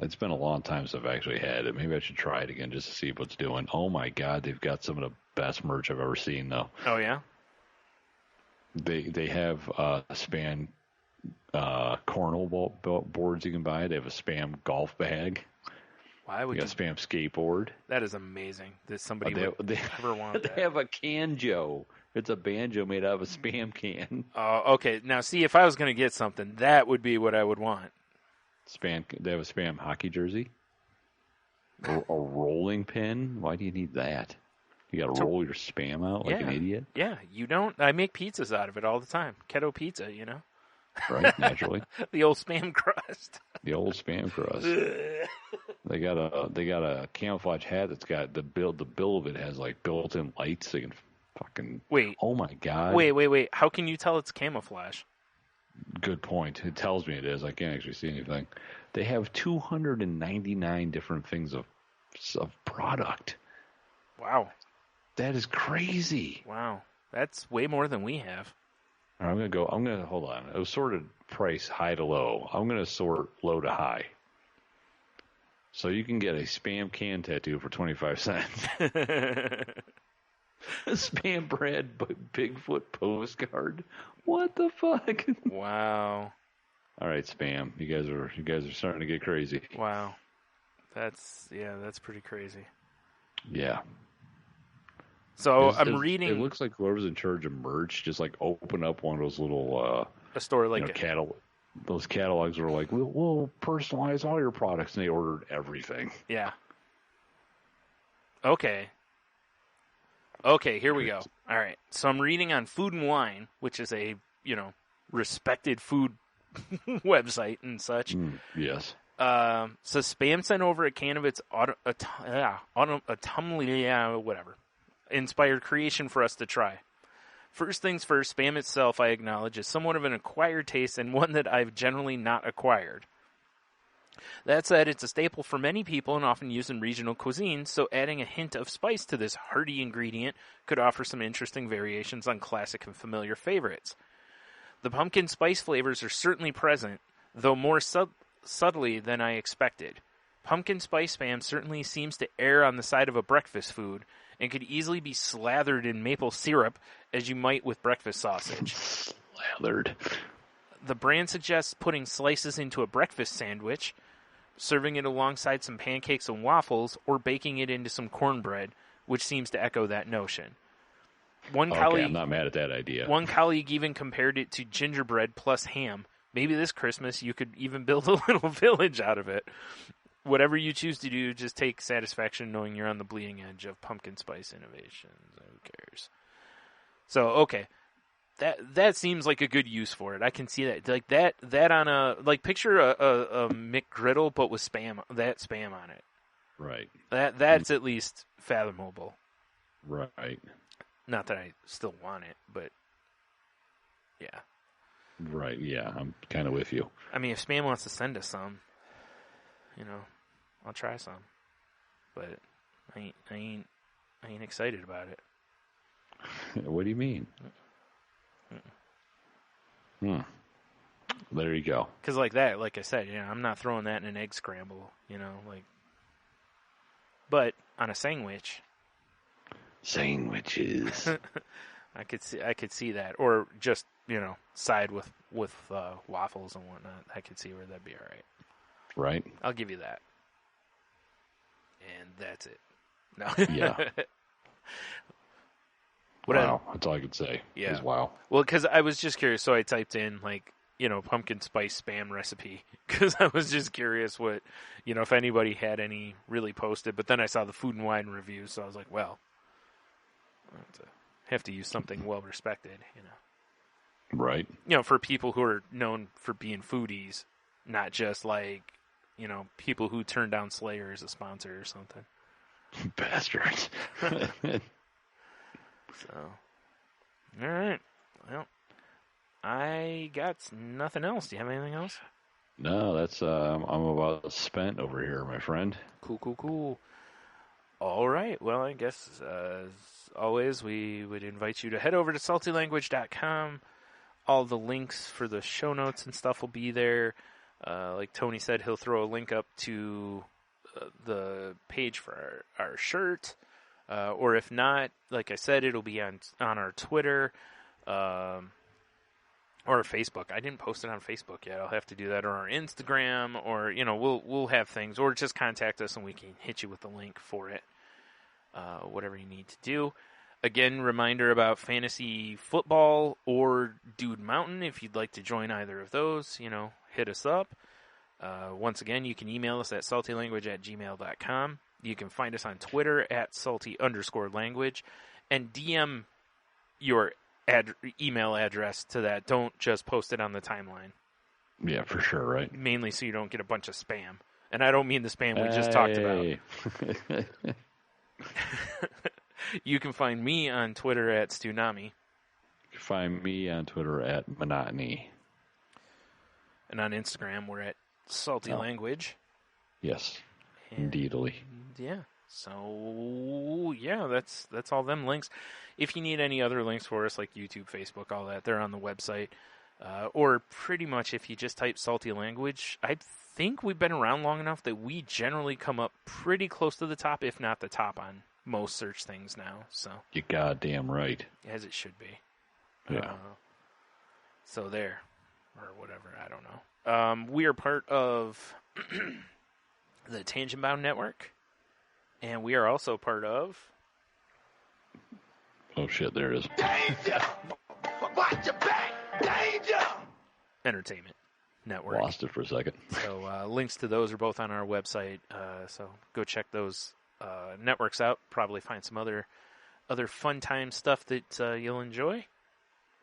It's been a long time since I've actually had it. Maybe I should try it again just to see what's doing. Oh my God, they've got some of the best merch I've ever seen, though. Oh yeah. They have Spam cornhole boards you can buy. They have a Spam golf bag. Why would you got a Spam skateboard? That is amazing. That somebody would ever want that. They have a banjo. It's a banjo made out of a Spam can. Oh, okay. Now, see, if I was going to get something, that would be what I would want. They have a Spam hockey jersey. A rolling pin. Why do you need that? You got to roll your Spam out like an idiot? Yeah, you don't. I make pizzas out of it all the time. Keto pizza, you know? Right, naturally. The old Spam crust. The old Spam crust. They got a camouflage hat that's got the bill of it has like built-in lights so you can fucking... Wait. Oh my God. Wait. How can you tell it's camouflage? Good point. It tells me it is. I can't actually see anything. They have 299 different things of product. Wow. That is crazy. Wow. That's way more than we have. All right, I'm going to hold on. It was sorted price high to low. I'm going to sort low to high. So you can get a Spam can tattoo for 25 cents. A Spam Brad Bigfoot postcard. What the fuck? Wow. All right, Spam. You guys are starting to get crazy. Wow. That's pretty crazy. Yeah. So I'm reading. It looks like whoever's in charge of merch just like open up one of those little a store like those catalogs were like we'll personalize all your products, and they ordered everything. Yeah. Okay, here we go. All right. So I'm reading on Food and Wine, which is a, respected food website and such. Yes. So Spam sent over a can of its whatever inspired creation for us to try. First things first, Spam itself, I acknowledge, is somewhat of an acquired taste and one that I've generally not acquired. That said, it's a staple for many people and often used in regional cuisine, so adding a hint of spice to this hearty ingredient could offer some interesting variations on classic and familiar favorites. The pumpkin spice flavors are certainly present, though more subtly than I expected. Pumpkin spice Spam certainly seems to err on the side of a breakfast food, and could easily be slathered in maple syrup, as you might with breakfast sausage. Slathered. The brand suggests putting slices into a breakfast sandwich, serving it alongside some pancakes and waffles, or baking it into some cornbread, which seems to echo that notion. I'm not mad at that idea. One colleague even compared it to gingerbread plus ham. Maybe this Christmas you could even build a little village out of it. Whatever you choose to do, just take satisfaction knowing you're on the bleeding edge of pumpkin spice innovations. Who cares? So, okay. That seems like a good use for it. I can see that. Like that on picture a McGriddle, but with Spam on it. Right. That's at least fathomable. Right. Not that I still want it, but yeah. Right, yeah. I'm kind of with you. I mean, if Spam wants to send us some, I'll try some. But I ain't excited about it. What do you mean? There you go. Because like I said, I'm not throwing that in an egg scramble, But on a sandwich. Sandwiches. I could see that, or just side with waffles and whatnot. I could see where that'd be all right. Right. I'll give you that. And that's it. No. Yeah. Wow. That's all I could say. Yeah. Wow. Well, because I was just curious, so I typed in pumpkin spice Spam recipe because I was just curious what if anybody had any really posted. But then I saw the Food and Wine review, so I was like, well, I have to use something well respected, Right. For people who are known for being foodies, not just people who turn down Slayer as a sponsor or something. Bastards. So, all right. Well, I got nothing else. Do you have anything else? No, that's I'm about spent over here, my friend. Cool. All right. Well, I guess as always, we would invite you to head over to saltylanguage.com. All the links for the show notes and stuff will be there. Like Tony said, he'll throw a link up to the page for our shirt. Or if not, like I said, it'll be on our Twitter or Facebook. I didn't post it on Facebook yet. I'll have to do that, or our Instagram, or we'll have things, or just contact us and we can hit you with the link for it. Whatever you need to do. Again, reminder about fantasy football or Dude Mountain. If you'd like to join either of those, hit us up. Once again, you can email us at saltylanguage@gmail.com. You can find us on Twitter at salty_language, and DM your email address to that. Don't just post it on the timeline. Yeah, for sure, right? Mainly so you don't get a bunch of spam. And I don't mean the spam we just talked about. You can find me on Twitter at Stunami. You can find me on Twitter at Monotony. And on Instagram, we're at Salty Language. Yes, indeedly. Yeah. So, yeah, that's all them links. If you need any other links for us, like YouTube, Facebook, all that, they're on the website. Or pretty much if you just type Salty Language, I think we've been around long enough that we generally come up pretty close to the top, if not the top on most search things now. So you're goddamn right. As it should be. Yeah. So there. Or whatever, I don't know. We are part of the Tangent Bound Network. And we are also part of... Oh, shit, there it is. Danger! Watch your back! Danger! Entertainment Network. Lost it for a second. So links to those are both on our website. So go check those networks out. Probably find some other fun time stuff that you'll enjoy.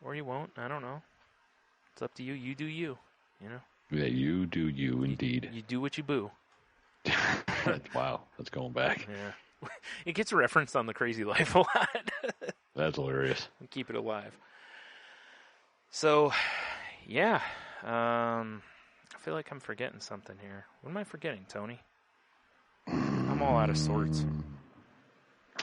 Or you won't. I don't know. It's up to you. You do you. Yeah, you do you, indeed. You do what you boo. Wow, that's going back. Yeah. It gets referenced on The Crazy Life a lot. That's hilarious. Keep it alive. So, yeah. I feel like I'm forgetting something here. What am I forgetting, Tony? I'm all out of sorts.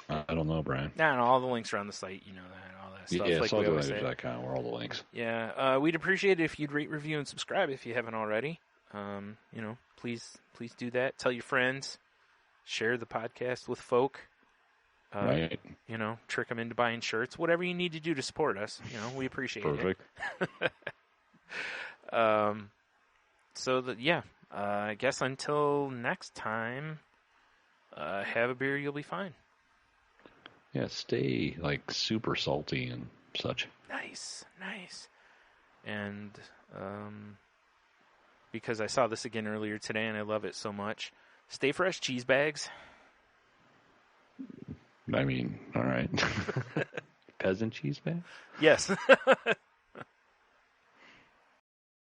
I don't know, Brian. No, all the links are on the site. You know that, all that stuff. Yeah, like saltylanguage.com, where all the links. Yeah, we'd appreciate it if you'd rate, review, and subscribe if you haven't already. Please do that. Tell your friends. Share the podcast with folk. Right. Trick them into buying shirts. Whatever you need to do to support us. We appreciate Perfect. it. I guess until next time, have a beer, you'll be fine. Yeah, stay, super salty and such. Nice. And, because I saw this again earlier today and I love it so much, Stay Fresh cheese bags. I mean, all right. Peasant cheese bag? Yes.